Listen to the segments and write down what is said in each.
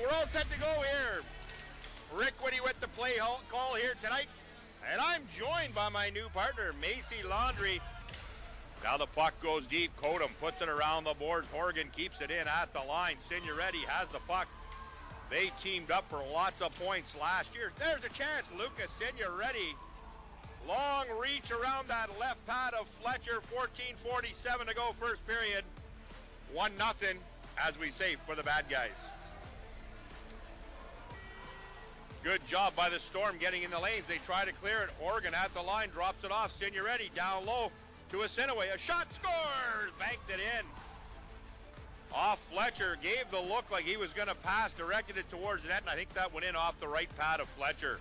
We're all set to go here. Rick Whitty with the play call here tonight. And I'm joined by my new partner, Macy Laundrie. Now the puck goes deep. Kodum puts it around the boards. Horgan keeps it in at the line. Signoretti has the puck. They teamed up for lots of points last year. There's a chance. Lucas Signoretti. Long reach around that left pad of Fletcher. 14:47 to go first period. 1-0, as we say, for the bad guys. Good job by the Storm getting in the lanes. They try to clear it. Horgan at the line, drops it off. Signoretti down low to Asinaway. A shot, scores! Banked it in. Off Fletcher, gave the look like he was going to pass, directed it towards the net, and I think that went in off the right pad of Fletcher.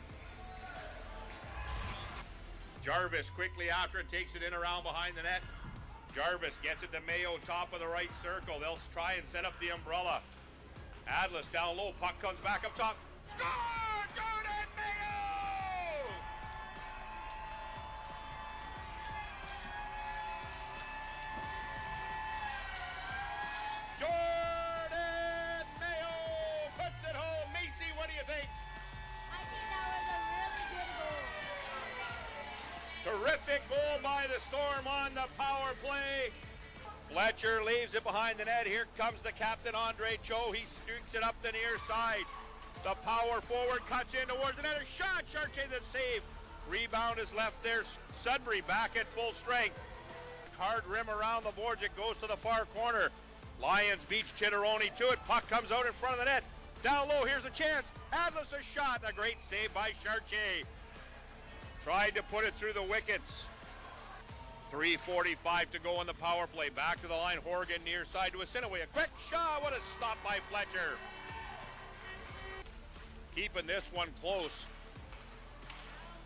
Jarvis quickly after it takes it in around behind the net. Jarvis gets it to Mayo, top of the right circle. They'll try and set up the umbrella. Adlis down low, puck comes back up top. Score! Jordan Mayo! Jordan Mayo puts it home. Macy, what do you think? I think that was a really good goal. Terrific goal by the Storm on the power play. Fletcher leaves it behind the net. Here comes the captain, Andre Cho. He streaks it up the near side. The power forward cuts in towards the net. A shot. Chartier the save. Rebound is left there. Sudbury back at full strength. Hard rim around the boards. It goes to the far corner. Lions beach Chitteroni to it. Puck comes out in front of the net. Down low. Here's a chance. Adlis a shot. A great save by Chartier. Tried to put it through the wickets. 3:45 to go in the power play. Back to the line. Horgan near side to Asinaway. A quick shot. What a stop by Fletcher. Keeping this one close.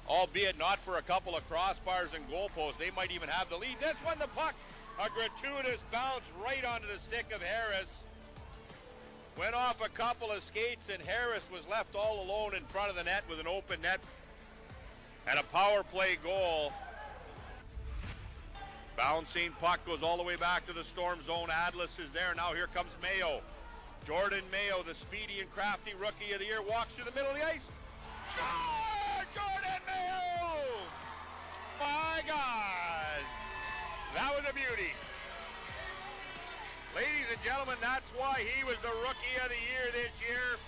Albeit not for a couple of crossbars and goalposts. They might even have the lead. This one, the puck. A gratuitous bounce right onto the stick of Harris. Went off a couple of skates and Harris was left all alone in front of the net with an open net. And a power play goal. Bouncing puck goes all the way back to the Storm zone. Adlis is there. Now here comes Mayo. Jordan Mayo, the speedy and crafty rookie of the year, walks through the middle of the ice. Score! Jordan Mayo! My God! That was a beauty. Ladies and gentlemen, that's why he was the rookie of the year this year.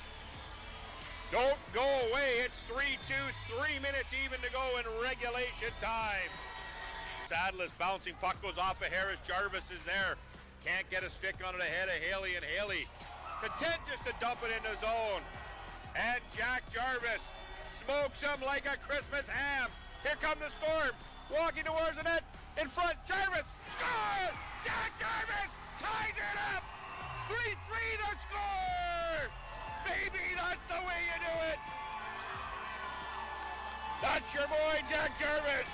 Don't go away. It's 3-2, 3 minutes even to go in regulation time. Sadless bouncing puck goes off of Harris. Jarvis is there. Can't get a stick on it ahead of Haley, and Haley content just to dump it in the zone. And Jack Jarvis smokes him like a Christmas ham. Here come the Storm. Walking towards the net. In front, Jarvis. Score! Jack Jarvis ties it up. 3-3 to score. Baby, that's the way you do it. That's your boy, Jack Jarvis.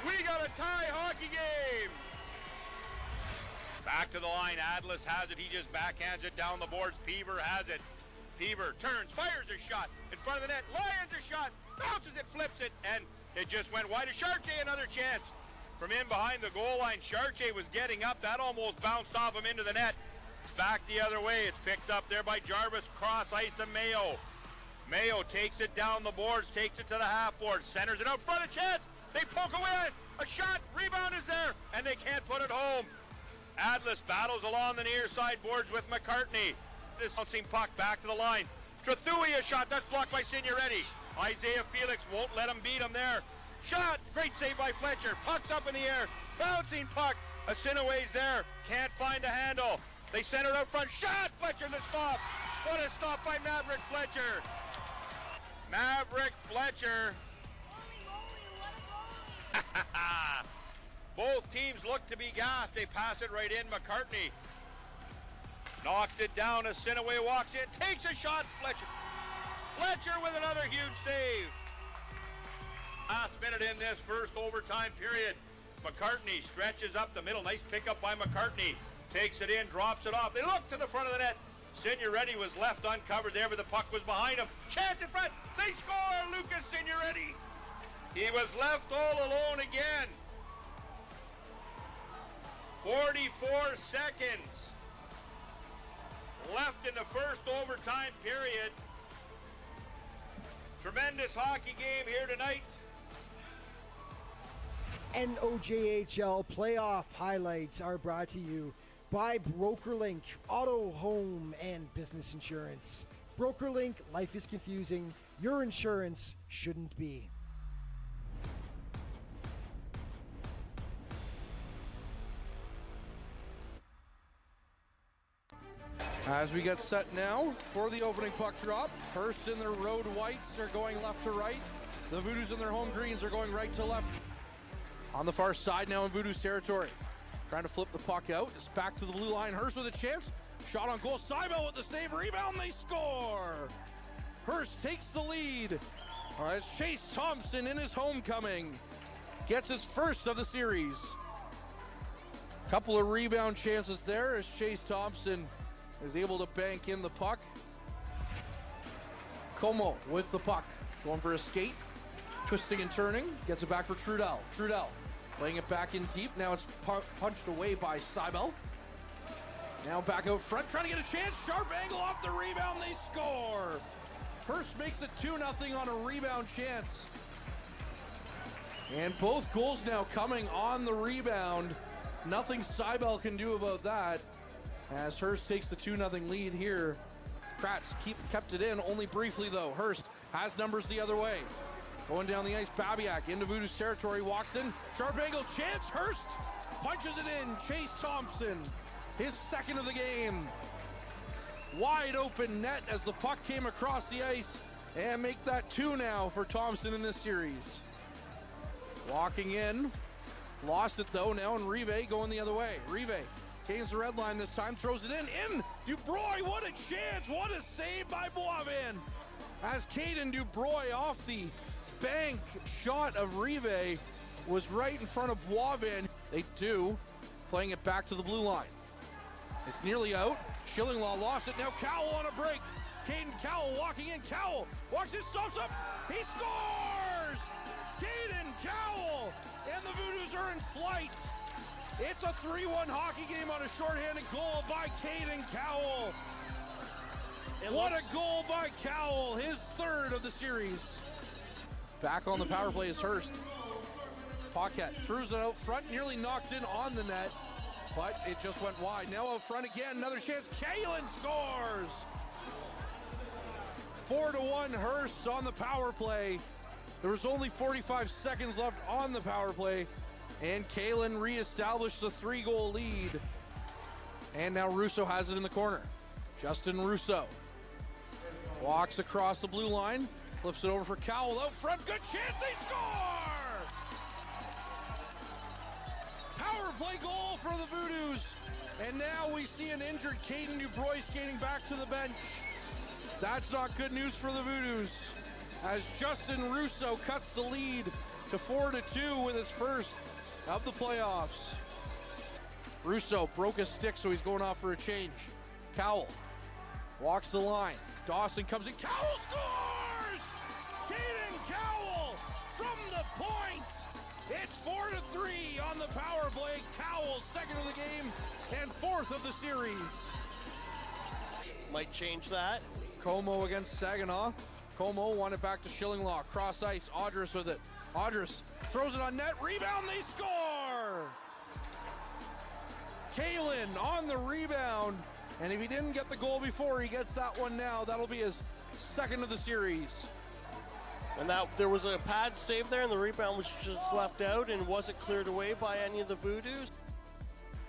We got a tie hockey game. Back to the line. Adlis has it. He just backhands it down the boards. Peaver has it. Peaver turns, fires a shot in front of the net. Lions a shot. Bounces it, flips it, and it just went wide. Chartier another chance. From in behind the goal line, Chartier was getting up. That almost bounced off him into the net. It's back the other way. It's picked up there by Jarvis. Cross ice to Mayo. Mayo takes it down the boards, takes it to the half board, centers it out front. A chance. They poke away. A shot. Rebound is there, and they can't put it home. Adlis battles along the near side boards with McCartney. This bouncing puck back to the line. Trathui a shot. That's blocked by Signoretti. Isaiah Felix won't let him beat him there. Shot. Great save by Fletcher. Puck's up in the air. Bouncing puck. Asinaway's there. Can't find a handle. They send it out front. Shot. Fletcher to stop. What a stop by Maverick Fletcher. Maverick Fletcher. Both teams look to be gassed. They pass it right in. McCartney knocks it down. Asinaway walks in. Takes a shot. Fletcher with another huge save. Last minute in this first overtime period. McCartney stretches up the middle. Nice pickup by McCartney. Takes it in, drops it off. They look to the front of the net. Signoretti was left uncovered there, but the puck was behind him. Chance in front. They score. Lucas Signoretti. He was left all alone again. 44 seconds. left in the first overtime period. Tremendous hockey game here tonight. NOJHL playoff highlights are brought to you by BrokerLink Auto, Home, and Business Insurance. BrokerLink, life is confusing. Your insurance shouldn't be. As we get set now for the opening puck drop, Hearst in their road whites are going left to right. The Voodoos in their home greens are going right to left. On the far side now in Voodoos territory. Trying to flip the puck out. It's back to the blue line. Hearst with a chance. Shot on goal. Seibel with the save. Rebound. They score. Hearst takes the lead. As Chase Thompson in his homecoming gets his first of the series. Couple of rebound chances there as Chase Thompson is able to bank in the puck. Como with the puck. Going for a skate. Twisting and turning. Gets it back for Trudell. Trudell laying it back in deep. Now it's punched away by Seibel. Now back out front. Trying to get a chance. Sharp angle off the rebound. They score. Hearst makes it 2-0 on a rebound chance. And both goals now coming on the rebound. Nothing Seibel can do about that. As Hearst takes the 2-0 lead here. Kratz kept it in, only briefly though. Hearst has numbers the other way. Going down the ice, Babiak into Voodoos territory, walks in. Sharp angle, chance, Hearst punches it in. Chase Thompson, his second of the game. Wide open net as the puck came across the ice. And make that 2 now for Thompson in this series. Walking in, lost it though now, and Rive going the other way. Rive gains the red line this time, throws it in. Dubroy, what a chance, what a save by Boivin. As Caden Dubroy off the bank shot of Rive was right in front of Boivin. They do, playing it back to the blue line. It's nearly out. Schillinglaw lost it, now Cowell on a break. Caden Cowell walking in, Cowell walks in, stops up, he scores! Caden Cowell, and the Voodoos are in flight. It's a 3-1 hockey game on a shorthanded goal by Caden Cowell. What a goal by Cowell, his third of the series. Back on the power play is Hearst. Paquette throws it out front, nearly knocked in on the net, but it just went wide. Now out front again, another chance. Kalen scores! 4-1 Hearst on the power play. There was only 45 seconds left on the power play, and Kalen reestablished the 3-goal lead. And now Russo has it in the corner. Justin Russo walks across the blue line, flips it over for Cowell out front. Good chance, they score! Power play goal for the Voodoos. And now we see an injured Caden Dubroy skating back to the bench. That's not good news for the Voodoos, as Justin Russo cuts the lead to 4-2 with his first of the playoffs. Russo broke his stick, so he's going off for a change. Cowell walks the line. Dawson comes in. Cowell scores! Caden Cowell from the point. It's 4-3 on the power play. Cowell, second of the game and fourth of the series. Might change that. Como against Saginaw. Como won it back to Schillinglaw. Cross ice. Audris with it. Audris throws it on net. Rebound. They score! Kalen on the rebound. And if he didn't get the goal before, he gets that one now. That'll be his second of the series. And that there was a pad save there, and the rebound was just left out and wasn't cleared away by any of the Voodoos.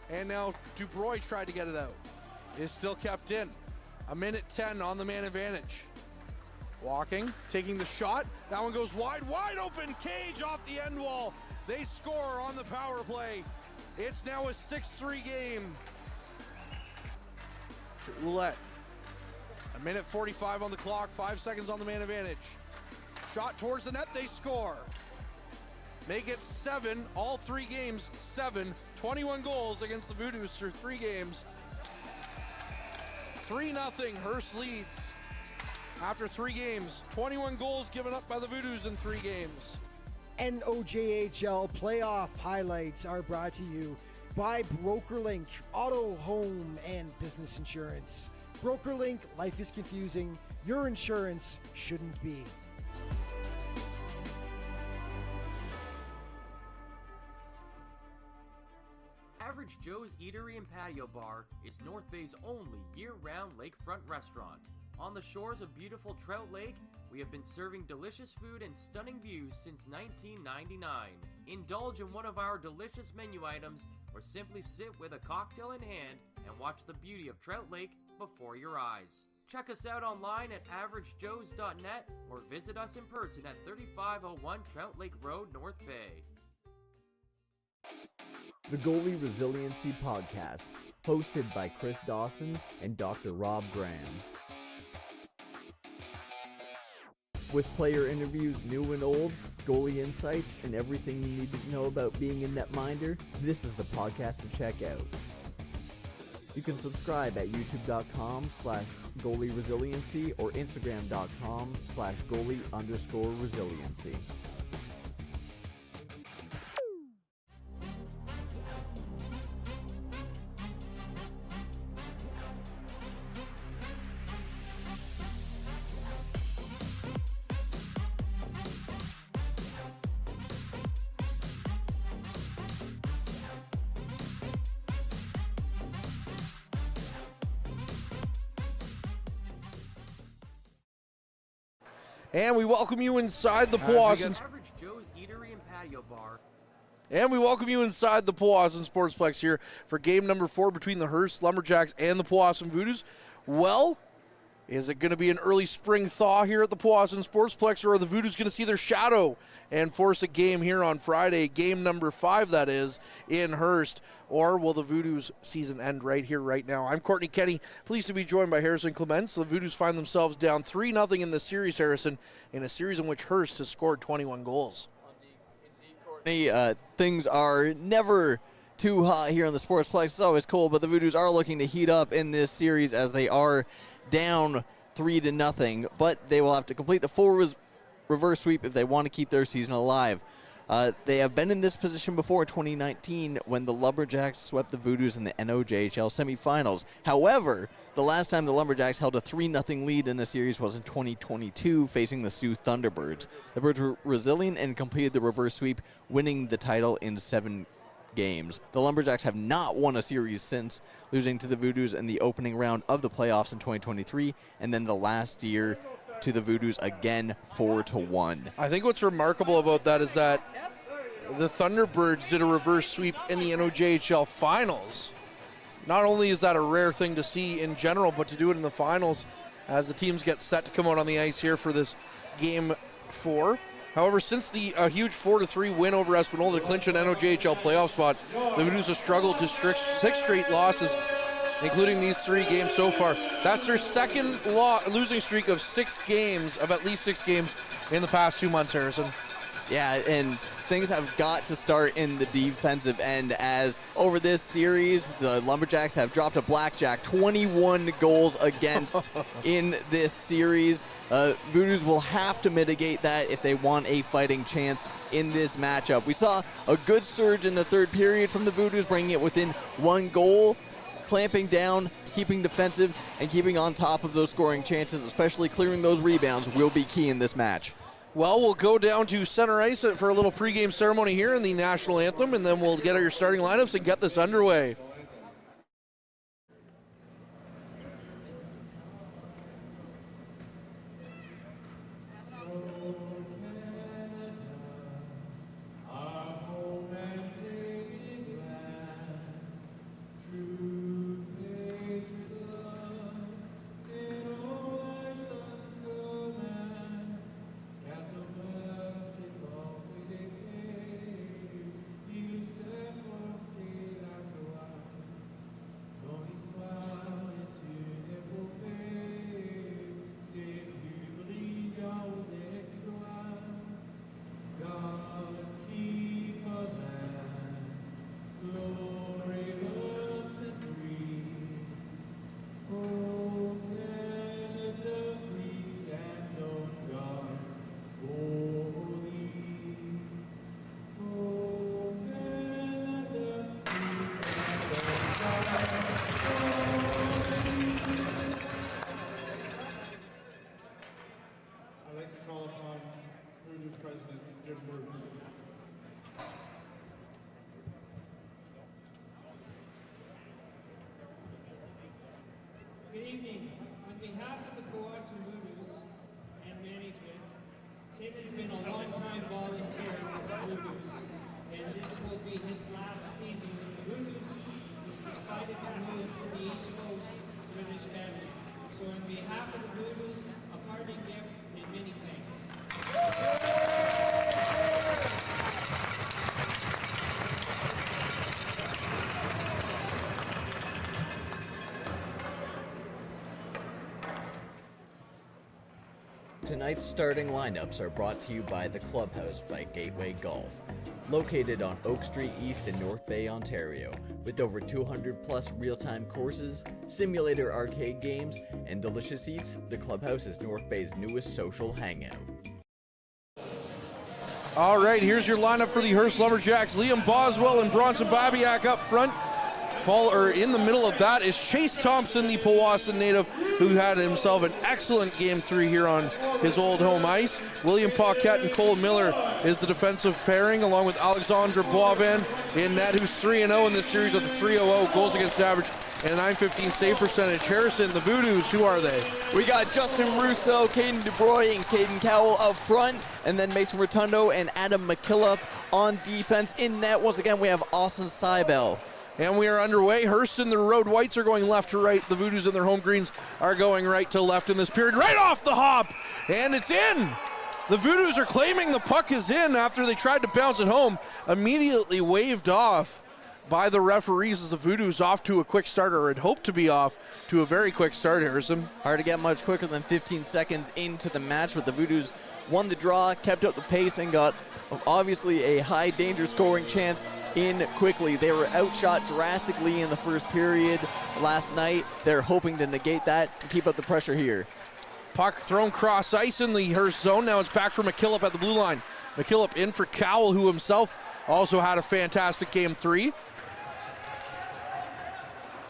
And now Dubroy tried to get it out. It's still kept in. 1:10 on the man advantage. Walking, taking the shot. That one goes wide open. Cage off the end wall. They score on the power play. It's now a 6-3 game. Ouellette. 1:45 on the clock. 5 seconds on the man advantage. Shot towards the net. They score. Make it 7. All 3 games, 7. 21 goals against the Voodoos through 3 games. 3-0. Hearst leads. After 3 games, 21 goals given up by the Voodoos in 3 games. NOJHL playoff highlights are brought to you by BrokerLink Auto, Home, and Business Insurance. BrokerLink, life is confusing. Your insurance shouldn't be. Average Joe's Eatery and Patio Bar is North Bay's only year-round lakefront restaurant. On the shores of beautiful Trout Lake, we have been serving delicious food and stunning views since 1999. Indulge in one of our delicious menu items or simply sit with a cocktail in hand and watch the beauty of Trout Lake before your eyes. Check us out online at averagejoes.net or visit us in person at 3501 Trout Lake Road, North Bay. The Goalie Resiliency Podcast, hosted by Chris Dawson and Dr. Rob Graham. With player interviews new and old, goalie insights, and everything you need to know about being a netminder, this is the podcast to check out. You can subscribe at youtube.com/goalieresiliency or instagram.com/goalie_resiliency. And we welcome you inside the Powassan. Average Joe's Eatery and Patio Bar. And we welcome you inside the Powassan Sportsplex here for game number 4 between the Hearst Lumberjacks and the Powassan Voodoos. Well, is it going to be an early spring thaw here at the Powassan Sportsplex, or are the Voodoos going to see their shadow and force a game here on Friday, game number 5 that is, in Hearst? Or will the Voodoos season end right here, right now? I'm Courtney Kenny, pleased to be joined by Harrison Clements. The Voodoos find themselves down 3-0 in the series, Harrison, in a series in which Hearst has scored 21 goals. Courtney, things are never too hot here on the Sportsplex. It's always cold, but the Voodoos are looking to heat up in this series as they are down 3-0, but they will have to complete the full reverse sweep if they want to keep their season alive. They have been in this position before, 2019, when the Lumberjacks swept the Voodoos in the NOJHL semifinals. However, the last time the Lumberjacks held a 3-0 lead in a series was in 2022, facing the Sioux Thunderbirds. The Birds were resilient and completed the reverse sweep, winning the title in 7 games. The Lumberjacks have not won a series since, losing to the Voodoos in the opening round of the playoffs in 2023, and then the last year to the Voodoos again 4-1. I think what's remarkable about that is that the Thunderbirds did a reverse sweep in the NOJHL finals. Not only is that a rare thing to see in general, but to do it in the finals as the teams get set to come out on the ice here for this game 4. However, since the huge 4-3 win over Espanola to clinch an NOJHL playoff spot, the Voodoos have struggled to 6 straight losses, including these 3 games so far. That's their second losing streak of 6 games, of at least 6 games in the past 2 months, Harrison. Yeah, and things have got to start in the defensive end, as over this series, the Lumberjacks have dropped a blackjack, 21 goals against in this series. Voodoos will have to mitigate that if they want a fighting chance in this matchup. We saw a good surge in the third period from the Voodoos, bringing it within 1 goal. Clamping down, keeping defensive, and keeping on top of those scoring chances, especially clearing those rebounds, will be key in this match. Well, we'll go down to center ice for a little pregame ceremony here in the national anthem, and then we'll get our starting lineups and get this underway. evening. On behalf of the Powassan Voodoos and management, Tim has been a long-time volunteer with the Voodoos, and this will be his last season with the Voodoos. He's decided to move to the East Coast with his family. So on behalf of the Voodoos, a parting gift and many thanks. Tonight's starting lineups are brought to you by the Clubhouse by Gateway Golf, located on Oak Street East in North Bay, Ontario, with over 200 plus real-time courses, simulator arcade games, and delicious eats. The Clubhouse is North Bay's newest social hangout. All right, here's your lineup for the Hearst Lumberjacks. Liam Boswell and Bronson Babiak up front. In the middle of that is Chase Thompson, the Powassan native, who had himself an excellent Game 3 here on his old home ice. William Paquette and Cole Miller is the defensive pairing, along with Alexandre Boivin in net, who's 3-0 in this series with a 3.00 goals against average and a 915 save percentage. Harrison, the Voodoos, who are they? We got Justin Russo, Caden DuBroy, and Caden Cowell up front, and then Mason Rotundo and Adam McKillop on defense. In net, once again, we have Austin Seibel. And we are underway. Hearst and the Road Whites are going left to right. The Voodoos and their home greens are going right to left in this period. Right off the hop, and it's in. The Voodoos are claiming the puck is in after they tried to bounce it home. Immediately waved off by the referees as the Voodoos off to a quick start, or had hoped to be off to a very quick start, Harrison. Hard to get much quicker than 15 seconds into the match, but the Voodoos won the draw, kept up the pace, and got obviously a high danger scoring chance in quickly. They were outshot drastically in the first period last night. They're hoping to negate that and keep up the pressure here. Puck thrown cross ice in the Hearst zone. Now it's back for McKillop at the blue line. McKillop in for Cowell, who himself also had a fantastic Game 3.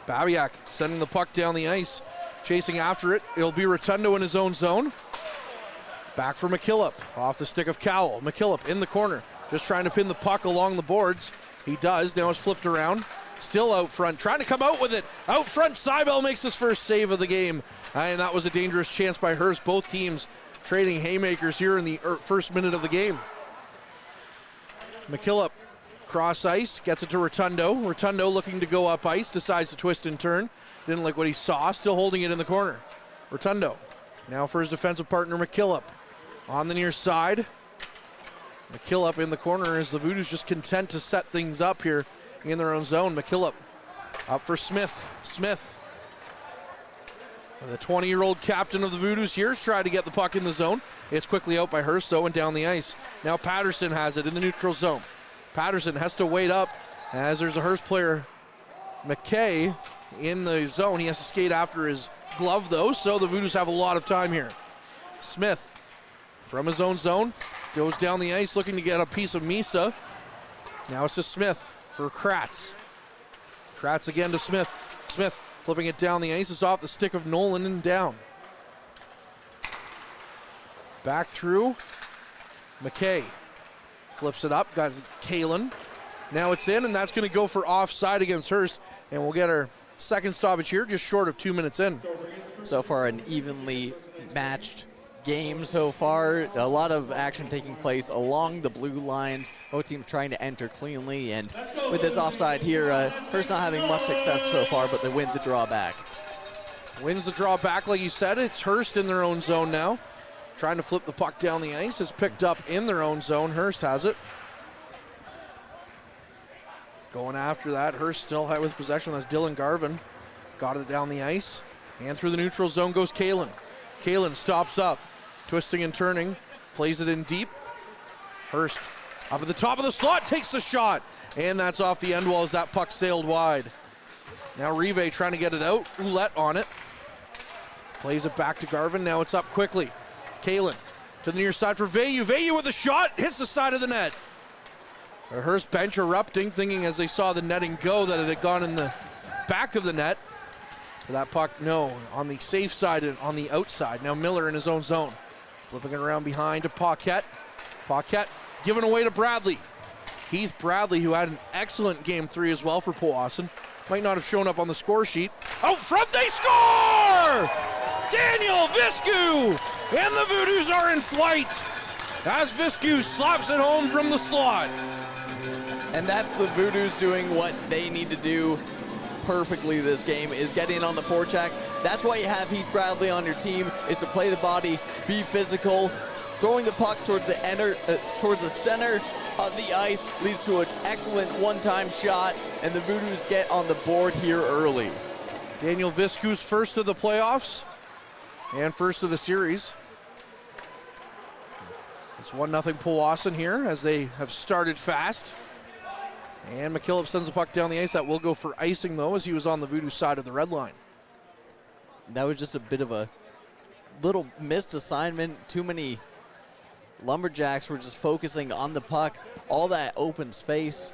Babiak sending the puck down the ice, chasing after it. It'll be Rotundo in his own zone. Back for McKillop, off the stick of Cowell. McKillop in the corner, just trying to pin the puck along the boards. He does, now it's flipped around. Still out front, trying to come out with it. Out front, Seibel makes his first save of the game. And that was a dangerous chance by Hearst. Both teams trading haymakers here in the first minute of the game. McKillop, cross ice, gets it to Rotundo. Rotundo looking to go up ice, decides to twist and turn. Didn't like what he saw, still holding it in the corner. Rotundo, now for his defensive partner McKillop. On the near side, McKillop in the corner as the Voodoos just content to set things up here in their own zone. McKillop up for Smith. Smith, the 20-year-old captain of the Voodoos here, tried to get the puck in the zone. It's quickly out by Hearst, though, and down the ice. Now Patterson has it in the neutral zone. Patterson has to wait up as there's a Hearst player, McKay, in the zone. He has to skate after his glove, though, so the Voodoos have a lot of time here. Smith from his own zone goes down the ice looking to get a piece of Misa. Now it's to Smith for Kratz. Kratz again to Smith. Smith flipping it down the ice. Is off the stick of Nolan and down. Back through. McKay flips it up. Got Kalen. Now it's in, and that's going to go for offside against Hearst. And we'll get our second stoppage here, just short of 2 minutes in. So far, an evenly matched game so far. A lot of action taking place along the blue lines. Both teams trying to enter cleanly, and with this offside here, Hearst not having much success so far, but they win the draw back. Wins the draw back, like you said. It's Hearst in their own zone now. Trying to flip the puck down the ice. It's picked up in their own zone. Hearst has it. Going after that, Hearst still with possession. That's Dylan Garvin. Got it down the ice. And through the neutral zone goes Kalen. Kalen stops up, twisting and turning, plays it in deep. Hearst up at the top of the slot, takes the shot, and that's off the end wall as that puck sailed wide. Now Rive trying to get it out, Ouellette on it. Plays it back to Garvin, now it's up quickly. Kalen to the near side for Veilleux. Veilleux with a shot, hits the side of the net. The Hearst bench erupting, thinking as they saw the netting go that it had gone in the back of the net. That puck, no, on the safe side and on the outside. Now Miller in his own zone. Flipping it around behind to Paquette. Paquette given away to Bradley. Heath Bradley, who had an excellent Game 3 as well for Powassan. Might not have shown up on the score sheet, Out front, they score! Daniel Viscu! And the Voodoos are in flight as Viscu slaps it home from the slot. And that's the Voodoos doing what they need to do perfectly this game, is getting on the forecheck. That's why you have Heath Bradley on your team, is to play the body, be physical. Throwing the puck towards the center of the ice leads to an excellent one-time shot, and the Voodoos get on the board here early. Daniel Viscu's first of the playoffs and first of the series. It's 1-0 Powassan here as they have started fast. And McKillop sends the puck down the ice. That will go for icing, though, as he was on the Voodoo side of the red line. That was just a bit of a little missed assignment. Too many Lumberjacks were just focusing on the puck, all that open space.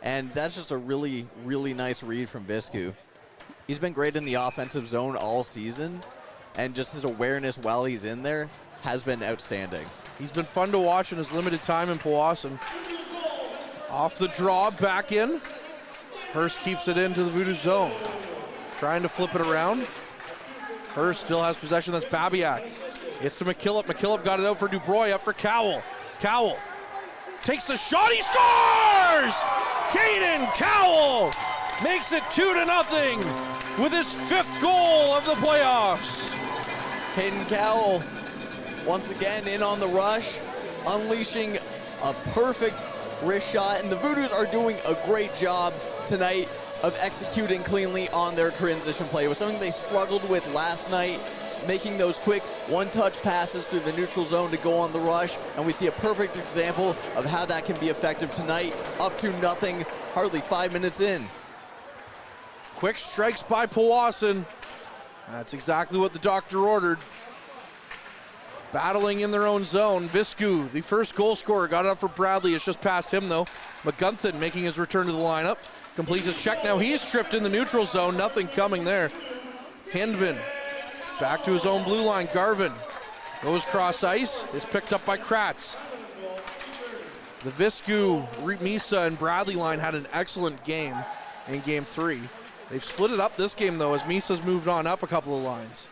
And that's just a really, really nice read from Viscu. He's been great in the offensive zone all season, and just his awareness while he's in there has been outstanding. He's been fun to watch in his limited time in Powassan. Off the draw, back in. Hearst keeps it into the Voodoo zone. Trying to flip it around. Hearst still has possession, that's Babiak. It's to McKillop. McKillop got it out for Dubois, up for Cowell. Cowell takes the shot, he scores! Caden Cowell makes it 2-0 with his 5th goal of the playoffs. Caden Cowell once again in on the rush, unleashing a perfect wrist shot, and the Voodoos are doing a great job tonight of executing cleanly on their transition play. It was something they struggled with last night, making those quick one-touch passes through the neutral zone to go on the rush, and we see a perfect example of how that can be effective tonight. Up to nothing, hardly 5 minutes in. Quick strikes by Powassan. That's exactly what the doctor ordered. Battling in their own zone. Viscu, the first goal scorer, got it up for Bradley. It's just past him, though. McGunthin making his return to the lineup. Completes his check. Now he's tripped in the neutral zone. Nothing coming there. Hindman back to his own blue line. Garvin goes cross ice. Is picked up by Kratz. The Viscu, Misa, and Bradley line had an excellent game in Game 3. They've split it up this game, though, as Misa's moved on up a couple of lines.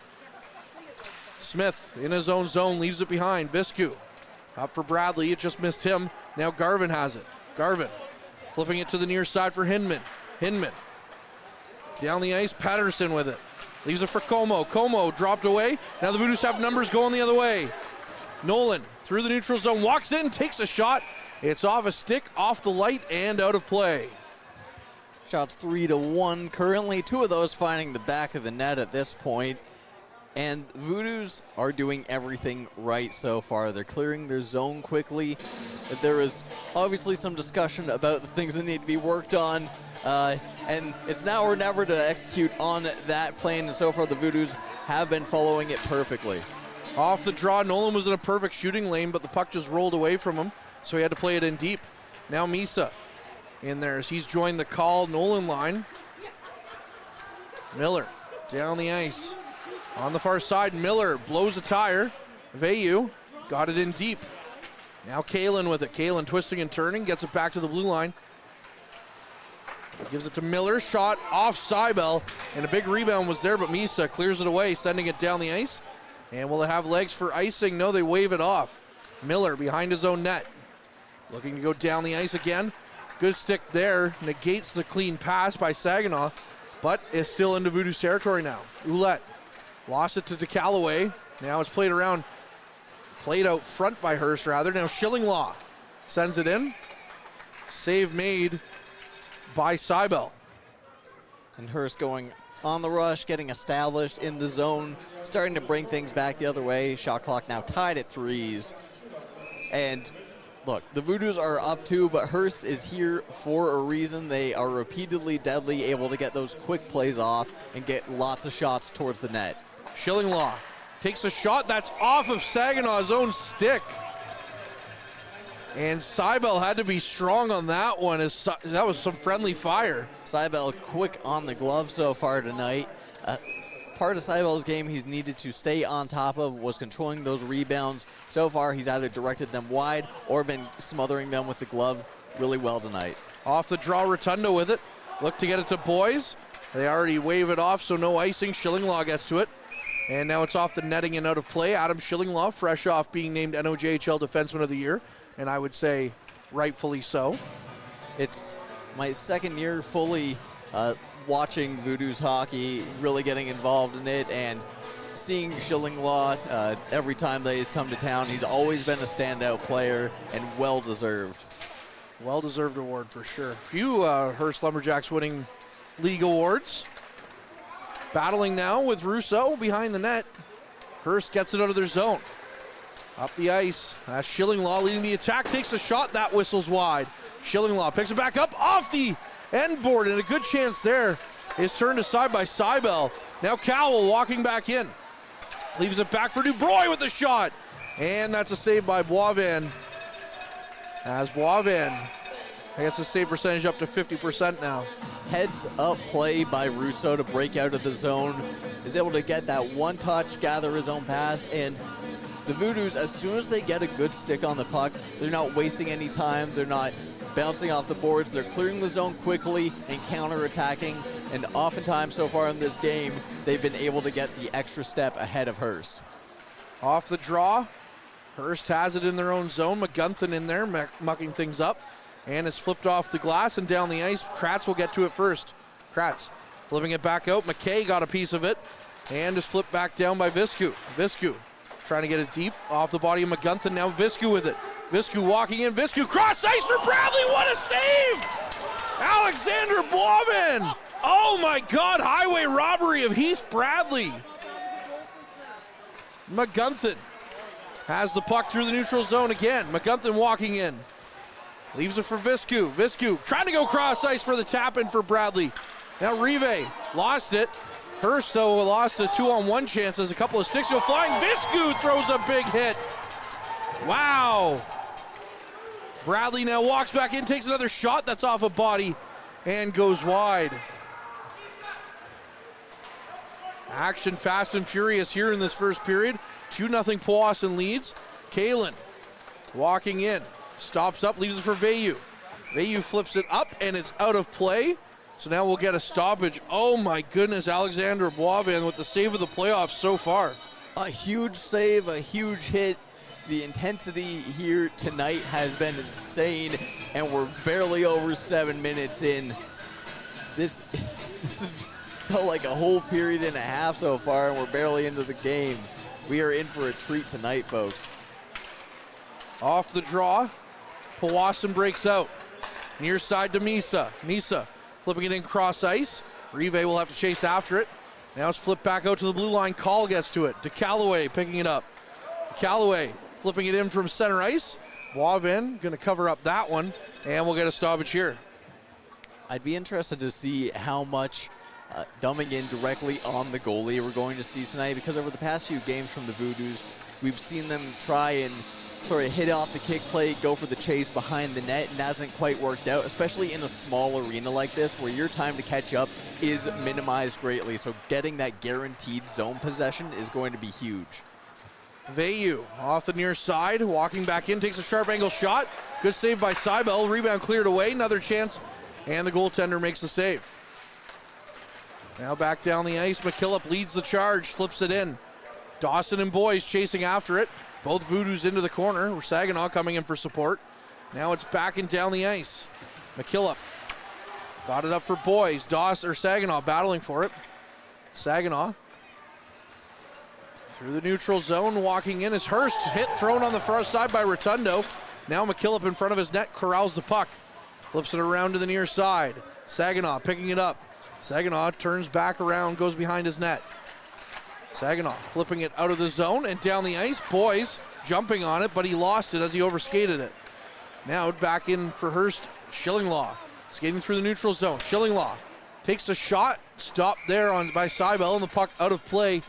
Smith in his own zone, leaves it behind. Viscu up for Bradley. It just missed him. Now Garvin has it. Garvin flipping it to the near side for Hindman. Hindman down the ice. Patterson with it. Leaves it for Como. Como dropped away. Now the Voodoos have numbers going the other way. Nolan through the neutral zone. Walks in, takes a shot. It's off a stick, off the light, and out of play. Shots 3-1 currently. 2 of those finding the back of the net at this point. And Voodoos are doing everything right so far. They're clearing their zone quickly. There is obviously some discussion about the things that need to be worked on. And it's now or never to execute on that plan. And so far the Voodoos have been following it perfectly. Off the draw, Nolan was in a perfect shooting lane, but the puck just rolled away from him. So he had to play it in deep. Now Misa in there as he's joined the call Nolan line. Miller down the ice. On the far side, Miller blows a tire. Vayu got it in deep. Now Kalen with it. Kalen twisting and turning, gets it back to the blue line. Gives it to Miller, shot off Seibel, and a big rebound was there, but Misa clears it away, sending it down the ice. And will it have legs for icing? No, they wave it off. Miller behind his own net. Looking to go down the ice again. Good stick there, negates the clean pass by Saginaw, but is still into Voodoo's territory now. Ouellette lost it to DeCallaway. Now it's played out front by Hearst rather. Now Schillinglaw sends it in. Save made by Seibel. And Hearst going on the rush, getting established in the zone, starting to bring things back the other way. Shot clock now tied at 3s. And look, the Voodoos are up 2, but Hearst is here for a reason. They are repeatedly deadly, able to get those quick plays off and get lots of shots towards the net. Schillinglaw takes a shot that's off of Saginaw's own stick. And Seibel had to be strong on that one, as that was some friendly fire. Seibel quick on the glove so far tonight. Part of Seibel's game he's needed to stay on top of was controlling those rebounds. So far, he's either directed them wide or been smothering them with the glove really well tonight. Off the draw, Rotundo with it. Look to get it to Boys. They already wave it off, so no icing. Schillinglaw gets to it. And now it's off the netting and out of play. Adam Schillinglaw, fresh off being named NOJHL Defenseman of the Year, and I would say rightfully so. It's my second year fully watching Voodoos hockey, really getting involved in it, and seeing Schillinglaw every time that he's come to town. He's always been a standout player and well-deserved. Well-deserved award for sure. Few Hearst Lumberjacks winning league awards. Battling now with Rousseau behind the net. Hearst gets it out of their zone. Up the ice. That's Schillinglaw leading the attack. Takes the shot. That whistles wide. Schillinglaw picks it back up off the end board, and a good chance there is turned aside by Seibel. Now Cowell walking back in. Leaves it back for Dubroy with the shot. And that's a save by Boivin. As Boivin gets the save percentage up to 50% now. Heads up play by Rousseau to break out of the zone. Is able to get that one touch, gather his own pass, and the Voodoos, as soon as they get a good stick on the puck, they're not wasting any time. They're not bouncing off the boards. They're clearing the zone quickly and counter-attacking. And oftentimes so far in this game, they've been able to get the extra step ahead of Hearst. Off the draw, Hearst has it in their own zone. McGunthin in there, mucking things up. And it's flipped off the glass and down the ice. Kratz will get to it first. Kratz flipping it back out. McKay got a piece of it. And is flipped back down by Viscu. Viscu trying to get it deep off the body of McGunthin. Now Viscu with it. Viscu walking in. Viscu cross ice for Bradley. What a save! Alexander Boivin. Oh my God, highway robbery of Heath Bradley. McGunthin has the puck through the neutral zone again. McGunthin walking in. Leaves it for Viscu. Viscu trying to go cross ice for the tap in for Bradley. Now Rive lost it. Hearst, though, lost a 2-on-1 chance as a couple of sticks go flying. Viscu throws a big hit. Wow. Bradley now walks back in, takes another shot that's off a body and goes wide. Action fast and furious here in this first period. 2-0 Powassan leads. Kalen walking in. Stops up, leaves it for Veilleux. Veilleux flips it up, and it's out of play. So now we'll get a stoppage. Oh my goodness, Alexander Boivin with the save of the playoffs so far. A huge save, a huge hit. The intensity here tonight has been insane, and we're barely over 7 minutes in. This has felt like a whole period and a half so far, and we're barely into the game. We are in for a treat tonight, folks. Off the draw. Powassan breaks out. Near side to Misa. Misa flipping it in cross ice. Rive will have to chase after it. Now it's flipped back out to the blue line. Call gets to it. To Callaway picking it up. Callaway flipping it in from center ice. Boivin going to cover up that one, and we'll get a stoppage here. I'd be interested to see how much dumbing in directly on the goalie we're going to see tonight, because over the past few games from the Voodoos, we've seen them try and sort of hit off the kick play, go for the chase behind the net, and hasn't quite worked out, especially in a small arena like this where your time to catch up is minimized greatly. So getting that guaranteed zone possession is going to be huge. Veilleux off the near side, walking back in, takes a sharp angle shot. Good save by Seibel. Rebound cleared away. Another chance, and the goaltender makes the save. Now back down the ice. McKillop leads the charge, flips it in. Dawson and Boys chasing after it. Both Voodoos into the corner. Saginaw coming in for support. Now it's back and down the ice. McKillop got it up for Boys. Dawson or Saginaw battling for it. Saginaw through the neutral zone, walking in is Hearst. Hit thrown on the far side by Rotundo. Now McKillop in front of his net corrals the puck. Flips it around to the near side. Saginaw picking it up. Saginaw turns back around, goes behind his net. Saginaw flipping it out of the zone and down the ice. Boys jumping on it, but he lost it as he overskated it. Now back in for Hearst. Schillinglaw skating through the neutral zone. Schillinglaw takes a shot, stopped there by Seibel, and the puck out of play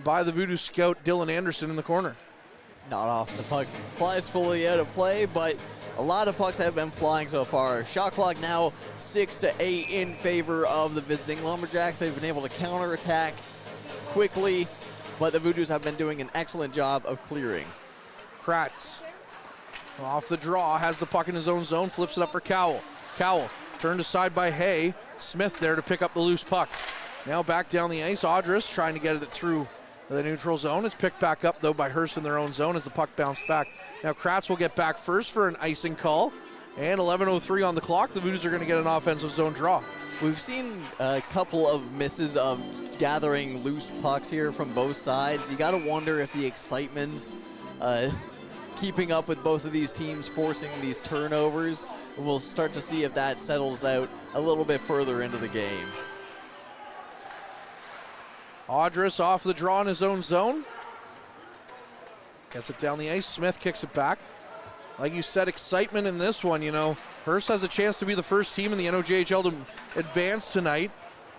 by the Voodoo scout Dylan Anderson in the corner. Not off the puck. Flies fully out of play, but a lot of pucks have been flying so far. Shot clock now 6-8 in favor of the visiting Lumberjacks. They've been able to counterattack quickly, but the Voodoos have been doing an excellent job of clearing. Kratz off the draw, has the puck in his own zone, flips it up for Cowell. Cowell turned aside by Hay. Smith there to pick up the loose puck. Now back down the ice. Audris trying to get it through the neutral zone. It's picked back up, though, by Hearst in their own zone as the puck bounced back. Now Kratz will get back first for an icing call. And 11:03 on the clock. The Voodoos are going to get an offensive zone draw. We've seen a couple of misses of gathering loose pucks here from both sides. You got to wonder if the excitement's keeping up with both of these teams, forcing these turnovers. We'll start to see if that settles out a little bit further into the game. Audris off the draw in his own zone. Gets it down the ice. Smith kicks it back. Like you said, excitement in this one, you know. Hearst has a chance to be the first team in the NOJHL to advance tonight.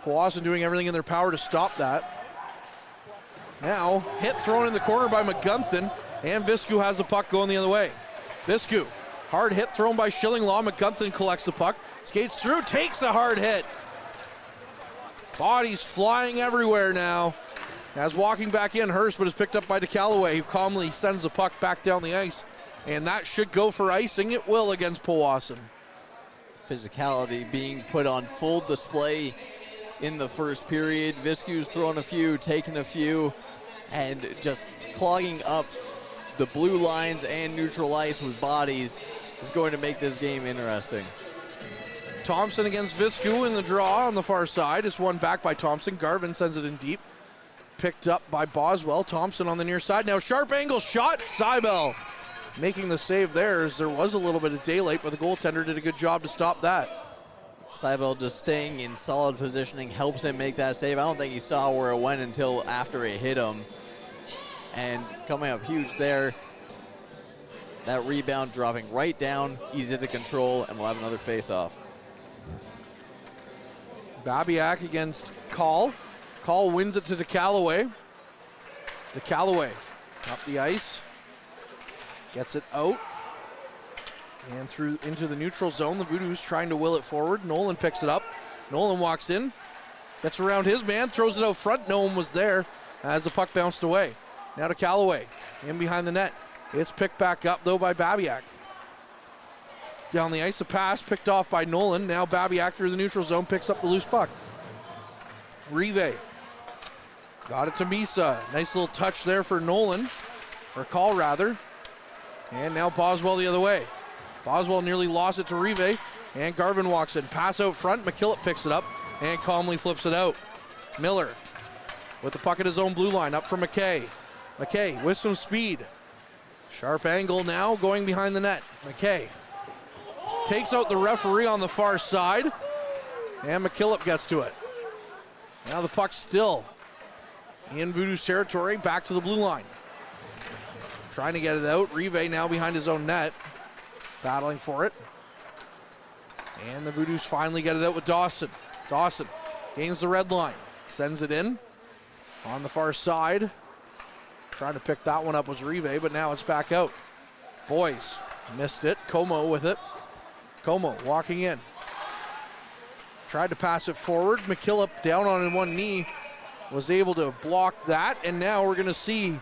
Powassan doing everything in their power to stop that. Now, hit thrown in the corner by McGunthin, and Viscu has the puck going the other way. Viscu, hard hit thrown by Schillinglaw. McGunthin collects the puck, skates through, takes a hard hit. Bodies flying everywhere now. As walking back in, Hearst, but is picked up by DeCallaway, who calmly sends the puck back down the ice. And that should go for icing. It will against Powassan. Physicality being put on full display in the first period. Viscu's throwing a few, taking a few, and just clogging up the blue lines and neutral ice with bodies is going to make this game interesting. Thompson against Viscu in the draw on the far side. It's won back by Thompson. Garvin sends it in deep. Picked up by Boswell. Thompson on the near side. Now sharp angle shot. Seibel making the save there as there was a little bit of daylight, but the goaltender did a good job to stop that. Seibel just staying in solid positioning helps him make that save. I don't think he saw where it went until after it hit him. And coming up huge there. That rebound dropping right down, easy to control, and we'll have another face-off. Babiak against Call. Call wins it to DeCallaway. DeCallaway up the ice. Gets it out. And through into the neutral zone. The Voodoos trying to will it forward. Nolan picks it up. Nolan walks in. Gets around his man. Throws it out front. No one was there as the puck bounced away. Now to Callaway. In behind the net. It's picked back up, though, by Babiak. Down the ice, a pass picked off by Nolan. Now Babiak through the neutral zone picks up the loose puck. Rive. Got it to Misa. Nice little touch there for Nolan. Or Call, rather. And now Boswell the other way. Boswell nearly lost it to Rive. And Garvin walks in. Pass out front. McKillop picks it up and calmly flips it out. Miller with the puck at his own blue line. Up for McKay. McKay with some speed. Sharp angle now going behind the net. McKay takes out the referee on the far side. And McKillop gets to it. Now the puck still in Voodoo's territory. Back to the blue line. Trying to get it out. Rive now behind his own net. Battling for it. And the Voodoos finally get it out with Dawson. Dawson gains the red line. Sends it in. On the far side. Trying to pick that one up was Rive, but now it's back out. Boys missed it. Como with it. Como walking in. Tried to pass it forward. McKillop down on one knee. Was able to block that. And now we're going to see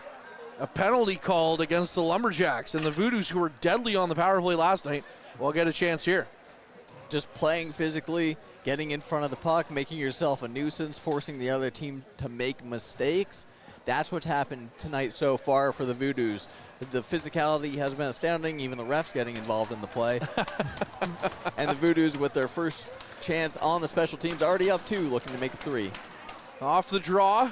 a penalty called against the Lumberjacks. And the Voodoos, who were deadly on the power play last night, will get a chance here. Just playing physically, getting in front of the puck, making yourself a nuisance, forcing the other team to make mistakes. That's what's happened tonight so far for the Voodoos. The physicality has been astounding, even the refs getting involved in the play. And the Voodoos, with their first chance on the special teams, already up 2, looking to make it 3. Off the draw.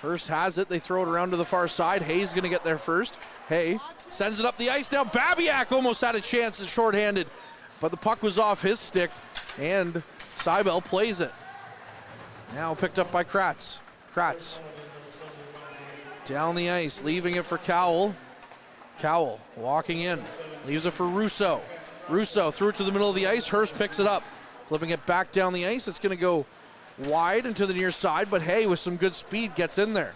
Hearst has it. They throw it around to the far side. Hay's going to get there first. Hay sends it up the ice. Now Babiak almost had a chance. It's shorthanded, but the puck was off his stick, and Seibel plays it. Now picked up by Kratz. Kratz down the ice, leaving it for Cowell. Cowell walking in, leaves it for Russo. Russo threw it to the middle of the ice. Hearst picks it up, flipping it back down the ice. It's going to go wide and to the near side, but Hay with some good speed gets in there.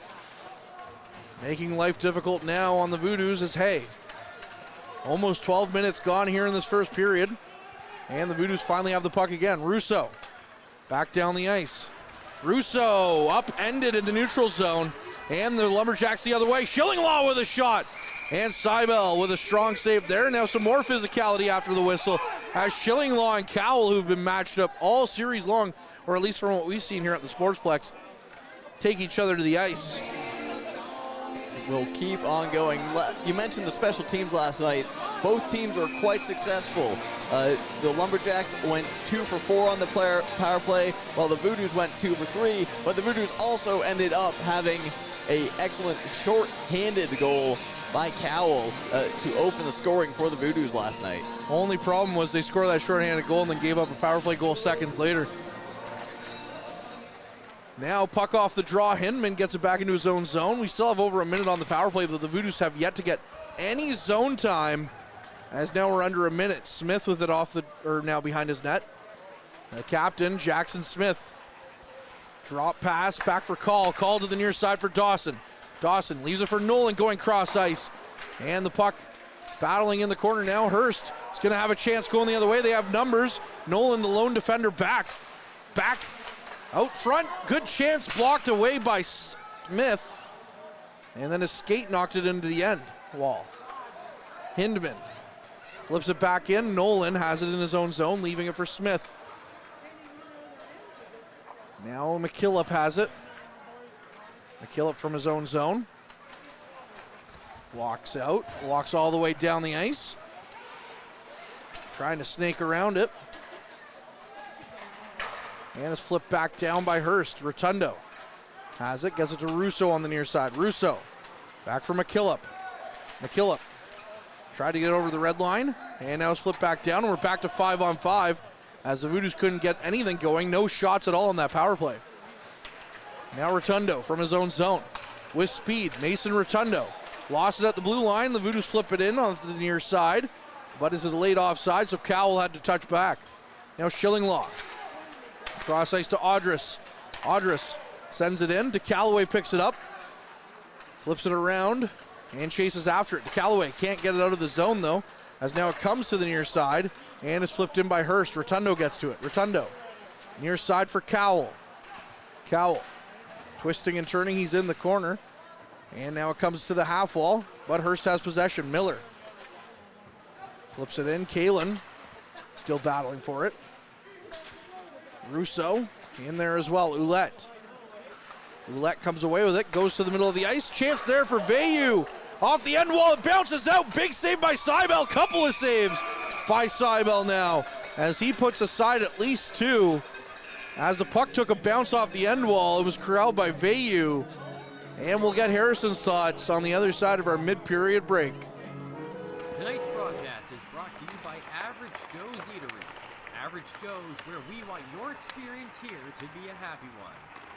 Making life difficult now on the Voodoos is Hay. Almost 12 minutes gone here in this first period, and the Voodoos finally have the puck again. Russo back down the ice. Russo upended in the neutral zone, and the Lumberjacks the other way. Schillinglaw with a shot, and Seibel with a strong save there. Now some more physicality after the whistle as Schillinglaw and Cowell, who've been matched up all series long, or at least from what we've seen here at the Sportsplex, take each other to the ice. Will keep on going. You mentioned the special teams last night. Both teams were quite successful. The Lumberjacks went 2 for 4 on the power play, while the Voodoos went 2 for 3, but the Voodoos also ended up having an excellent short-handed goal by Cowell to open the scoring for the Voodoos last night. Only problem was they scored that short-handed goal and then gave up a power play goal seconds later. Now puck off the draw. Hinman gets it back into his own zone. We still have over a minute on the power play, but the Voodoos have yet to get any zone time, as now we're under a minute. Smith with it now behind his net. The captain, Jackson Smith. Drop pass, back for Call. Call to the near side for Dawson. Dawson leaves it for Nolan going cross ice. And the puck battling in the corner now. Hearst is going to have a chance going the other way. They have numbers. Nolan, the lone defender, back out front. Good chance blocked away by Smith. And then his skate knocked it into the end wall. Hindman flips it back in. Nolan has it in his own zone, leaving it for Smith. Now McKillop has it. McKillop from his own zone. Walks out, walks all the way down the ice. Trying to snake around it. And it's flipped back down by Hearst. Rotundo has it, gets it to Russo on the near side. Russo back for McKillop. McKillop tried to get over the red line, and now it's flipped back down, and we're back to 5-on-5 as the Voodoos couldn't get anything going. No shots at all on that power play. Now Rotundo from his own zone with speed. Mason Rotundo lost it at the blue line. The Voodoos flip it in on the near side, but is it a late offside, so Cowell had to touch back. Now Schillinglaw. Cross ice to Audris. Audris sends it in. DeCallaway picks it up. Flips it around and chases after it. DeCallaway can't get it out of the zone though, as now it comes to the near side and is flipped in by Hearst. Rotundo gets to it. Rotundo near side for Cowell. Cowell twisting and turning. He's in the corner. And now it comes to the half wall, but Hearst has possession. Miller flips it in. Kalen still battling for it. Russo in there as well. Ouellette comes away with it, goes to the middle of the ice. Chance there for Veilleux. Off the end wall, it bounces out. Big save by Seibel. Couple of saves by Seibel now, as he puts aside at least 2. As the puck took a bounce off the end wall, it was corralled by Veilleux. And we'll get Harrison's thoughts on the other side of our mid-period break. Tonight's broadcast is brought to you by Average Joe's Eatery. Average Joe's, where we want your experience here to be a happy one.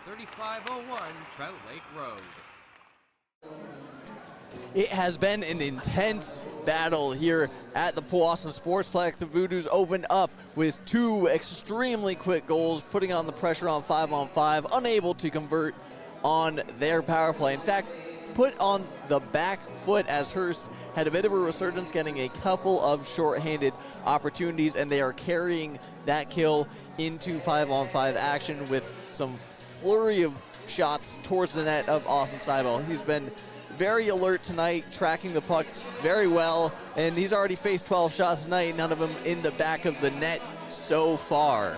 3501 Trout Lake Road. It has been an intense battle here at the Powassan Sportsplex. The Voodoos opened up with 2 extremely quick goals, putting on the pressure on 5-on-5, unable to convert on their power play. In fact, put on the back foot as Hearst had a bit of a resurgence, getting a couple of short-handed opportunities, and they are carrying that kill into 5-on-5 action with some flurry of shots towards the net of Austin Seibel. He's been very alert tonight, tracking the puck very well, and he's already faced 12 shots tonight, none of them in the back of the net so far.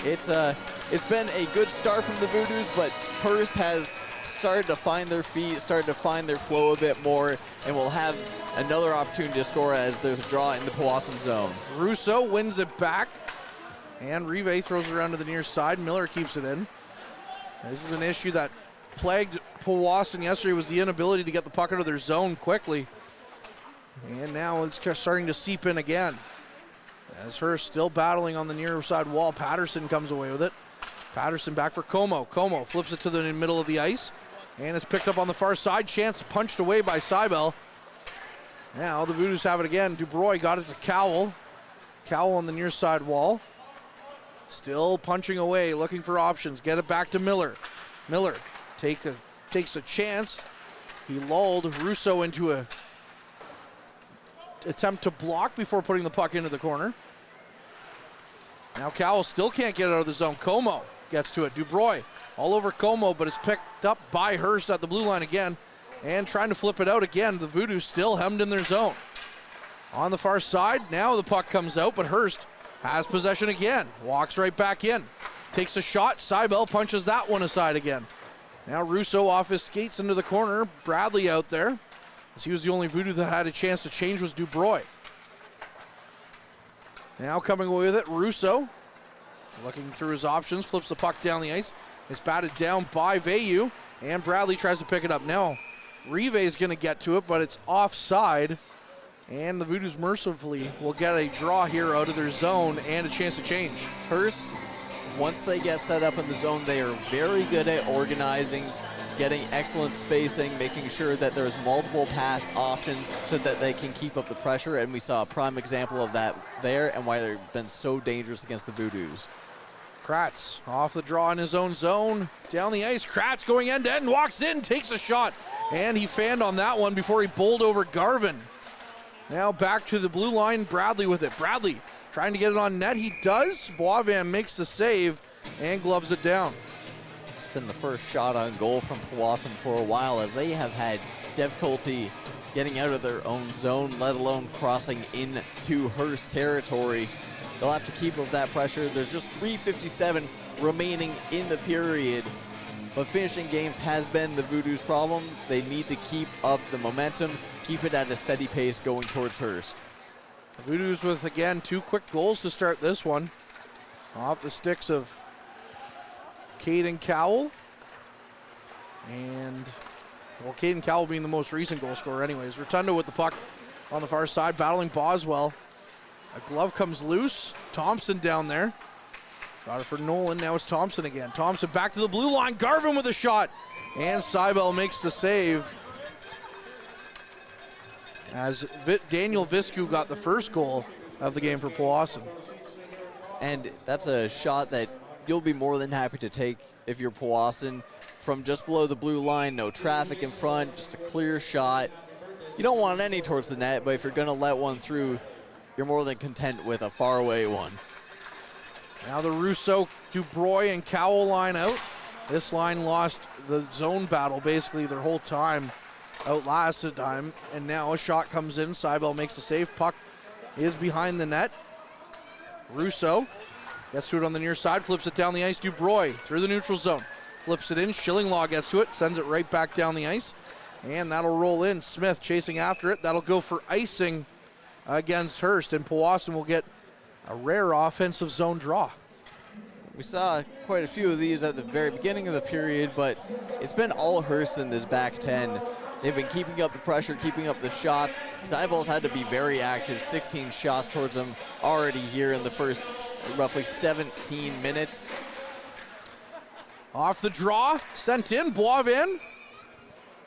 It's been a good start from the Voodoos, but Hearst has started to find their feet, started to find their flow a bit more, and will have another opportunity to score as there's a draw in the Powassan zone. Russo wins it back, and Rive throws it around to the near side. Miller keeps it in. This is an issue that plagued Powassan yesterday, was the inability to get the puck out of their zone quickly. And now it's starting to seep in again, as Hearst still battling on the near side wall. Patterson comes away with it. Patterson back for Como. Como flips it to the middle of the ice, and it's picked up on the far side. Chance punched away by Seibel. Now the Voodoos have it again. Dubroy got it to Cowell. Cowell on the near side wall. Still punching away, looking for options. Get it back to Miller. Miller takes a chance. He lulled Russo into a attempt to block before putting the puck into the corner. Now Cowell still can't get it out of the zone. Como gets to it. Dubroy all over Como, but it's picked up by Hearst at the blue line again, and trying to flip it out again. The Voodoos still hemmed in their zone. on the far side. Now the puck comes out, but Hearst has possession again. Walks right back in. Takes a shot. Seibel punches that one aside again. Now Russo off his skates into the corner. Bradley out there. As he was the only Voodoo that had a chance to change was Dubroy. Now coming away with it, Russo. Looking through his options, flips the puck down the ice. It's batted down by Vayu, and Bradley tries to pick it up. Now Rive is going to get to it, but it's offside. And the Voodoos mercifully will get a draw here out of their zone and a chance to change. Hearst, once they get set up in the zone, they are very good at organizing, getting excellent spacing, making sure that there's multiple pass options so that they can keep up the pressure. And we saw a prime example of that there and why they've been so dangerous against the Voodoos. Kratz off the draw in his own zone. Down the ice, Kratz going end to end, walks in, takes a shot. And he fanned on that one before he bowled over Garvin. Now back to the blue line, Bradley with it. Bradley trying to get it on net. He does. Boivin makes the save and gloves it down. It's been the first shot on goal from Powassan for a while, as they have had difficulty getting out of their own zone, let alone crossing into Hearst territory. They'll have to keep up that pressure. There's just 3:57 remaining in the period. But finishing games has been the Voodoo's problem. They need to keep up the momentum, keep it at a steady pace going towards Hearst. The Voodoos with, again, 2 quick goals to start this one. Off the sticks of Caden Cowell. And, well, Caden Cowell being the most recent goal scorer anyways. Rotundo with the puck on the far side, battling Boswell. A glove comes loose. Thompson down there. Got it for Nolan. Now it's Thompson again. Thompson back to the blue line. Garvin with a shot. And Seibel makes the save. As Daniel Viscu got the first goal of the game for Powassan. And that's a shot that you'll be more than happy to take if you're Powassan. From just below the blue line, no traffic in front, just a clear shot. You don't want any towards the net, but if you're going to let one through, you're more than content with a faraway one. Now the Russo, Dubroy, and Cowell line out. This line lost the zone battle basically their whole time, outlasted time, and now a shot comes in. Seibel makes the save. Puck is behind the net. Russo gets to it on the near side, flips it down the ice. Dubroy through the neutral zone, flips it in. Schillinglaw gets to it, sends it right back down the ice, and that'll roll in. Smith chasing after it. That'll go for icing against Hearst, and Powassan will get a rare offensive zone draw. We saw quite a few of these at the very beginning of the period, but it's been all Hearst in this back 10. They've been keeping up the pressure, keeping up the shots. Seibel's had to be very active, 16 shots towards them already here in the first roughly 17 minutes. Off the draw, sent in, Boivin.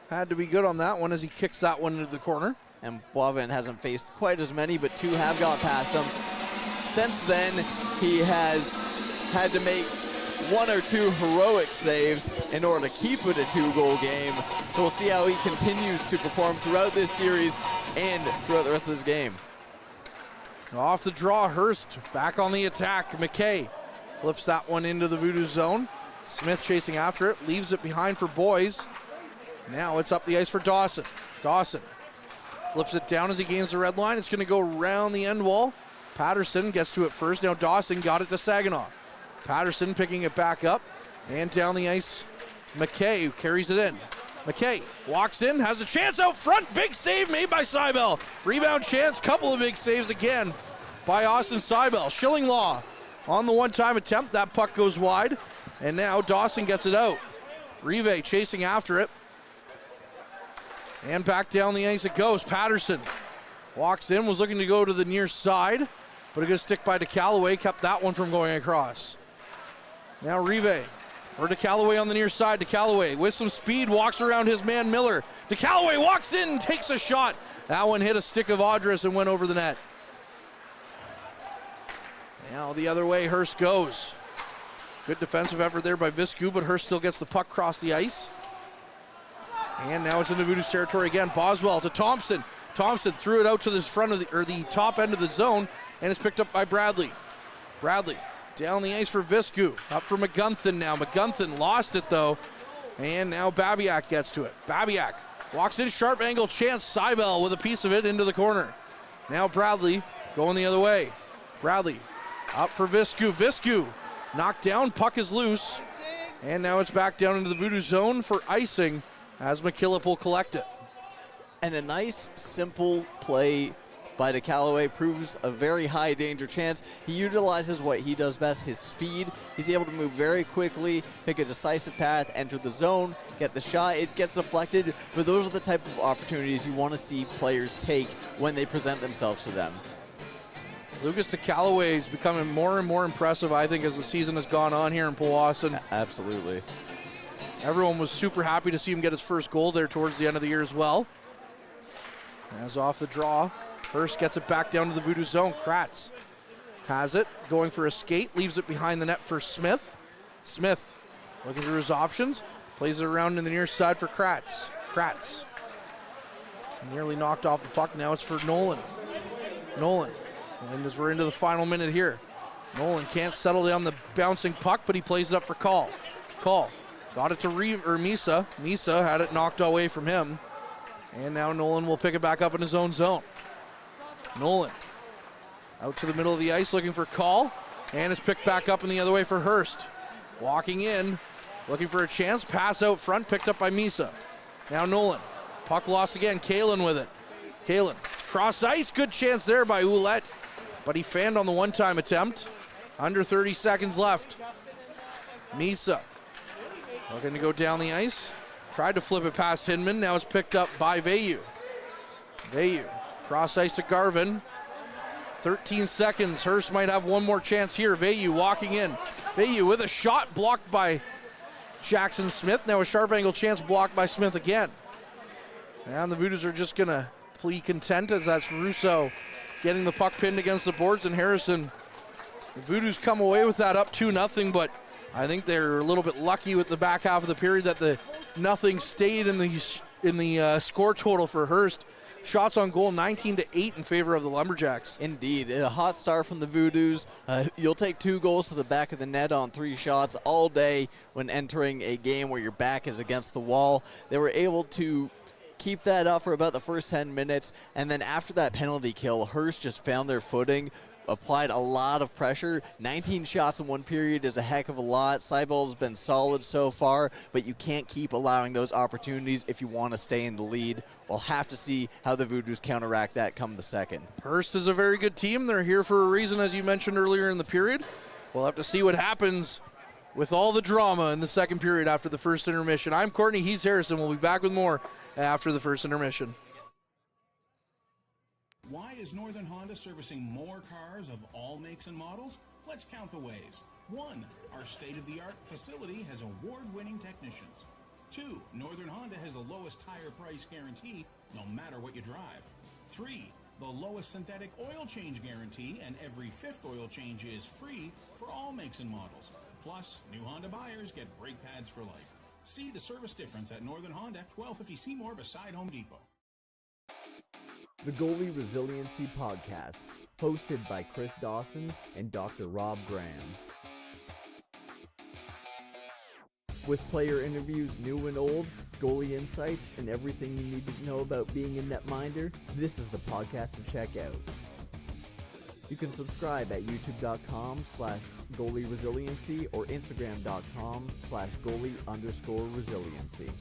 Had to be good on that one as he kicks that one into the corner. And Boivin hasn't faced quite as many, but 2 have got past him. Since then, he has had to make 1 or 2 heroic saves in order to keep it a 2-goal game. So we'll see how he continues to perform throughout this series and throughout the rest of this game. Off the draw, Hearst back on the attack. McKay flips that one into the Voodoo zone. Smith chasing after it, leaves it behind for Boys. Now it's up the ice for Dawson. Dawson flips it down as he gains the red line. It's going to go around the end wall. Patterson gets to it first. Now Dawson got it to Saginaw. Patterson picking it back up and down the ice. McKay carries it in. McKay walks in, has a chance out front. Big save made by Seibel. Rebound chance, couple of big saves again by Austin Seibel. Schillinglaw on the one-time attempt. That puck goes wide. And now Dawson gets it out. Rive chasing after it. And back down the ice it goes. Patterson walks in, was looking to go to the near side, but a good stick by DeCallaway kept that one from going across. Now Rive for DeCallaway on the near side. DeCallaway with some speed walks around his man Miller. DeCallaway walks in and takes a shot. That one hit a stick of Audris and went over the net. Now the other way Hearst goes. Good defensive effort there by Viscu, but Hearst still gets the puck across the ice. And now it's in the Voodoo's territory again. Boswell to Thompson. Thompson threw it out to the front of the top end of the zone, and it's picked up by Bradley. Bradley down the ice for Viscu. Up for McGunthin now. McGunthin lost it though, and now Babiak gets to it. Babiak walks in, sharp angle chance. Seibel with a piece of it into the corner. Now Bradley going the other way. Bradley up for Viscu. Viscu knocked down, puck is loose. And now it's back down into the Voodoo zone for icing as McKillop will collect it. And a nice, simple play by DeCallaway proves a very high danger chance. He utilizes what he does best, his speed. He's able to move very quickly, pick a decisive path, enter the zone, get the shot. It gets deflected, but those are the type of opportunities you want to see players take when they present themselves to them. Lucas DeCallaway is becoming more and more impressive, I think, as the season has gone on here in Powassan. Absolutely. Everyone was super happy to see him get his first goal there towards the end of the year as well. As off the draw, Hearst gets it back down to the Voodoo zone. Kratz has it, going for a skate, leaves it behind the net for Smith. Smith looking through his options, plays it around in the near side for Kratz. Kratz nearly knocked off the puck. Now it's for Nolan. Nolan. And as we're into the final minute here, Nolan can't settle down the bouncing puck, but he plays it up for Call. Call got it to Misa. Misa had it knocked away from him. And now Nolan will pick it back up in his own zone. Nolan out to the middle of the ice looking for Call. And it's picked back up in the other way for Hearst. Walking in, looking for a chance. Pass out front, picked up by Misa. Now Nolan. Puck lost again. Kalen with it. Kalen cross ice. Good chance there by Ouellette. But he fanned on the one-time attempt. Under 30 seconds left. Misa looking to go down the ice. Tried to flip it past Hinman. Now it's picked up by Vayu. Vayu cross ice to Garvin. 13 seconds. Hearst might have one more chance here. Vayu walking in. Vayu with a shot blocked by Jackson Smith. Now a sharp angle chance blocked by Smith again. And the Voodoos are just going to plead content as that's Russo getting the puck pinned against the boards, and Harrison. The Voodoos come away with that up 2-0, but I think they're a little bit lucky with the back half of the period that the nothing stayed in the score total for Hearst. Shots on goal 19-8 in favor of the Lumberjacks. Indeed, a hot start from the Voodoos. You'll take 2 goals to the back of the net on 3 shots all day when entering a game where your back is against the wall. They were able to keep that up for about the first 10 minutes, and then after that penalty kill, Hearst just found their footing, applied a lot of pressure. 19 shots in one period is a heck of a lot. Seibel's been solid so far, but you can't keep allowing those opportunities if you want to stay in the lead. We'll have to see how the Voodoos counteract that come the second. Hearst is a very good team. They're here for a reason, as you mentioned earlier in the period. We'll have to see what happens with all the drama in the second period after the first intermission. I'm Courtney, he's Harrison. We'll be back with more after the first intermission. Why is Northern Honda servicing more cars of all makes and models? Let's count the ways. 1, our state-of-the-art facility has award-winning technicians. 2, Northern Honda has the lowest tire price guarantee no matter what you drive. 3, the lowest synthetic oil change guarantee, and every 5th oil change is free for all makes and models. Plus, new Honda buyers get brake pads for life. See the service difference at Northern Honda, 1250 Seymour beside Home Depot. The Goalie Resiliency Podcast, hosted by Chris Dawson and Dr. Rob Graham. With player interviews new and old, goalie insights, and everything you need to know about being a netminder, this is the podcast to check out. You can subscribe at youtube.com/goalieresiliency or instagram.com/goalie_resiliency.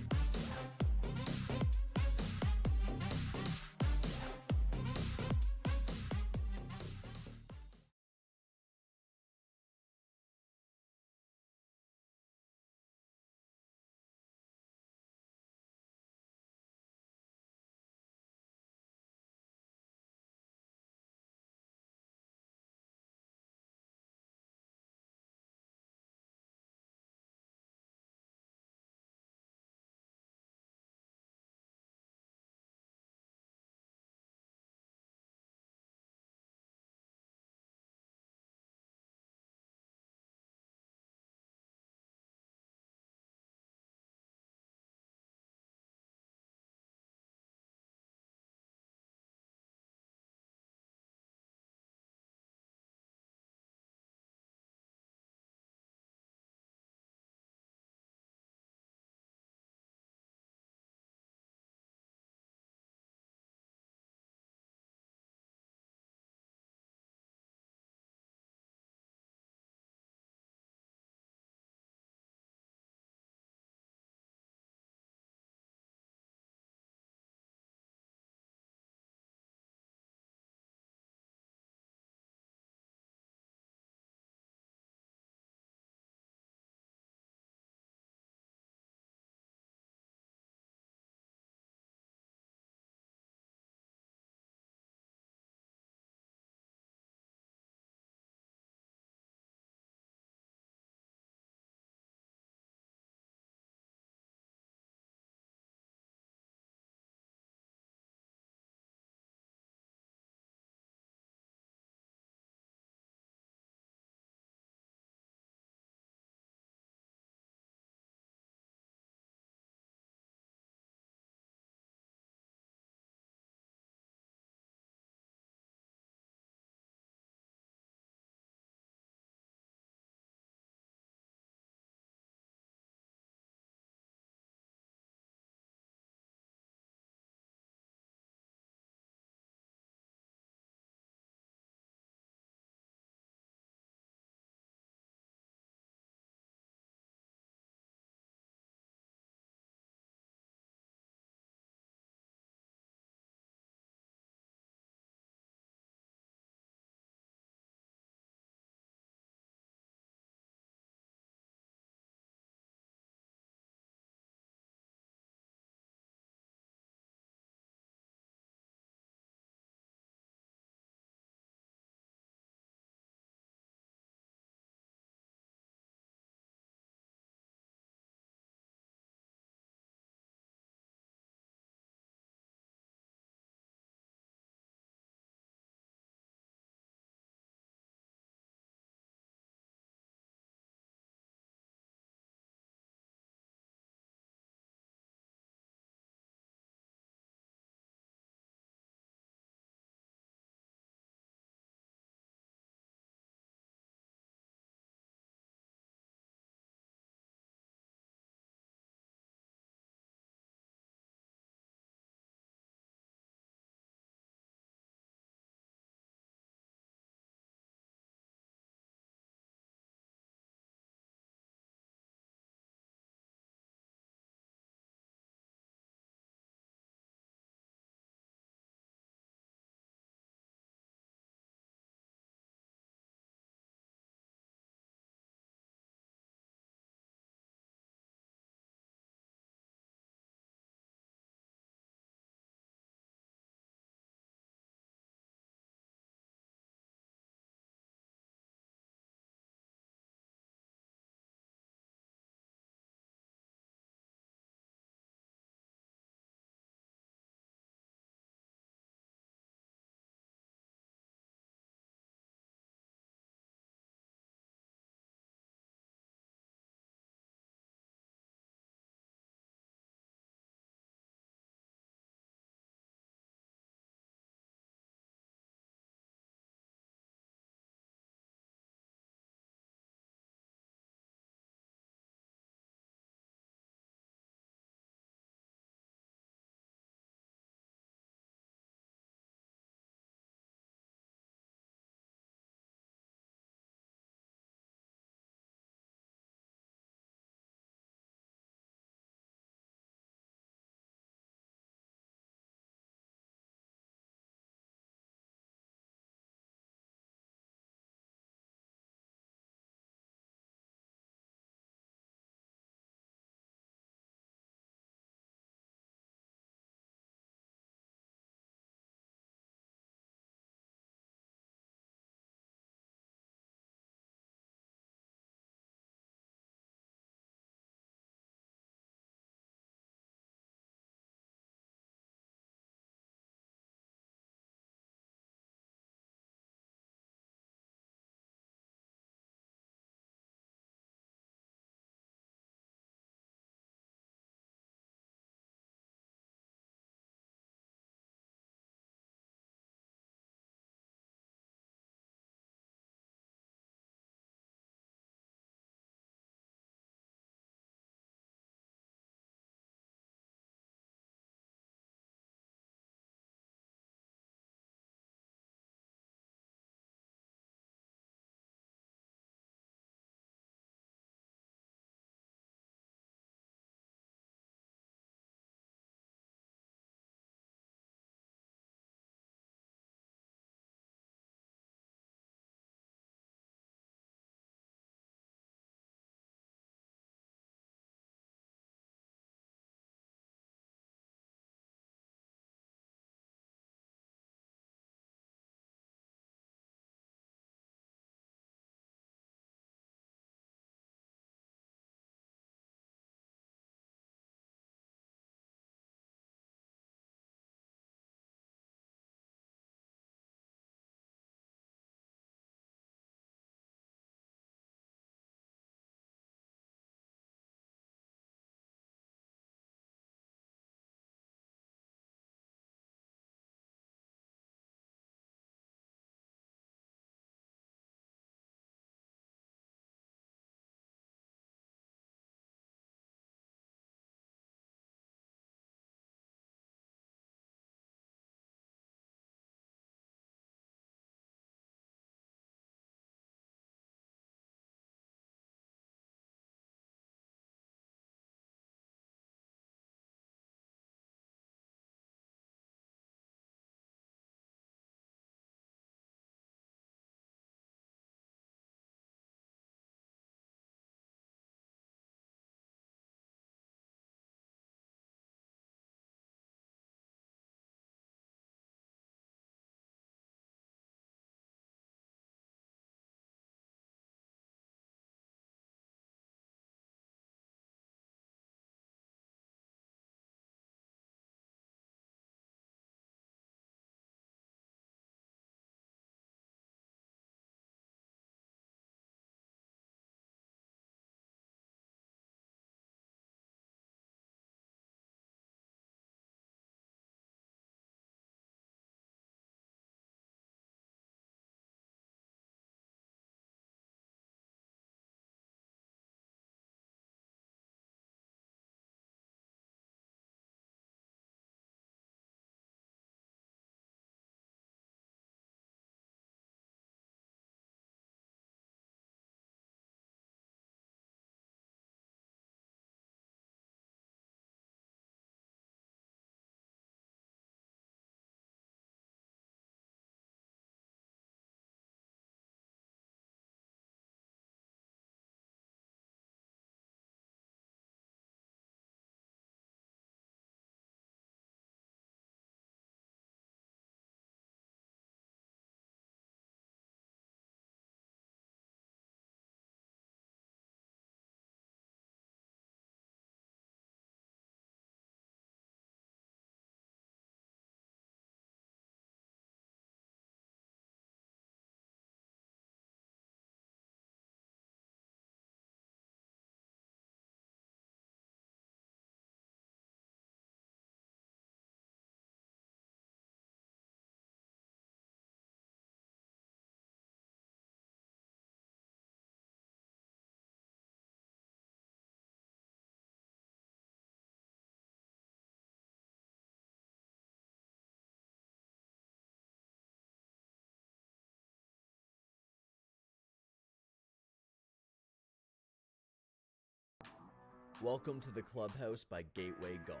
Welcome to the Clubhouse by Gateway Golf.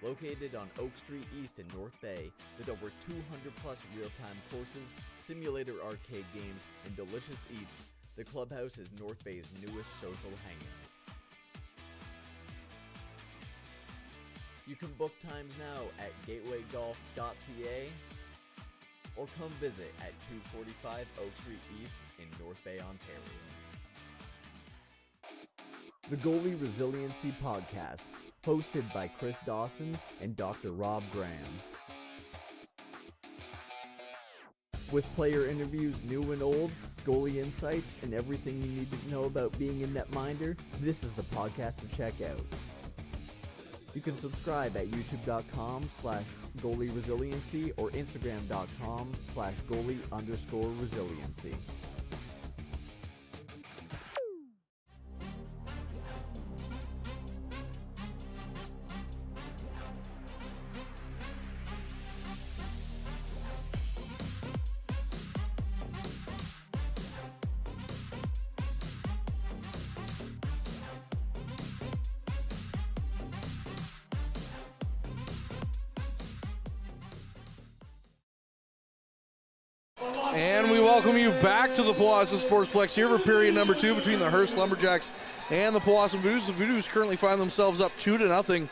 Located on Oak Street East in North Bay, with over 200 plus real-time courses, simulator arcade games, and delicious eats, the Clubhouse is North Bay's newest social hangout. You can book times now at gatewaygolf.ca or come visit at 245 Oak Street East in North Bay, Ontario. The Goalie Resiliency Podcast, hosted by Chris Dawson and Dr. Rob Graham. With player interviews new and old, goalie insights, and everything you need to know about being a netminder, this is the podcast to check out. You can subscribe at youtube.com/goalieresiliency or instagram.com/goalie_resiliency. And we welcome you back to the Powassan Sportsplex here for period number 2 between the Hearst Lumberjacks and the Powassan Voodoos. The Voodoos currently find themselves up 2-0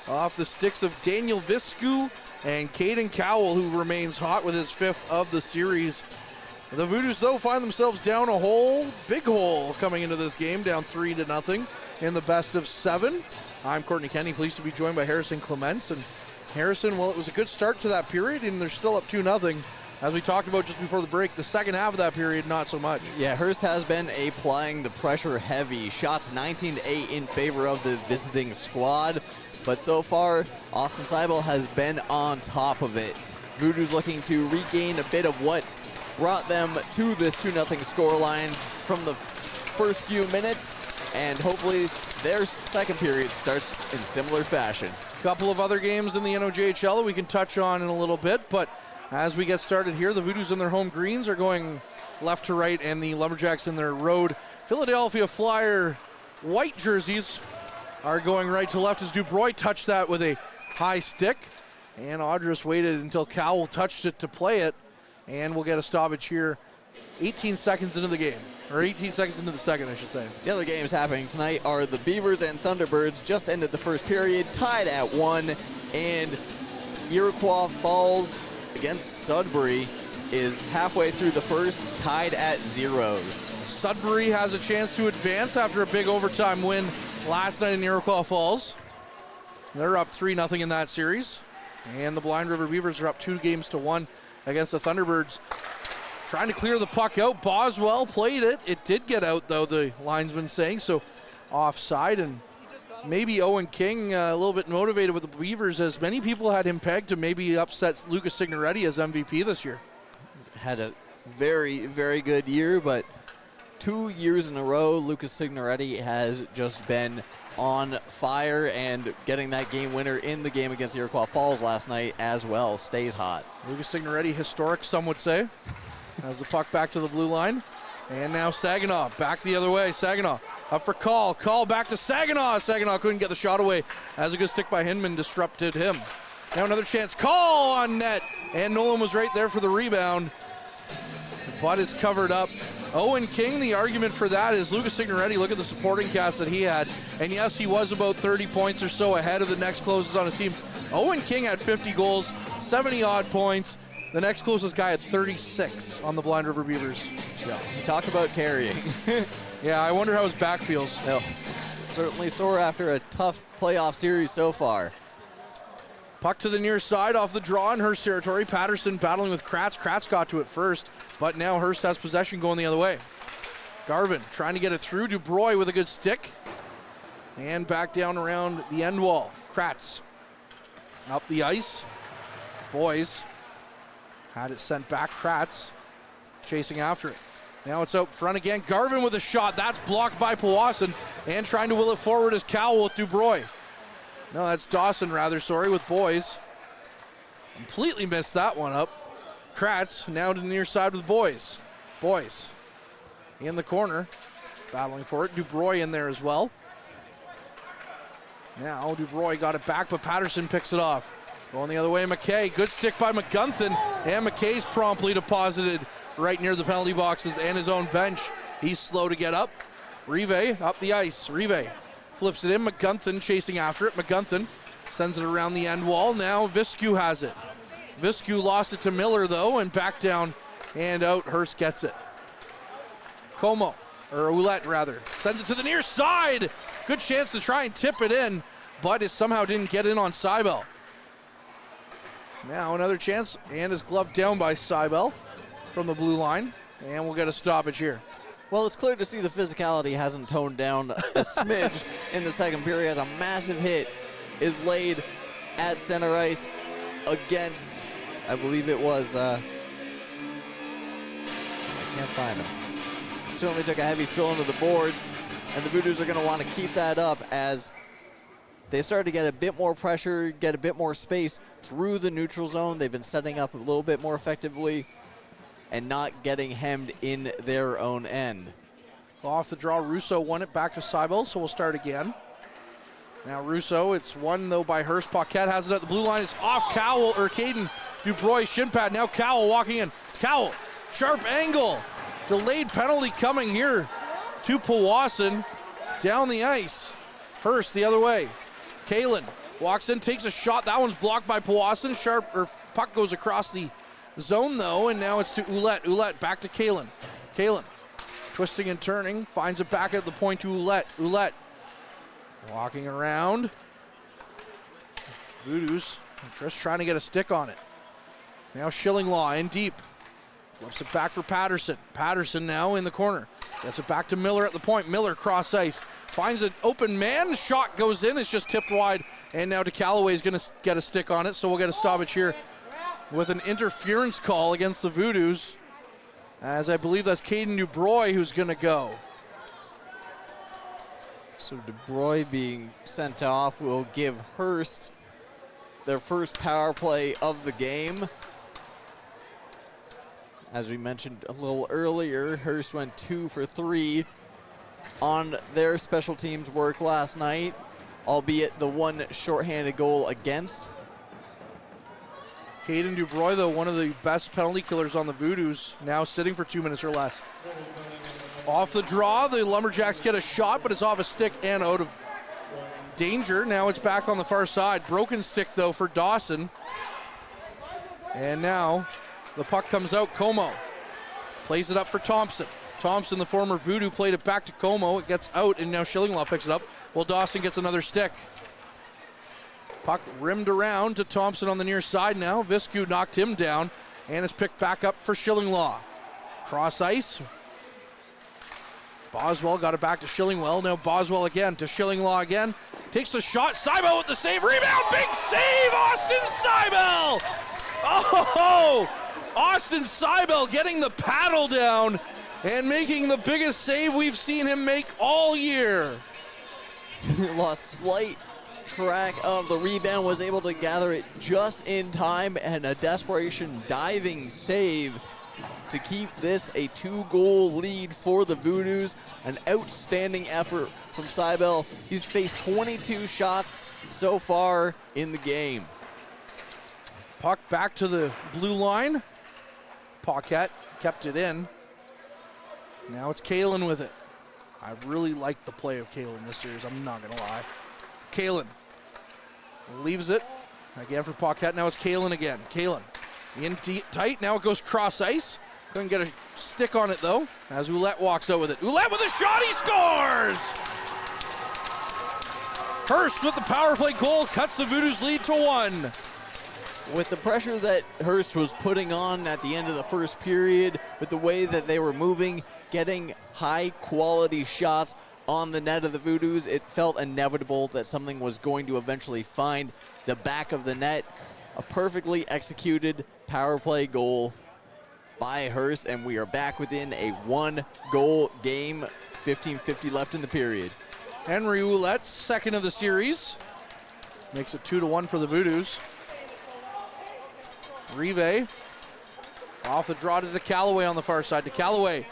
off the sticks of Daniel Viscu and Caden Cowell, who remains hot with his 5th of the series. The Voodoos, though, find themselves down a hole, big hole, coming into this game, down 3-0 in the best of 7. I'm Courtney Kenny, pleased to be joined by Harrison Clements. And Harrison, well, it was a good start to that period, and they're still up 2-0. As we talked about just before the break, the second half of that period, not so much. Yeah, Hearst has been applying the pressure heavy. Shots 19-8 in favor of the visiting squad. But so far, Austin Seibel has been on top of it. Voodoos looking to regain a bit of what brought them to this 2-0 scoreline from the first few minutes. And hopefully their second period starts in similar fashion. A couple of other games in the NOJHL that we can touch on in a little bit, but as we get started here, the Voodoos in their home greens are going left to right, and the Lumberjacks in their road Philadelphia Flyer white jerseys are going right to left as Dubroy touched that with a high stick. And Audris waited until Cowell touched it to play it, and we'll get a stoppage here 18 seconds into the game. Or 18 seconds into the second, I should say. The other games happening tonight are the Beavers and Thunderbirds. Just ended the first period, tied at 1, and Iroquois Falls against Sudbury is halfway through the first, tied at 0. Sudbury has a chance to advance after a big overtime win last night in Iroquois Falls. They're up 3-0 in that series. And the Blind River Beavers are up 2-1 against the Thunderbirds. Trying to clear the puck out. Boswell played it. It did get out, though, the linesman saying, so offside. And maybe Owen King a little bit motivated with the Beavers, as many people had him pegged to maybe upset Lucas Signoretti as MVP this year. Had a very, very good year, but 2 years in a row, Lucas Signoretti has just been on fire, and getting that game winner in the game against Iroquois Falls last night as well stays hot. Lucas Signoretti, historic, some would say, has the puck back to the blue line. And now Saginaw back the other way. Saginaw up for Call. Call back to Saginaw. Saginaw couldn't get the shot away as a good stick by Hinman disrupted him. Now another chance. Call on net. And Nolan was right there for the rebound. But it's covered up. Owen King, the argument for that is Lucas Signoretti, look at the supporting cast that he had. And yes, he was about 30 points or so ahead of the next closest on his team. Owen King had 50 goals, 70-odd points. The next closest guy had 36 on the Blind River Beavers. Yeah, talk about carrying. Yeah, I wonder how his back feels. No, certainly sore after a tough playoff series so far. Puck to the near side off the draw in Hearst territory. Patterson battling with Kratz. Kratz got to it first, but now Hearst has possession going the other way. Garvin trying to get it through. Dubroy with a good stick. And back down around the end wall. Kratz up the ice. Boys had it sent back. Kratz chasing after it. Now it's out front again. Garvin with a shot. That's blocked by Powassan. And trying to will it forward is Cowell with Dubroy. No, that's Dawson, rather, sorry, with Boys. Completely missed that one up. Kratz now to the near side with Boys. Boys in the corner, battling for it. Dubroy in there as well. Now DuBroy got it back, but Patterson picks it off. Going the other way, McKay. Good stick by McGunthin, and McKay's promptly deposited right near the penalty boxes and his own bench. He's slow to get up. Rive up the ice. Rive flips it in. McGunthin chasing after it. McGunthin sends it around the end wall. Now Viscu has it. Viscu lost it to Miller, though, and back down and out. Hearst gets it. Como, or Ouellette rather, sends it to the near side. Good chance to try and tip it in, but it somehow didn't get in on Seibel. Now another chance, and is gloved down by Seibel from the blue line, and we'll get a stoppage here. Well, it's clear to see the physicality hasn't toned down a smidge in the second period, as a massive hit is laid at center ice against, I believe it was, I can't find him. Certainly took a heavy spill into the boards, and the Voodoos are going to want to keep that up as they start to get a bit more pressure, get a bit more space through the neutral zone. They've been setting up a little bit more effectively and not getting hemmed in their own end. Off the draw, Russo won it back to Seibel, so we'll start again. Now Russo, it's won though by Hearst. Paquette has it at the blue line. It's off Cowell, or Caden DuBroy shin pad. Now Cowell walking in. Cowell, sharp angle. Delayed penalty coming here to Powassan down the ice. Hearst the other way. Kalen walks in, takes a shot. That one's blocked by Powassan. Puck goes across the zone though, and now it's to Ouellette. Ouellette back to Kalen. Kalen twisting and turning, finds it back at the point to Ouellette. Ouellette walking around. Voodoos just trying to get a stick on it. Now Schillinglaw in deep. Flips it back for Patterson. Patterson now in the corner. Gets it back to Miller at the point. Miller cross ice. Finds an open man. Shot goes in. It's just tipped wide. And now DeCallaway is going to get a stick on it. So we'll get a stoppage here with an interference call against the Voodoos, as I believe that's Caden DuBroy who's going to go. So DuBroy being sent off will give Hearst their first power play of the game. As we mentioned a little earlier, Hearst went 2 for 3 on their special teams work last night, albeit the one shorthanded goal against. Caden DuBroy, though, one of the best penalty killers on the Voodoos, now sitting for 2 minutes or less. Off the draw, the Lumberjacks get a shot, but it's off a stick and out of danger. Now it's back on the far side. Broken stick, though, for Dawson. And now the puck comes out. Como plays it up for Thompson. Thompson, the former Voodoo, played it back to Como. It gets out, and now Schillinglaw picks it up. Well, Dawson gets another stick. Puck rimmed around to Thompson on the near side now. Viscu knocked him down, and it's picked back up for Schillinglaw. Cross ice. Boswell got it back to Schillingwell. Now Boswell again to Schillinglaw again. Takes the shot. Seibel with the save. Rebound. Big save. Austin Seibel. Oh! Austin Seibel getting the paddle down and making the biggest save we've seen him make all year. Lost slight track of the rebound, was able to gather it just in time, and a desperation diving save to keep this a 2-goal lead for the Voodoos. An outstanding effort from Seibel. He's faced 22 shots so far in the game. Puck back to the blue line. Paquette kept it in. Now it's Kalen with it. I really like the play of Kalen this series, I'm not going to lie. Kalen leaves it. Again for Paquette. Now it's Kalen again. Kalen in tight. Now it goes cross ice. Couldn't get a stick on it, though, as Ouellette walks out with it. Ouellette with a shot. He scores! Hearst with the power play goal cuts the Voodoos lead to 1. With the pressure that Hearst was putting on at the end of the first period, with the way that they were moving, getting high-quality shots on the net of the Voodoos, it felt inevitable that something was going to eventually find the back of the net. A perfectly executed power play goal by Hearst, and we are back within a 1-goal game. 15:50 left in the period. Henry Ouellette, second of the series. Makes it 2-1 for the Voodoos. Rive off the draw to DeCallaway on the far side. DeCallaway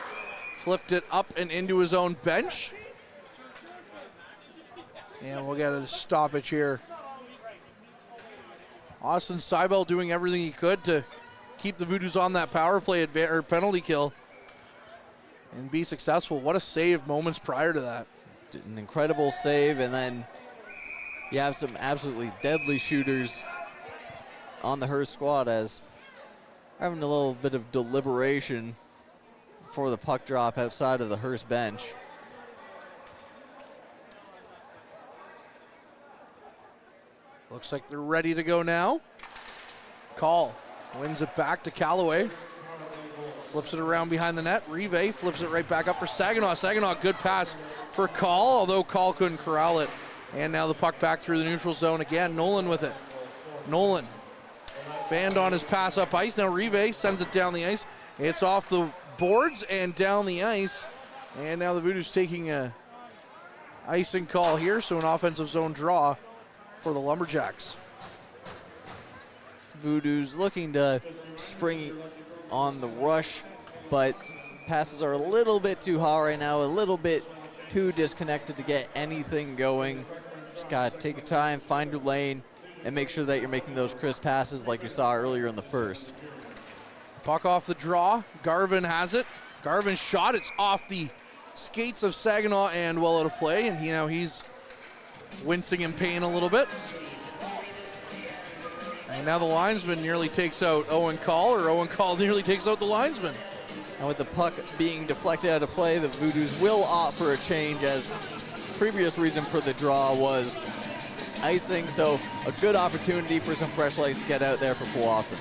flipped it up and into his own bench. And we'll get a stoppage here. Austin Seibel doing everything he could to keep the Voodoos on that power play or penalty kill and be successful. What a save moments prior to that. An incredible save, and then you have some absolutely deadly shooters on the Hearst squad as having a little bit of deliberation for the puck drop outside of the Hearst bench. Looks like they're ready to go now. Call wins it back to Callaway. Flips it around behind the net. Rive flips it right back up for Saginaw. Saginaw, good pass for Call, although Call couldn't corral it. And now the puck back through the neutral zone again. Nolan with it. Nolan fanned on his pass up ice. Now Rive sends it down the ice. It's off the boards and down the ice. And now the Voodoos taking a icing call here, so an offensive zone draw for the Lumberjacks. Voodoos looking to spring on the rush, but passes are a little bit too hot right now, a little bit too disconnected to get anything going. Just got to take your time, find your lane, and make sure that you're making those crisp passes like we saw earlier in the first. Puck off the draw. Garvin has it. Garvin's shot. It's off the skates of Saginaw and well out of play, and he's wincing in pain a little bit. And now the linesman nearly takes out Owen Call, or Owen Call nearly takes out the linesman. And with the puck being deflected out of play, the Voodoos will opt for a change, as previous reason for the draw was icing, so a good opportunity for some fresh legs to get out there for Powassan.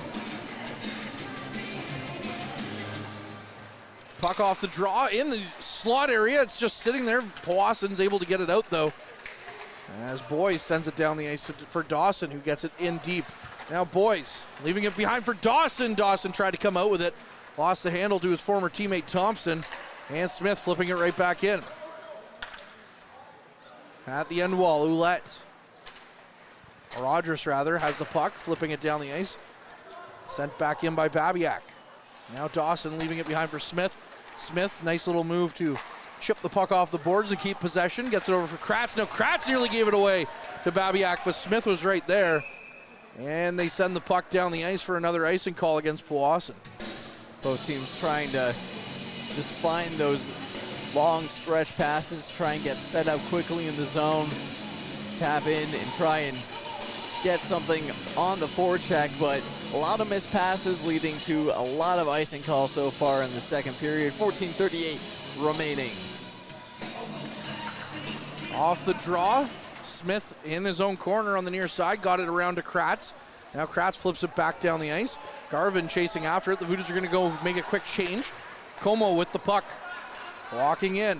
Puck off the draw in the slot area. It's just sitting there. Powassan's able to get it out, though, as Boyes sends it down the ice for Dawson, who gets it in deep. Now Boyes leaving it behind for Dawson. Dawson tried to come out with it. Lost the handle to his former teammate Thompson. And Smith flipping it right back in. At the end wall, Ouellette. Rogers, rather, has the puck, flipping it down the ice. Sent back in by Babiak. Now Dawson leaving it behind for Smith. Smith, nice little move to chip the puck off the boards and keep possession. Gets it over for Kratz. Now Kratz nearly gave it away to Babiak, but Smith was right there. And they send the puck down the ice for another icing call against Powassan. Both teams trying to just find those long stretch passes, try and get set up quickly in the zone, tap in and try and get something on the forecheck, but a lot of missed passes leading to a lot of icing calls so far in the second period. 14:38 remaining. Off the draw, Smith in his own corner on the near side, got it around to Kratz. Now Kratz flips it back down the ice. Garvin chasing after it. The Voodoos are going to go make a quick change. Como with the puck. Walking in.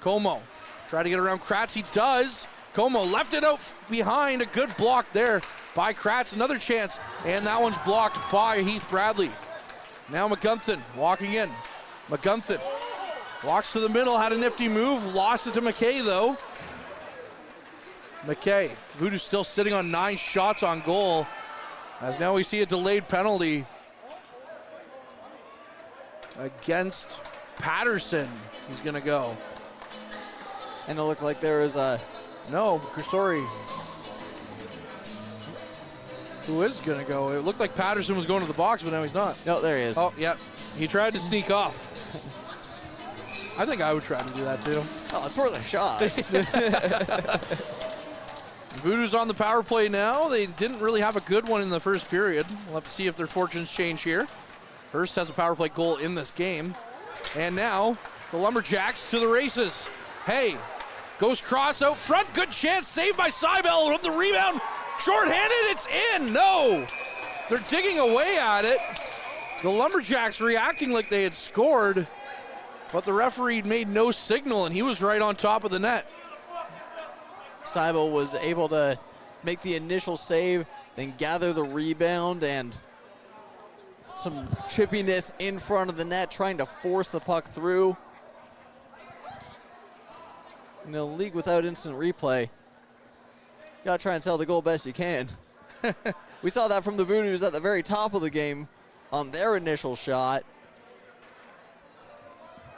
Como try to get around Kratz. He does. Como left it out behind. A good block there by Kratz. Another chance. And that one's blocked by Heath Bradley. Now McGunthin walking in. McGunthin walks to the middle. Had a nifty move. Lost it to McKay, though. McKay. Voodoos still sitting on 9 shots on goal. As now we see a delayed penalty against Patterson. He's going to go. And it looked like there was a... No, sorry. Who is going to go? It looked like Patterson was going to the box, but now he's not. No, there he is. Oh, yeah. He tried to sneak off. I think I would try to do that, too. Oh, it's worth a shot. Voodoos on the power play now. They didn't really have a good one in the first period. We'll have to see if their fortunes change here. Hearst has a power play goal in this game. And now the Lumberjacks to the races. Hey, goes cross out front. Good chance. Saved by Seibel from the rebound. Short-handed. It's in. No. They're digging away at it. The Lumberjacks reacting like they had scored. But the referee made no signal, and he was right on top of the net. Seibel was able to make the initial save, then gather the rebound, and some chippiness in front of the net, trying to force the puck through. In a league without instant replay, gotta try and tell the goal best you can. We saw that from the Voodoos at the very top of the game on their initial shot.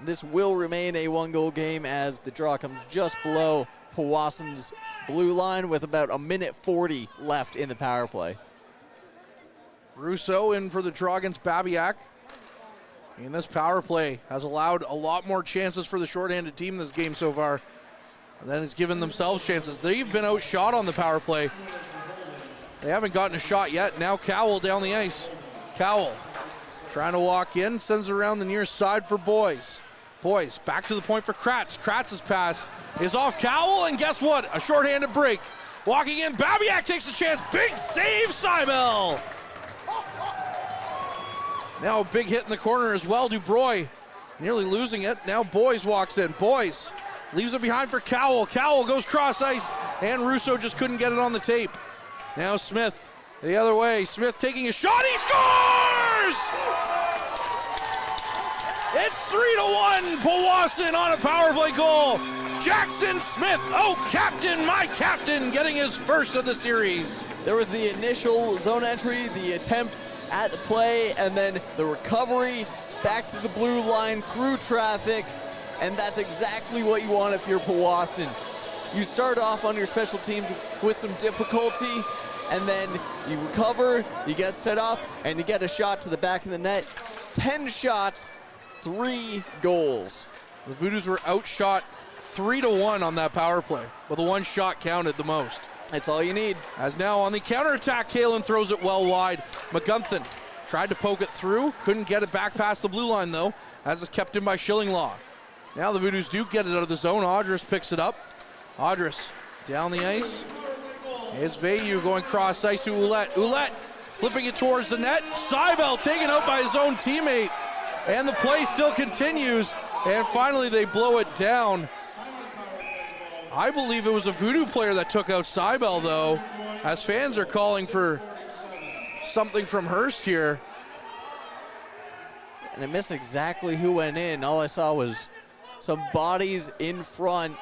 This will remain a 1-goal game as the draw comes just below Powassan's blue line with about a minute 40 left in the power play. Russo in for the draw against Babiak. And this power play has allowed a lot more chances for the shorthanded team this game so far than it's given themselves chances. They've been outshot on the power play. They haven't gotten a shot yet. Now Cowell down the ice. Cowell trying to walk in, sends it around the near side for Boys. Boys back to the point for Kratz. Kratz's pass is off Cowell, and guess what? A shorthanded break. Walking in, Babiak takes a chance. Big save, Seibel. Now a big hit in the corner as well. Dubroy nearly losing it. Now Boys walks in. Boys leaves it behind for Cowell. Cowell goes cross ice, and Russo just couldn't get it on the tape. Now Smith the other way. Smith taking a shot. He scores! It's 3-1. Powassan on a power play goal. Jackson Smith, oh captain, my captain, getting his first of the series. There was the initial zone entry, the attempt at the play, and then the recovery back to the blue line through traffic, and that's exactly what you want if you're Powassan. You start off on your special teams with some difficulty, and then you recover, you get set up, and you get a shot to the back of the net. 10 shots, 3 goals. The Voodoos were outshot 3-1 on that power play, but the one shot counted the most. That's all you need. As now on the counterattack, Kalen throws it well wide. McGunthin tried to poke it through, couldn't get it back past the blue line though, as it's kept in by Schillinglaw. Now the Voodoos do get it out of the zone. Audris picks it up. Audris down the ice. It's Vayu going cross ice to Ouellette. Ouellette flipping it towards the net. Seibel taken out by his own teammate. And the play still continues. And finally they blow it down. I believe it was a Voodoo player that took out Seibel though, as fans are calling for something from Hearst here. And I missed exactly who went in. All I saw was some bodies in front.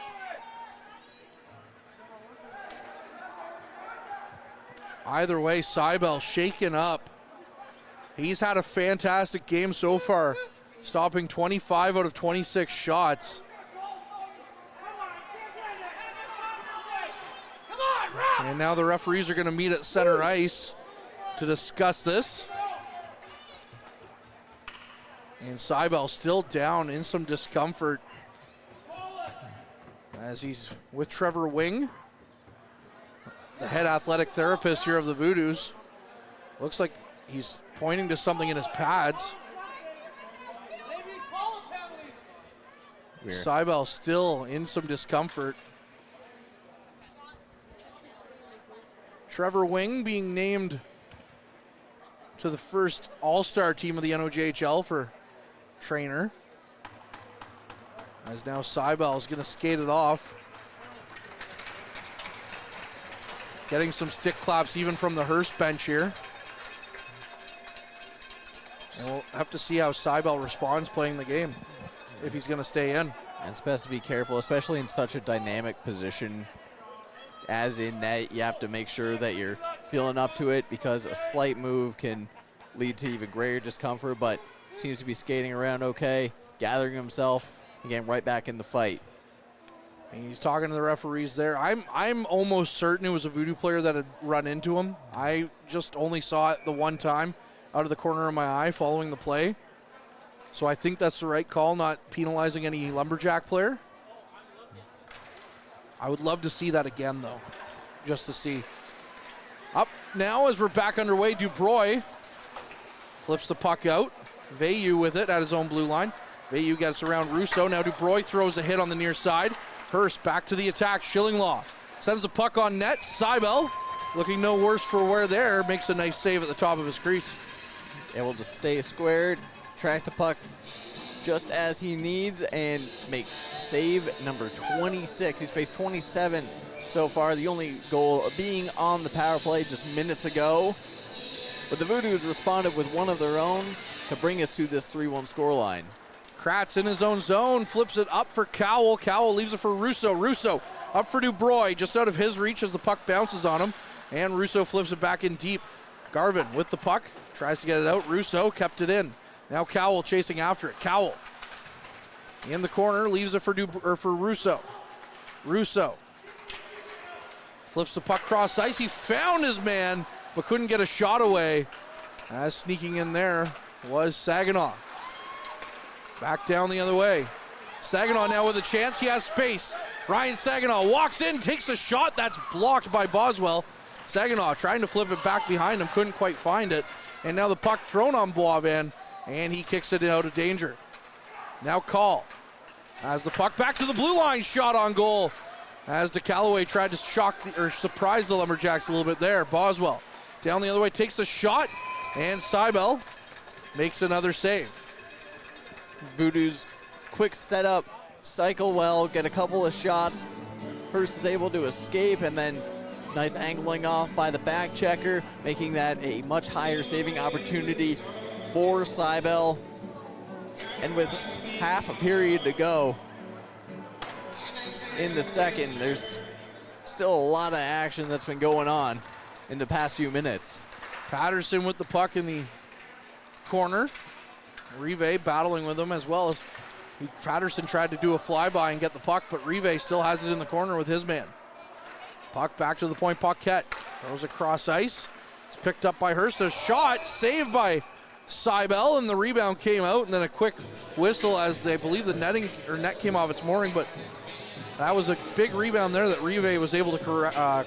Either way, Seibel shaken up. He's had a fantastic game so far, stopping 25 out of 26 shots. And now the referees are going to meet at center ice to discuss this. And Seibel still down in some discomfort as he's with Trevor Wing, the head athletic therapist here of the Voodoos. Looks like he's pointing to something in his pads. Weird. Seibel still in some discomfort. Trevor Wing being named to the first all-star team of the NOJHL for trainer. As now Seibel is going to skate it off. Getting some stick claps even from the Hearst bench here. And we'll have to see how Seibel responds playing the game, if he's going to stay in. And it's best to be careful, especially in such a dynamic position as in net. You have to make sure that you're feeling up to it, because a slight move can lead to even greater discomfort, but seems to be skating around okay, gathering himself, and getting right back in the fight. And he's talking to the referees there. I'm almost certain it was a Voodoo player that had run into him. I just only saw it the one time out of the corner of my eye following the play. So I think that's the right call, not penalizing any Lumberjack player. I would love to see that again, though, just to see. Up now as we're back underway, Dubroy flips the puck out. Vayu with it at his own blue line. Vayu gets around Russo. Now Dubroy throws a hit on the near side. Hearst back to the attack. Schillinglaw sends the puck on net. Seibel looking no worse for wear there. Makes a nice save at the top of his crease. Able to stay squared, track the puck just as he needs, and make save number 26. He's faced 27 so far, the only goal being on the power play just minutes ago. But the Voodoos responded with one of their own to bring us to this 3-1 scoreline. Kratz in his own zone, flips it up for Cowell. Cowell leaves it for Russo. Russo up for Dubroy, just out of his reach as the puck bounces on him. And Russo flips it back in deep. Garvin with the puck, tries to get it out. Russo kept it in. Now Cowell chasing after it. Cowell in the corner, leaves it for Russo. Russo Flips the puck cross ice. He found his man, but couldn't get a shot away. As sneaking in there was Saginaw. Back down the other way. Saginaw now with a chance. He has space. Ryan Saginaw walks in, takes a shot. That's blocked by Boswell. Saginaw trying to flip it back behind him, couldn't quite find it. And now the puck thrown on Boivin, and he kicks it out of danger. Now Call has the puck back to the blue line, shot on goal. As DeCalloway tried to surprise the Lumberjacks a little bit there. Boswell down the other way, takes the shot, and Seibel makes another save. Voodoos quick setup, cycle well, get a couple of shots. Hearst is able to escape, and then nice angling off by the back checker, making that a much higher saving opportunity for Seibel. And with half a period to go in the second, there's still a lot of action that's been going on in the past few minutes. Patterson with the puck in the corner. Rive battling with him, as well as Patterson tried to do a flyby and get the puck, but Rive still has it in the corner with his man. Puck back to the point. Paquette throws across ice. It's picked up by Hearst. A shot saved by Seibel, and the rebound came out, and then a quick whistle as they believe the net came off its mooring, but that was a big rebound there that Rive was able to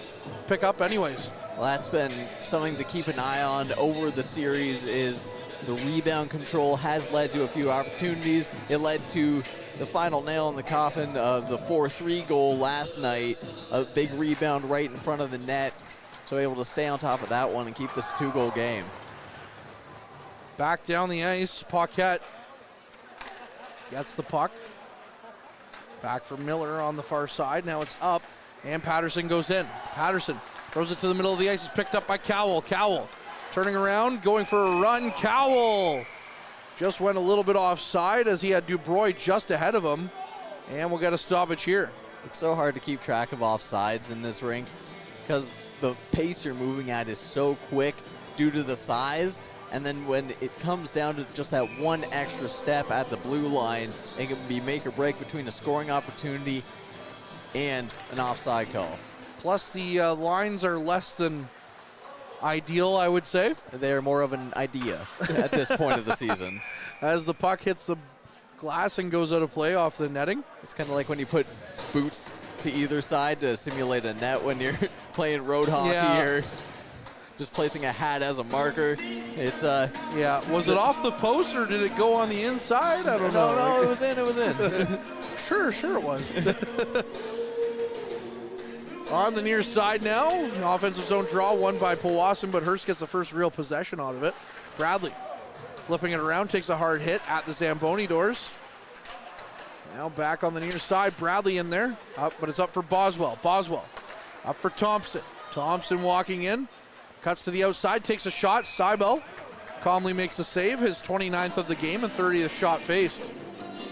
pick up anyways. Well, that's been something to keep an eye on over the series. Is the rebound control has led to a few opportunities. It led to the final nail in the coffin of the 4-3 goal last night. A big rebound right in front of the net. So able to stay on top of that one and keep this a 2-goal game. Back down the ice, Paquette gets the puck. Back for Miller on the far side. Now it's up, and Patterson goes in. Patterson throws it to the middle of the ice. It's picked up by Cowell. Cowell turning around, going for a run. Cowell just went a little bit offside as he had Dubroy just ahead of him, and we'll get a stoppage here. It's so hard to keep track of offsides in this rink because the pace you're moving at is so quick due to the size. And then when it comes down to just that one extra step at the blue line, it can be make or break between a scoring opportunity and an offside call. Plus the lines are less than ideal, I would say. They're more of an idea at this point of the season. As the puck hits the glass and goes out of play off the netting. It's kind of like when you put boots to either side to simulate a net when you're playing road hockey or just placing a hat as a marker. It's yeah. Was it off the post or did it go on the inside? I don't know. No, it was in. It was in. Sure it was. On the near side now, offensive zone draw won by Powassan, but Hearst gets the first real possession out of it. Bradley flipping it around, takes a hard hit at the Zamboni doors. Now back on the near side, Bradley in there, but it's up for Boswell. Boswell up for Thompson. Thompson walking in, cuts to the outside, takes a shot. Seibel calmly makes a save, his 29th of the game and 30th shot faced.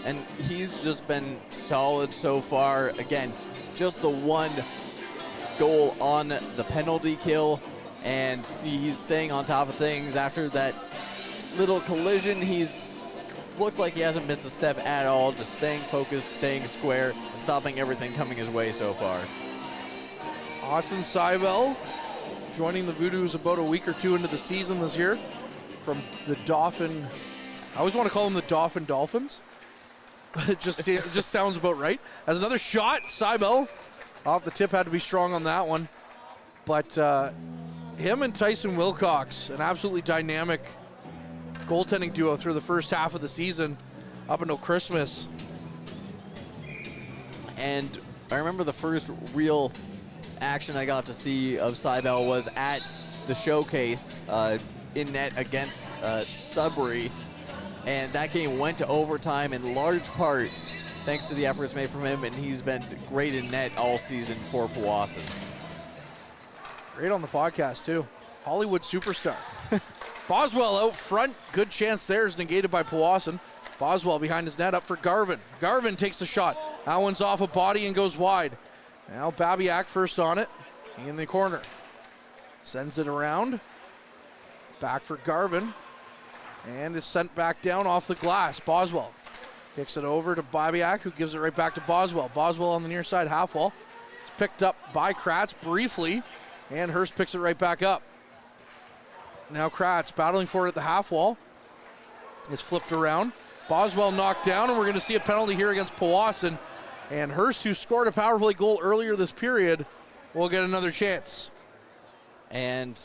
And he's just been solid so far. Again, just the one goal on the penalty kill, and he's staying on top of things. After that little collision, he's looked like he hasn't missed a step at all, just staying focused, staying square, and stopping everything coming his way so far. Austin Seibel joining the Voodoos about a week or two into the season this year from the Dauphin. I always want to call them the Dauphin Dolphins. It just sounds about right. As another shot, Seibel off the tip, had to be strong on that one. But him and Tyson Wilcox, an absolutely dynamic goaltending duo through the first half of the season up until Christmas. And I remember the first real action I got to see of Seibel was at the showcase in net against Sudbury. And that game went to overtime in large part thanks to the efforts made from him, and he's been great in net all season for Powassan. Great on the podcast, too. Hollywood superstar. Boswell out front. Good chance there is negated by Powassan. Boswell behind his net, up for Garvin. Garvin takes the shot. That one's off a body and goes wide. Now Babiak first on it. In the corner. Sends it around. Back for Garvin. And is sent back down off the glass. Boswell kicks it over to Babiak, who gives it right back to Boswell. Boswell on the near side, half wall. It's picked up by Kratz briefly, and Hearst picks it right back up. Now Kratz battling for it at the half wall. It's flipped around. Boswell knocked down, and we're going to see a penalty here against Powassan. And Hearst, who scored a power play goal earlier this period, will get another chance. And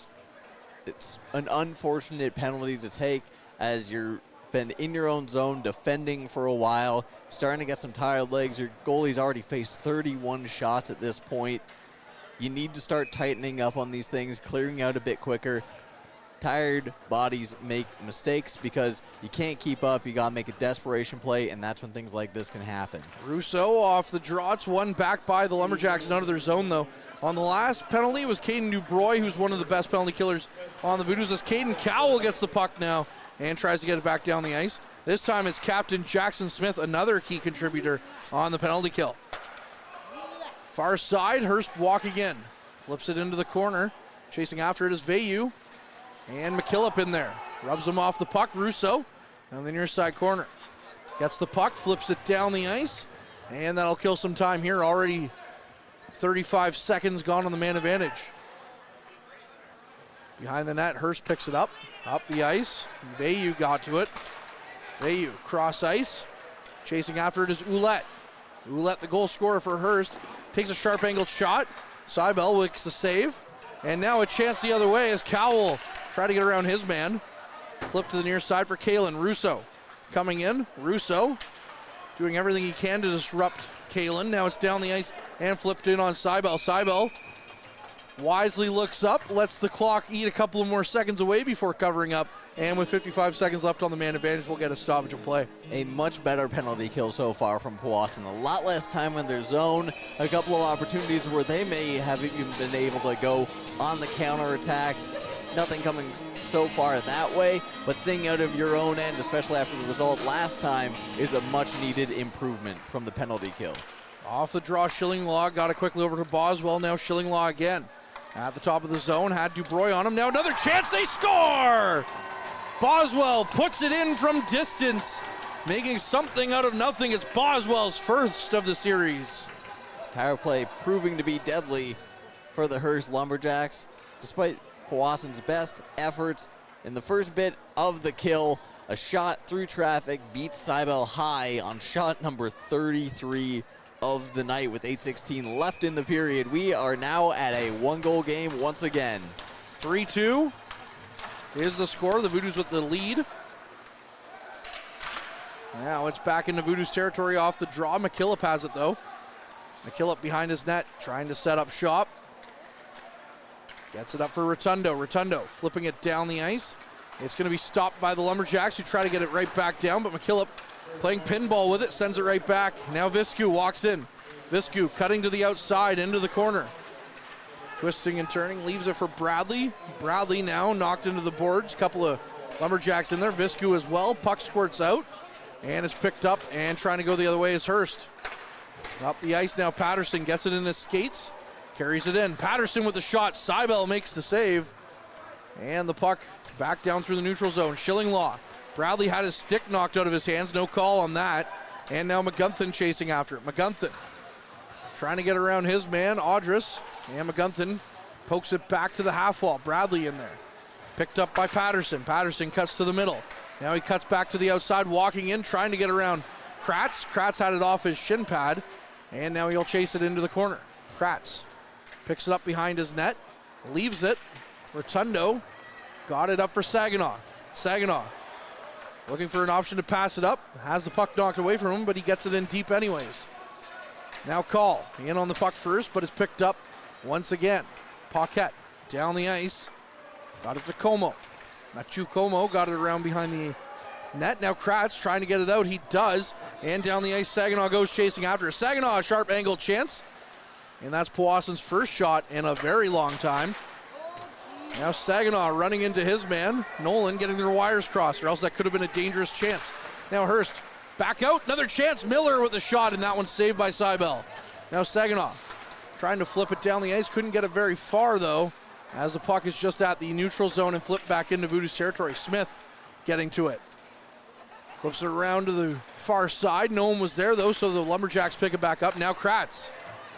it's an unfortunate penalty to take as you've been in your own zone defending for a while, starting to get some tired legs. Your goalie's already faced 31 shots at this point. You need to start tightening up on these things, clearing out a bit quicker. Tired bodies make mistakes because you can't keep up. You got to make a desperation play, and that's when things like this can happen. Rousseau off the draw. It's one back by the Lumberjacks and out of their zone, though. On the last penalty was Caden Dubroy, who's one of the best penalty killers on the Voodoos, as Caden Cowell gets the puck now and tries to get it back down the ice. This time it's Captain Jackson Smith, another key contributor on the penalty kill. Far side, Hearst walking in. Flips it into the corner. Chasing after it is Vayu. And McKillop in there. Rubs him off the puck. Rousseau on the near side corner. Gets the puck, flips it down the ice. And that'll kill some time here. Already 35 seconds gone on the man advantage. Behind the net, Hearst picks it up the ice. Vayu got to it. Vayu, cross ice. Chasing after it is Ouellette. Ouellette, the goal scorer for Hearst, takes a sharp angled shot. Seibel makes the save. And now a chance the other way as Cowell tried to get around his man. Flip to the near side for Kalen. Rousseau coming in. Rousseau doing everything he can to disrupt Kalen. Now it's down the ice and flipped in on Seibel. Seibel wisely looks up, lets the clock eat a couple of more seconds away before covering up. And with 55 seconds left on the man advantage, we'll get a stoppage of play. A much better penalty kill so far from Powassan. A lot less time in their zone. A couple of opportunities where they may have even been able to go on the counterattack. Nothing coming so far that way, but staying out of your own end, especially after the result last time, is a much-needed improvement from the penalty kill. Off the draw, Schillinglaw got it quickly over to Boswell. Now Schillinglaw again at the top of the zone. Had Dubroy on him. Now another chance. They score! Boswell puts it in from distance, making something out of nothing. It's Boswell's first of the series. Power play proving to be deadly for the Hearst Lumberjacks. Despite Powassan's best efforts in the first bit of the kill, a shot through traffic beats Seibel high on shot number 33 of the night with 8:16 left in the period. We are now at a one-goal game once again. 3-2 is the score. The Voodoos with the lead. Now it's back into Voodoos territory off the draw. McKillop has it, though. McKillop behind his net, trying to set up shop. Gets it up for Rotundo. Rotundo flipping it down the ice. It's going to be stopped by the Lumberjacks, who try to get it right back down, but McKillop playing pinball with it, sends it right back. Now Viscu walks in. Viscu cutting to the outside, into the corner. Twisting and turning, leaves it for Bradley. Bradley now knocked into the boards. Couple of Lumberjacks in there. Viscu as well. Puck squirts out, and it's picked up, and trying to go the other way is Hearst. Up the ice now, Patterson gets it in his skates. Carries it in. Patterson with the shot. Seibel makes the save. And the puck back down through the neutral zone. Schillinglaw. Bradley had his stick knocked out of his hands. No call on that. And now McGunthin chasing after it. McGunthin trying to get around his man, Audris. And McGunthin pokes it back to the half wall. Bradley in there. Picked up by Patterson. Patterson cuts to the middle. Now he cuts back to the outside, walking in, trying to get around Kratz. Kratz had it off his shin pad. And now he'll chase it into the corner. Kratz picks it up behind his net, leaves it. Rotundo got it up for Saginaw. Saginaw looking for an option to pass it up. Has the puck knocked away from him, but he gets it in deep anyways. Now Call in on the puck first, but it's picked up once again. Paquette down the ice. Got it to Como. Mathieu Como got it around behind the net. Now Kratz trying to get it out. He does. And down the ice, Saginaw goes chasing after it. Saginaw, a sharp angle chance. And that's Powassan's first shot in a very long time. Now Saginaw running into his man. Nolan getting their wires crossed, or else that could have been a dangerous chance. Now Hearst back out. Another chance. Miller with a shot, and that one's saved by Seibel. Now Saginaw trying to flip it down the ice. Couldn't get it very far, though, as the puck is just at the neutral zone and flipped back into Voodoos territory. Smith getting to it. Flips it around to the far side. No one was there, though, so the Lumberjacks pick it back up. Now Kratz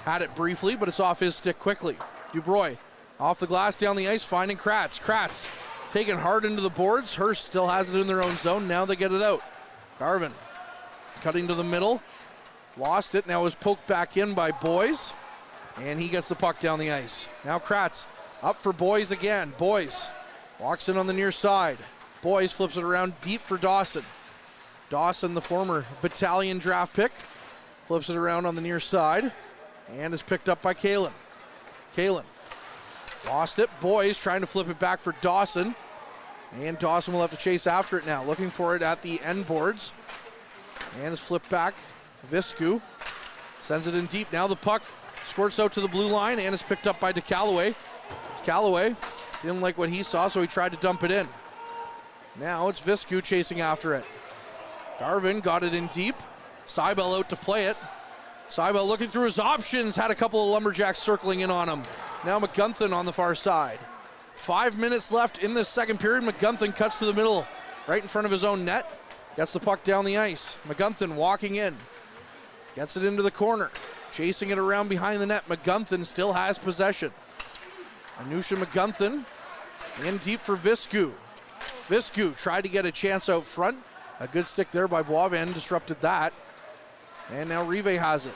Had it briefly, but it's off his stick quickly. Dubroy off the glass, down the ice, finding Kratz. Kratz taken hard into the boards. Hearst still has it in their own zone. Now they get it out. Garvin cutting to the middle. Lost it. Now is poked back in by Boys. And he gets the puck down the ice. Now Kratz up for Boys again. Boys walks in on the near side. Boys flips it around deep for Dawson. Dawson, the former battalion draft pick, flips it around on the near side and is picked up by Kalen. Kalen lost it. Boys trying to flip it back for Dawson. And Dawson will have to chase after it now. Looking for it at the end boards. And is flipped back. Viscu sends it in deep. Now the puck squirts out to the blue line and is picked up by DeCallaway. DeCallaway didn't like what he saw, so he tried to dump it in. Now it's Viscu chasing after it. Garvin got it in deep. Seibel out to play it. Seibel looking through his options, had a couple of Lumberjacks circling in on him. Now McGunthin on the far side. 5 minutes left in this second period. McGunthin cuts to the middle, right in front of his own net. Gets the puck down the ice. McGunthin walking in. Gets it into the corner. Chasing it around behind the net. McGunthin still has possession. Anusha McGunthin in deep for Viscu. Viscu tried to get a chance out front. A good stick there by Boivin disrupted that. And now Rive has it.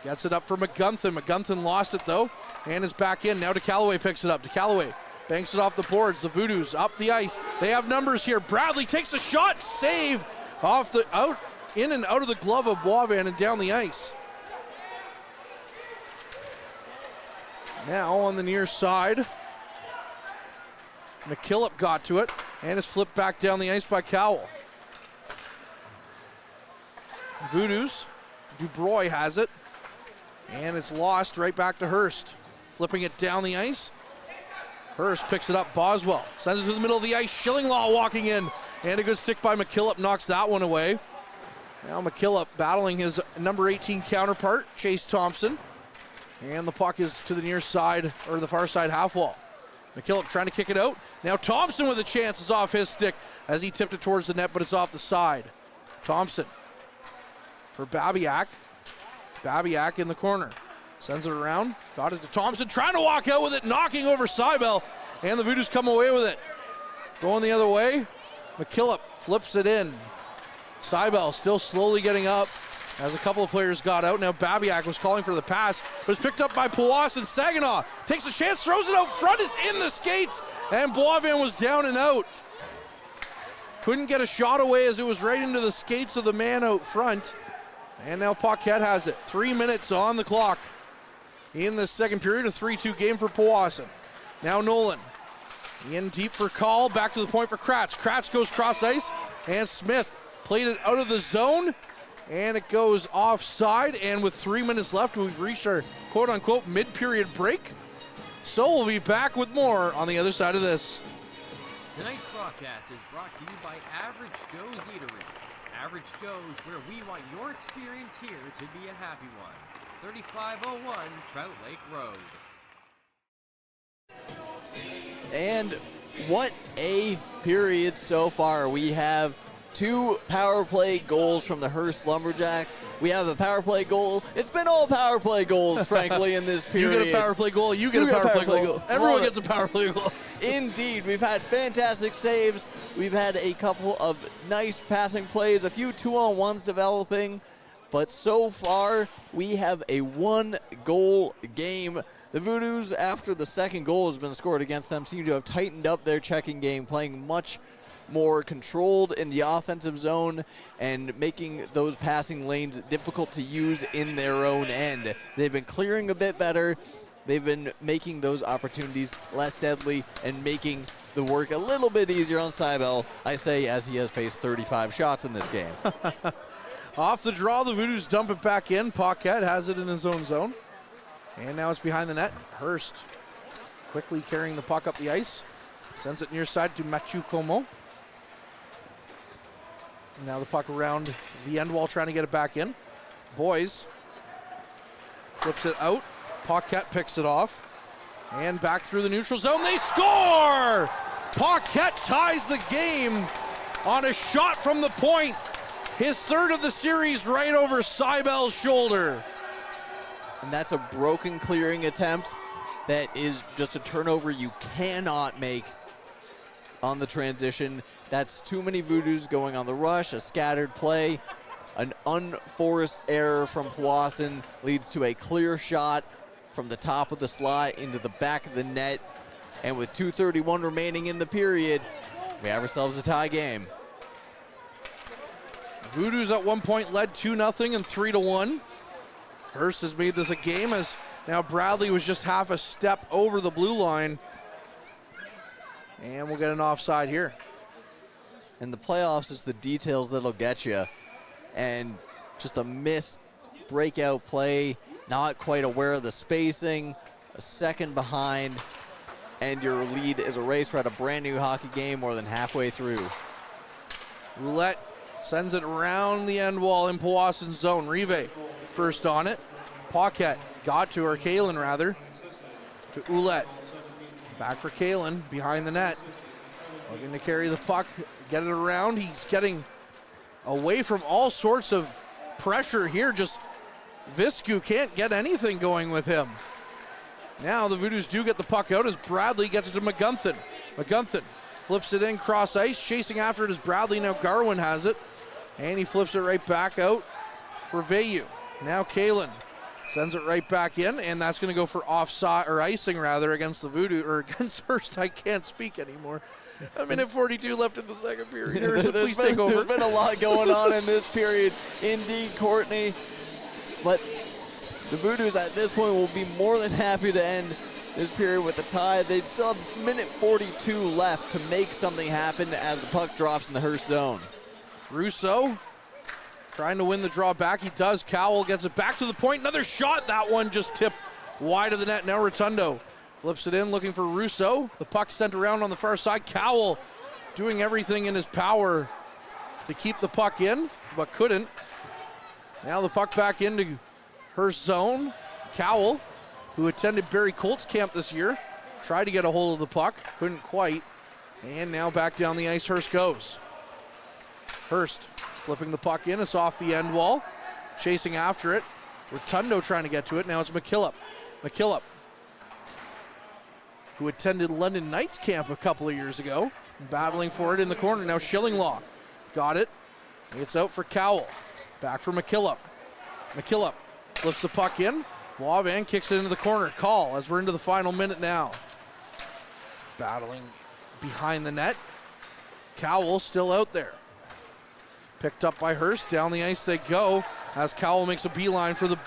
Gets it up for McGunthin. McGunthin lost it though and is back in. Now DeCallaway picks it up. DeCallaway banks it off the boards. The Voodoos up the ice. They have numbers here. Bradley takes a shot. Save off the out, in and out of the glove of Boivin and down the ice. Now on the near side, McKillop got to it and is flipped back down the ice by Cowell. Voodoos, Dubroy has it, and it's lost right back to Hearst. Flipping it down the ice. Hearst picks it up, Boswell sends it to the middle of the ice. Schillinglaw walking in, and a good stick by McKillop knocks that one away. Now McKillop battling his number 18 counterpart, Chase Thompson. And the puck is to the near side, or the far side half wall. McKillop trying to kick it out. Now Thompson with a chance is off his stick as he tipped it towards the net, but it's off the side. Thompson for Babiak. Babiak in the corner. Sends it around. Got it to Thompson. Trying to walk out with it. Knocking over Seibel. And the Voodoos come away with it. Going the other way. McKillop flips it in. Seibel still slowly getting up as a couple of players got out. Now Babiak was calling for the pass, but it's picked up by Powassan. Saginaw takes a chance, throws it out front. It's in the skates. And Boivin was down and out. Couldn't get a shot away as it was right into the skates of the man out front. And now Paquette has it. 3 minutes on the clock in the second period. A 3-2 game for Powassan. Now Nolan in deep for Call. Back to the point for Kratz. Kratz goes cross ice. And Smith played it out of the zone. And it goes offside. And with 3 minutes left, we've reached our quote-unquote mid-period break. So we'll be back with more on the other side of this. Tonight's broadcast is brought to you by Average Joe's Eatery. Average Joe's, where we want your experience here to be a happy one. 3501 Trout Lake Road. And what a period so far. We have 2 power play goals from the Hearst Lumberjacks. We have a power play goal. It's been all power play goals, frankly, in this period. You get a power play goal. You get a power play goal. Everyone gets a power play goal. Indeed. We've had fantastic saves. We've had a couple of nice passing plays, a few 2-on-1s developing. But so far, we have a 1-goal game. The Voodoos, after the second goal has been scored against them, seem to have tightened up their checking game, playing much more controlled in the offensive zone and making those passing lanes difficult to use in their own end. They've been clearing a bit better. They've been making those opportunities less deadly and making the work a little bit easier on Seibel, I say, as he has faced 35 shots in this game. Off the draw, the Voodoos dump it back in. Paquette has it in his own zone. And now it's behind the net. Hearst quickly carrying the puck up the ice. Sends it near side to Mathieu Como. Now the puck around the end wall, trying to get it back in. Boys flips it out. Paquette picks it off. And back through the neutral zone. They score! Paquette ties the game on a shot from the point. His third of the series right over Seibel's shoulder. And that's a broken clearing attempt. That is just a turnover you cannot make on the transition. That's too many Voodoos going on the rush, a scattered play. An unforced error from Powassan leads to a clear shot from the top of the slot into the back of the net. And with 2:31 remaining in the period, we have ourselves a tie game. Voodoos at one point led 2-0 and 3-1. Hearst has made this a game as now Bradley was just half a step over the blue line. And we'll get an offside here. In the playoffs, it's the details that'll get you. And just a missed breakout play, not quite aware of the spacing, a second behind, and your lead is erased. We're at a brand new hockey game more than halfway through. Roulette sends it around the end wall in Powassan's zone. Rive first on it. Paquette got to her, Kalen rather, to Ouellette. Back for Kalen behind the net. Looking to carry the puck, get it around. He's getting away from all sorts of pressure here. Just Viscu can't get anything going with him. Now the Voodoos do get the puck out as Bradley gets it to McGunthin. McGunthin flips it in cross ice, chasing after it as Bradley. Now Garwin has it, and he flips it right back out for Veyu. Now Kalen sends it right back in, and that's going to go for offside, or icing rather, against the Voodoo, or against Hearst. I can't speak anymore. A minute 42 left in the second period. Please take over. There's been a lot going on in this period, indeed, Courtney. But the Voodoos at this point will be more than happy to end this period with a tie. They'd still have minute 42 left to make something happen as the puck drops in the Hearst zone. Russo trying to win the draw back. He does. Cowell gets it back to the point. Another shot. That one just tipped wide of the net. Now Rotundo flips it in, looking for Russo. The puck sent around on the far side. Cowell doing everything in his power to keep the puck in, but couldn't. Now the puck back into Hearst zone. Cowell, who attended Barry Colts camp this year, tried to get a hold of the puck, couldn't quite. And now back down the ice, Hearst goes. Hearst flipping the puck in, it's off the end wall, chasing after it. Rotundo trying to get to it, now it's McKillop. McKillop, who attended London Knights camp a couple of years ago, battling for it in the corner. Now Schillinglaw got it. It's out for Cowell. Back for McKillop. McKillop flips the puck in. Wavan kicks it into the corner. Call as we're into the final minute now. Battling behind the net. Cowell still out there. Picked up by Hearst. Down the ice they go as Cowell makes a beeline for the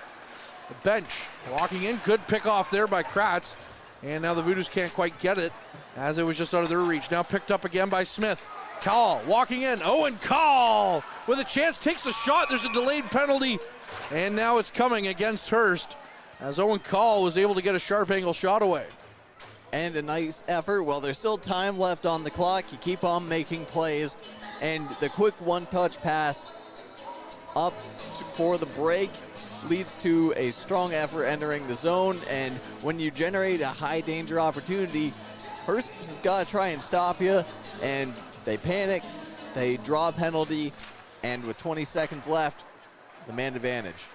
bench. Walking in. Good pick off there by Kratz. And now the Voodoos can't quite get it as it was just out of their reach. Now picked up again by Smith. Call walking in. Owen Call with a chance, takes a shot. There's a delayed penalty. And now it's coming against Hearst as Owen Call was able to get a sharp angle shot away. And a nice effort. Well, there's still time left on the clock. You keep on making plays. And the quick one-touch pass up for the break leads to a strong effort entering the zone. And when you generate a high-danger opportunity, Hearst has got to try and stop you. And they panic, they draw a penalty, and with 20 seconds left, the man advantage.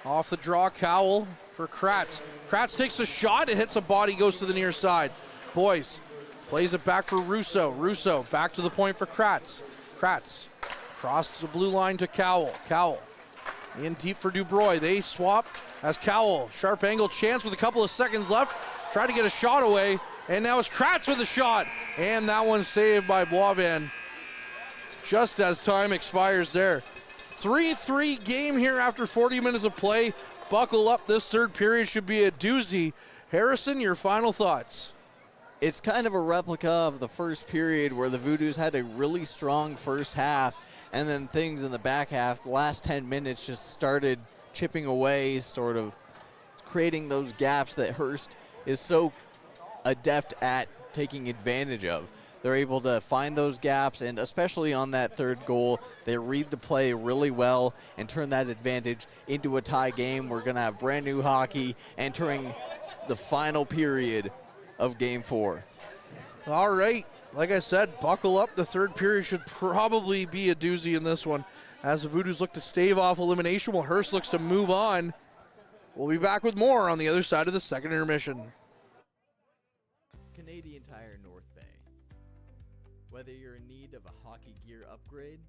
Off the draw, Cowell for Kratz. Kratz takes a shot, it hits a body, goes to the near side. Boyce plays it back for Russo. Russo back to the point for Kratz. Kratz across the blue line to Cowell. Cowell in deep for Dubroy. They swap as Cowell, sharp angle chance with a couple of seconds left. Try to get a shot away, and now it's Kratz with a shot. And that one's saved by Boivin just as time expires there. 3-3 game here after 40 minutes of play. Buckle up, this third period should be a doozy. Harrison, your final thoughts? It's kind of a replica of the first period where the Voodoos had a really strong first half, and then things in the back half, the last 10 minutes just started chipping away, sort of creating those gaps that Hearst is so adept at taking advantage of. They're able to find those gaps, and especially on that third goal, they read the play really well and turn that advantage into a tie game. We're going to have brand new hockey entering the final period of Game 4. All right. Like I said, buckle up. The third period should probably be a doozy in this one as the Voodoos look to stave off elimination while Hearst looks to move on We'll be back with more on the other side of the second intermission. Canadian Tire North Bay. Whether you're in need of a hockey gear upgrade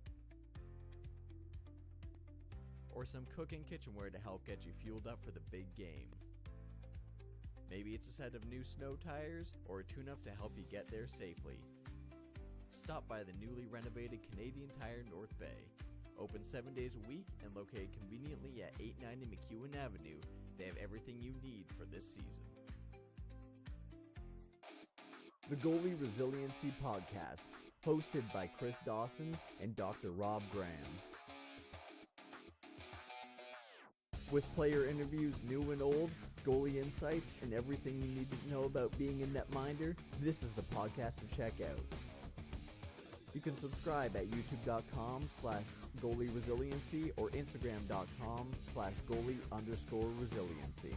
or some cooking kitchenware to help get you fueled up for the big game. Maybe it's a set of new snow tires or a tune-up to help you get there safely. Stop by the newly renovated Canadian Tire North Bay. Open 7 days a week and located conveniently at 890 McEwen Avenue. They have everything you need for this season. The Goalie Resiliency Podcast, hosted by Chris Dawson and Dr. Rob Graham. With player interviews new and old, goalie insights, and everything you need to know about being a netminder, this is the podcast to check out. You can subscribe at youtube.com/goalieresiliency or instagram.com/goalie_resiliency.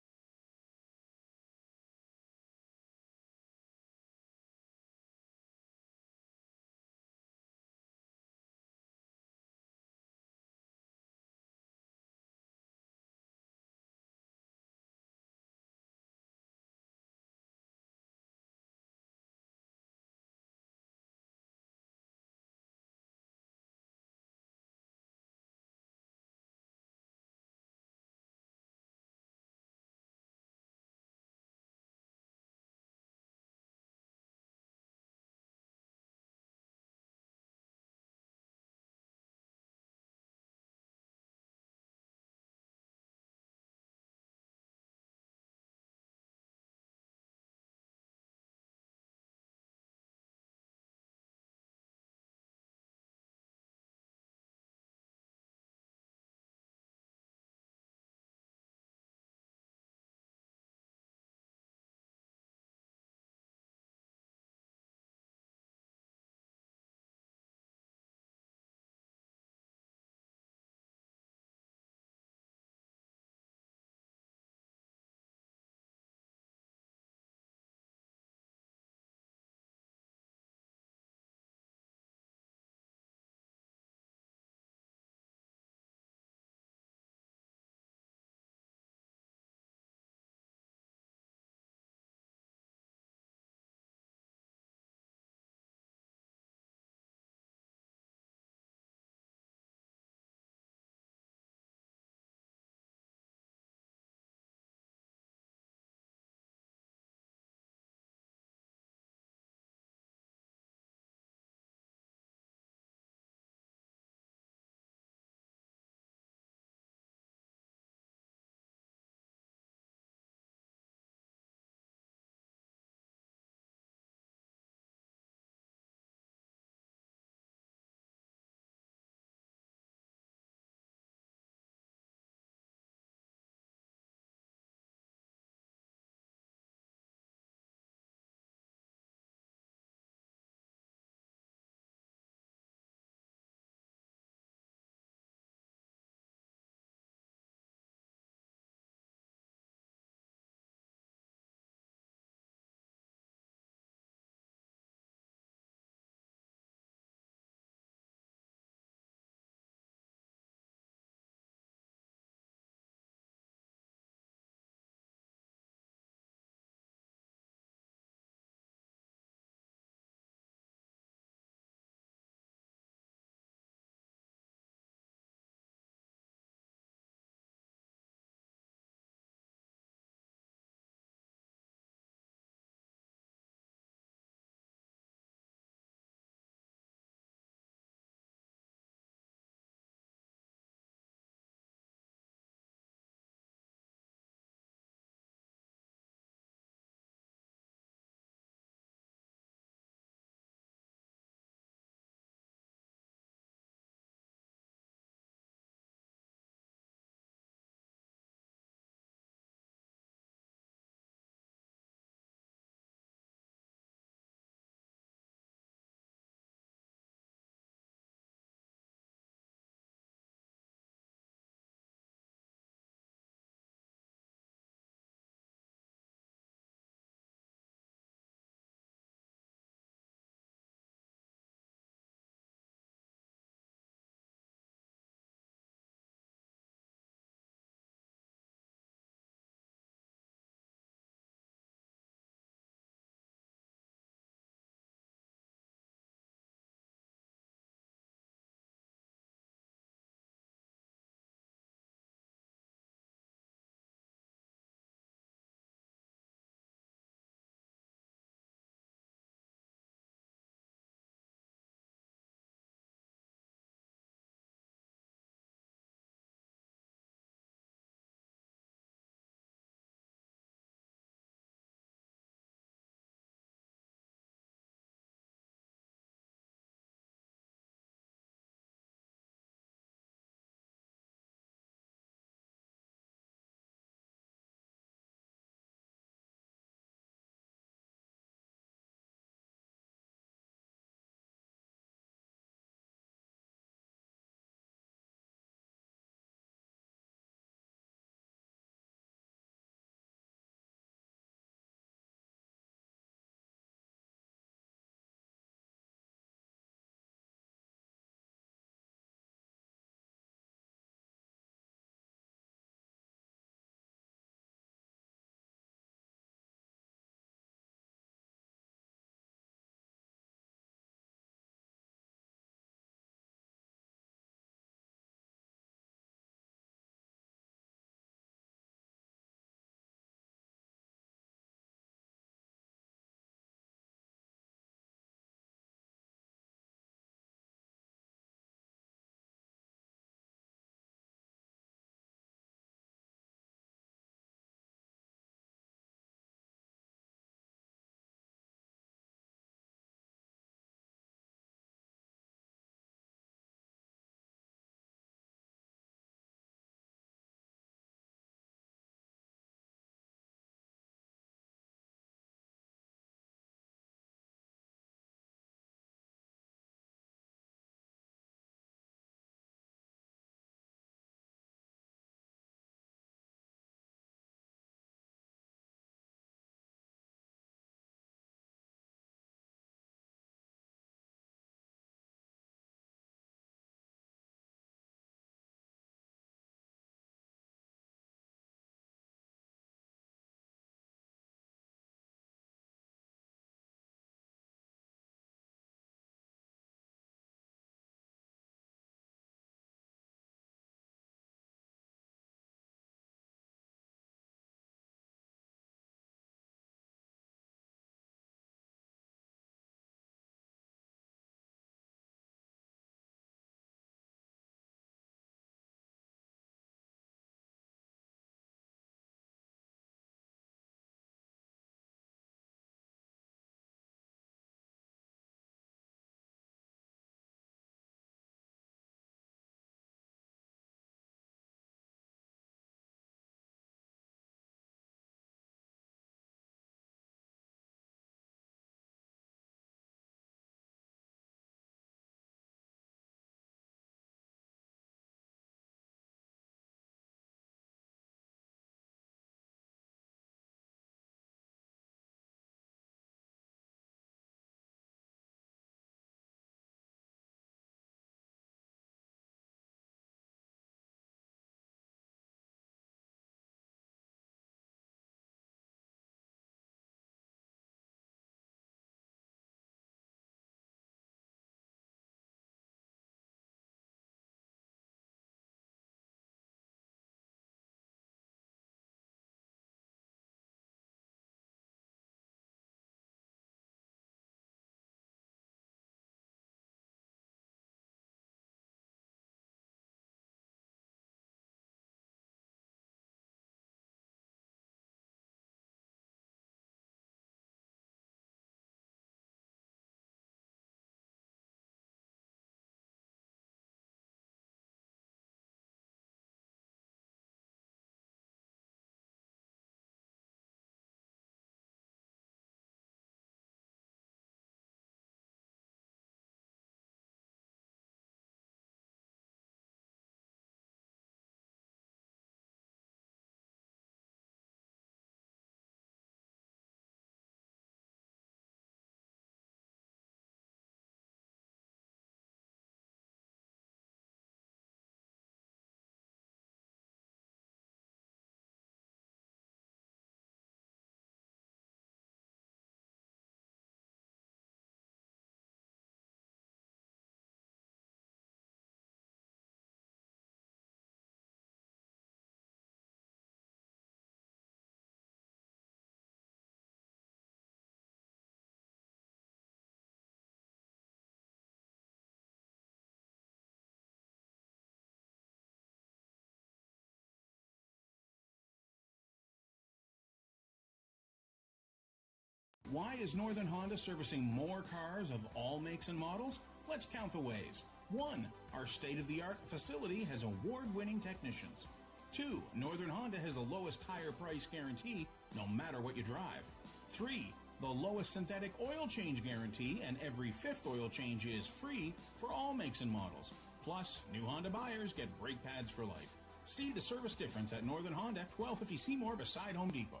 Why is Northern Honda servicing more cars of all makes and models? Let's count the ways. 1. Our state-of-the-art facility has award-winning technicians. 2. Northern Honda has the lowest tire price guarantee, no matter what you drive. 3. The lowest synthetic oil change guarantee, and every 5th oil change is free for all makes and models. Plus, new Honda buyers get brake pads for life. See the service difference at Northern Honda, 1250 Seymour beside Home Depot.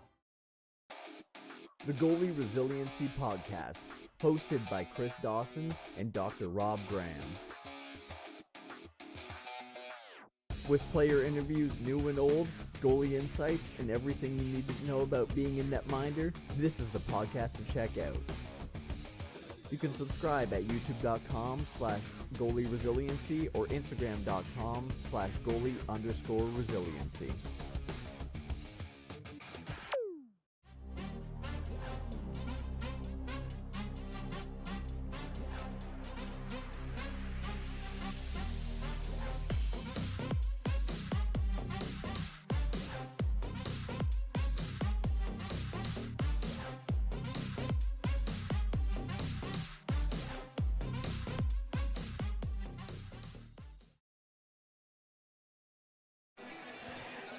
The Goalie Resiliency Podcast, hosted by Chris Dawson and Dr. Rob Graham. With player interviews new and old, goalie insights, and everything you need to know about being a netminder, this is the podcast to check out. You can subscribe at youtube.com/goalie-resiliency or instagram.com/goalie_resiliency.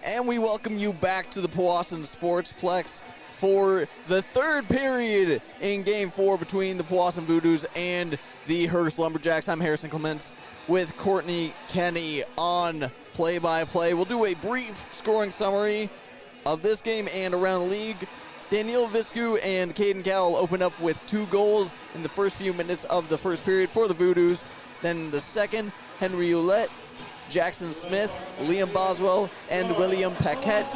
And we welcome you back to the Powassan Sportsplex for the third period in Game 4 between the Powassan Voodoos and the Hearst Lumberjacks. I'm Harrison Clements with Courtney Kenny on play-by-play. We'll do a brief scoring summary of this game and around the league. Daniil Viscu and Caden Cowell opened up with 2 goals in the first few minutes of the first period for the Voodoos. Then in the second, Henry Ouellette, Jackson Smith, Liam Boswell, and William Paquette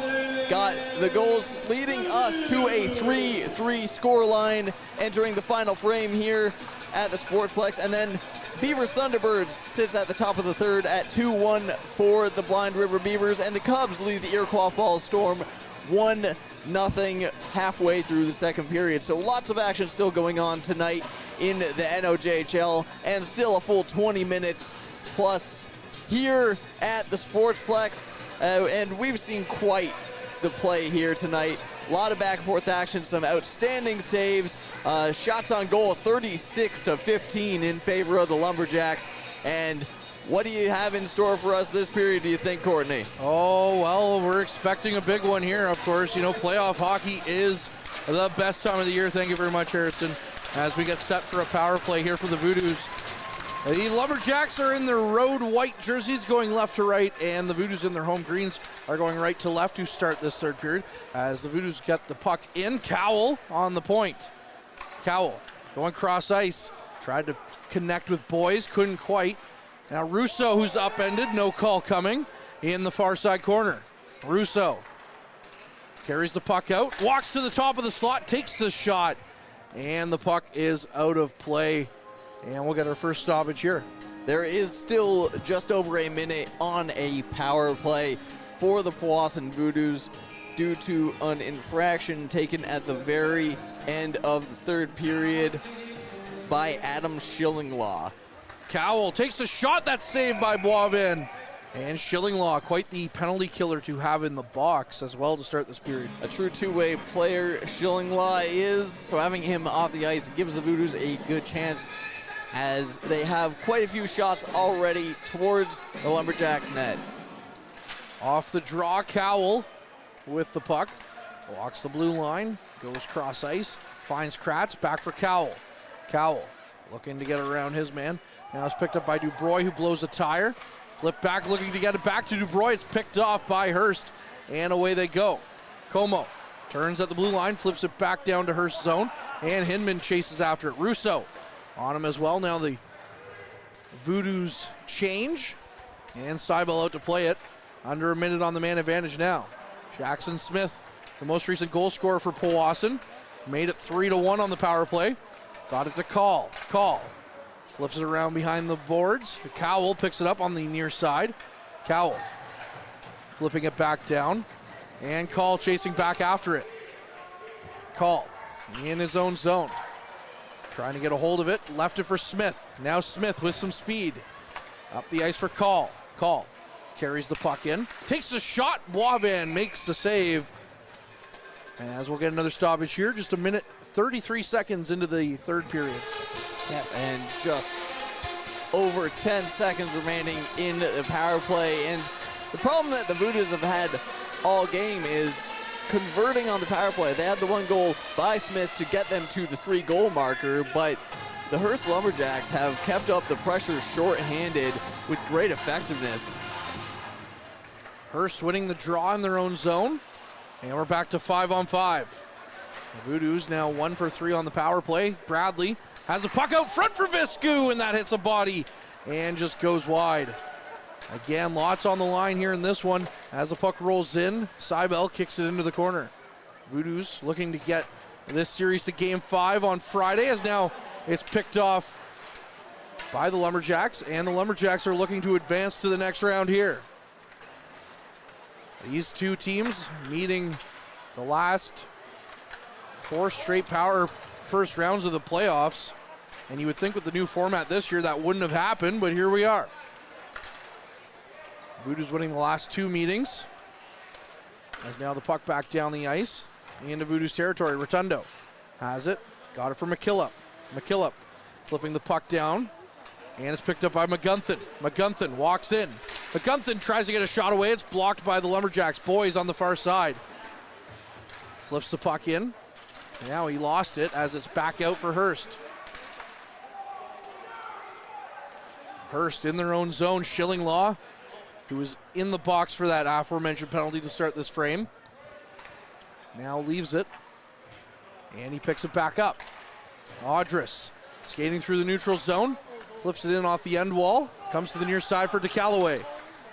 got the goals, leading us to a 3-3 scoreline entering the final frame here at the Sportsplex. And then Beavers Thunderbirds sits at the top of the third at 2-1 for the Blind River Beavers, and the Cubs lead the Iroquois Falls Storm 1-0 halfway through the second period. So lots of action still going on tonight in the NOJHL, and still a full 20 minutes plus here at the Sportsplex, and we've seen quite the play here tonight. A lot of back and forth action, some outstanding saves, shots on goal 36-15 in favor of the Lumberjacks. And what do you have in store for us this period, do you think, Courtney? Oh, well, we're expecting a big one here, of course. You know, playoff hockey is the best time of the year. Thank you very much, Harrison, as we get set for a power play here for the Voodoos. The Lumberjacks are in their road white jerseys going left to right, and the Voodoos in their home greens are going right to left to start this third period as the Voodoos get the puck in. Cowell on the point. Cowell going cross ice, tried to connect with Boys, couldn't quite. Now Russo, who's upended, no call coming in the far side corner. Russo carries the puck out, walks to the top of the slot, takes the shot, and the puck is out of play. And we'll get our first stoppage here. There is still just over a minute on a power play for the Powassan Voodoos due to an infraction taken at the very end of the third period by Adam Schillinglaw. Cowell takes a shot, that's saved by Boivin. And Schillinglaw, quite the penalty killer to have in the box as well to start this period. A true two-way player Schillinglaw is, so having him off the ice gives the Voodoos a good chance, as they have quite a few shots already towards the Lumberjacks net. Off the draw, Cowell with the puck. Walks the blue line, goes cross ice, finds Kratz, back for Cowell. Cowell looking to get around his man. Now it's picked up by Dubroy, who blows a tire. Flip back, looking to get it back to Dubroy. It's picked off by Hearst, and away they go. Como turns at the blue line, flips it back down to Hearst zone, and Hinman chases after it. Russo on him as well. Now the Voodoos change, and Seibel out to play it. Under a minute on the man advantage now. Jackson Smith, the most recent goal scorer for Powassan, made it 3-1 on the power play. Got it to Call. Call flips it around behind the boards. Cowell picks it up on the near side. Cowell flipping it back down, and Call chasing back after it. Call in his own zone, trying to get a hold of it, left it for Smith. Now Smith with some speed. Up the ice for Call. Call carries the puck in, takes the shot, Boivin makes the save. As we'll get another stoppage here, just a minute 33 seconds into the third period. Yep, and just over 10 seconds remaining in the power play. And the problem that the Voodoos have had all game is converting on the power play. They had the one goal by Smith to get them to the 3-goal marker, but the Hearst Lumberjacks have kept up the pressure short-handed with great effectiveness. Hearst winning the draw in their own zone, and we're back to 5-on-5. The Voodoos now 1 for 3 on the power play. Bradley has a puck out front for Viscu, and that hits a body and just goes wide. Again, lots on the line here in this one. As the puck rolls in, Seibel kicks it into the corner. Voodoos looking to get this series to Game 5 on Friday, as now it's picked off by the Lumberjacks, and the Lumberjacks are looking to advance to the next round here. These two teams meeting the last 4 straight power first rounds of the playoffs, and you would think with the new format this year that wouldn't have happened, but here we are. Voodoos winning the last 2 meetings. As now the puck back down the ice into Voodoos territory. Rotundo has it, got it for McKillop. McKillop flipping the puck down, and it's picked up by McGunthin. McGunthin walks in. McGunthin tries to get a shot away. It's blocked by the Lumberjacks boys on the far side. Flips the puck in. Now he lost it as it's back out for Hearst. Hearst in their own zone. Schillinglaw, who was in the box for that aforementioned penalty to start this frame, now leaves it, and he picks it back up. Audris skating through the neutral zone, flips it in off the end wall, comes to the near side for DeCallaway.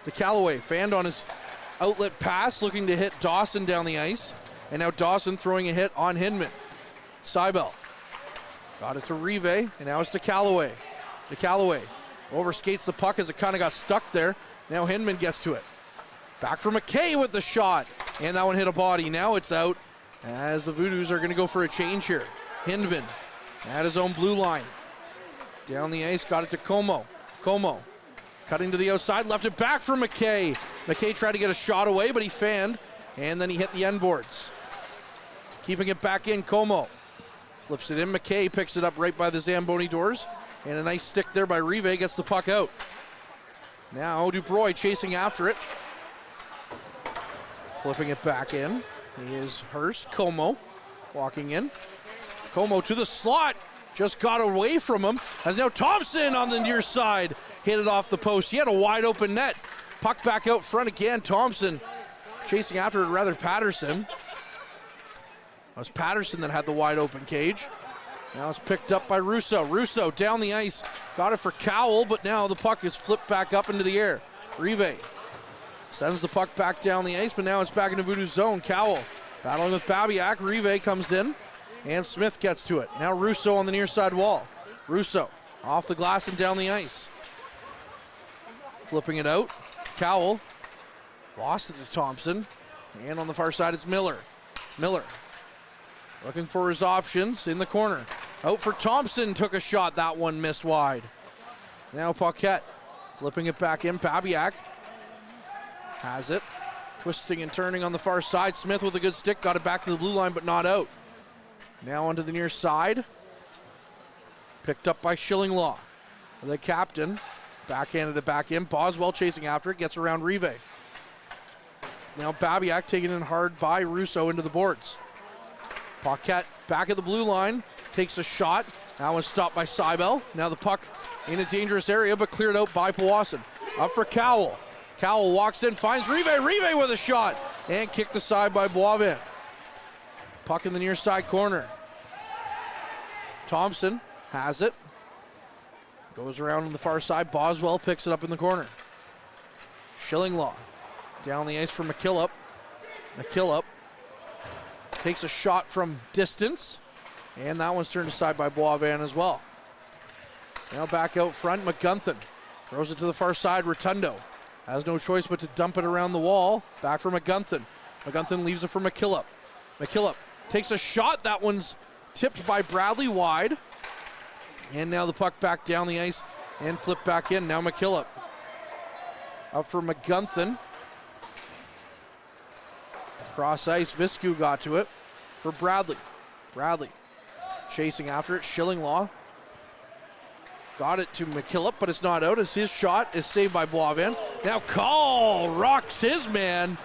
DeCallaway fanned on his outlet pass, looking to hit Dawson down the ice, and now Dawson throwing a hit on Hinman. Seibel got it to Rive, and now it's DeCallaway. DeCallaway overskates the puck as it kind of got stuck there. Now Hinman gets to it. Back for McKay with the shot, and that one hit a body. Now it's out as the Voodoos are going to go for a change here. Hinman at his own blue line. Down the ice, got it to Como. Como cutting to the outside, left it back for McKay. McKay tried to get a shot away, but he fanned, and then he hit the end boards. Keeping it back in, Como flips it in. McKay picks it up right by the Zamboni doors, and a nice stick there by Rive gets the puck out. Now Dubroy chasing after it. Flipping it back in. He is Hearst. Como walking in. Como to the slot. Just got away from him. As now Thompson on the near side hit it off the post. He had a wide open net. Puck back out front again. Thompson chasing after it, rather Patterson. It was Patterson that had the wide open cage. Now it's picked up by Russo. Russo down the ice. Got it for Cowell, but now the puck is flipped back up into the air. Rive sends the puck back down the ice, but now it's back into Voodoo's zone. Cowell battling with Babiak. Rive comes in, and Smith gets to it. Now Russo on the near side wall. Russo off the glass and down the ice. Flipping it out. Cowell lost it to Thompson. And on the far side, it's Miller. Miller looking for his options in the corner. Out for Thompson, took a shot. That one missed wide. Now Paquette flipping it back in. Babiak has it. Twisting and turning on the far side. Smith with a good stick. Got it back to the blue line, but not out. Now onto the near side. Picked up by Schillinglaw. The captain backhanded it back in. Boswell chasing after it. Gets around Rive. Now Babiak taking it hard by Russo into the boards. Paquette back at the blue line. Takes a shot. That one's stopped by Seibel. Now the puck in a dangerous area, but cleared out by Powassan. Up for Cowell. Cowell walks in, finds Rive. Rive with a shot. And kicked aside by Boivin. Puck in the near side corner. Thompson has it. Goes around on the far side. Boswell picks it up in the corner. Schillinglaw down the ice for McKillop. McKillop takes a shot from distance. And that one's turned aside by Boivin as well. Now back out front, McGunthin throws it to the far side. Rotundo has no choice but to dump it around the wall. Back for McGunthin. McGunthin leaves it for McKillop. McKillop takes a shot. That one's tipped by Bradley wide. And now the puck back down the ice and flipped back in. Now McKillop up for McGunthin. Cross ice, Viscu got to it. for Bradley. Bradley chasing after it. Schillinglaw got it to McKillop, but it's not out as his shot is saved by Boivin. Now Call rocks his man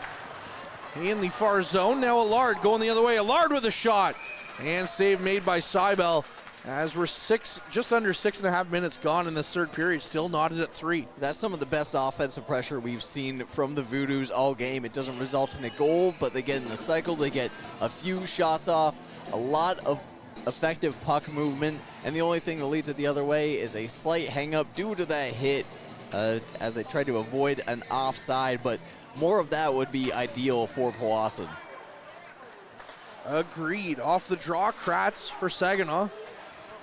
in the far zone. Now Allard going the other way. Allard with a shot. And save made by Seibel as we're just under 6.5 minutes gone in this third period. Still knotted at 3. That's some of the best offensive pressure we've seen from the Voodoos all game. It doesn't result in a goal, but they get in the cycle. They get a few shots off, a lot of effective puck movement, and the only thing that leads it the other way is a slight hang-up due to that hit as they try to avoid an offside, but more of that would be ideal for Powassan. Agreed. Off the draw, Kratz for Saginaw.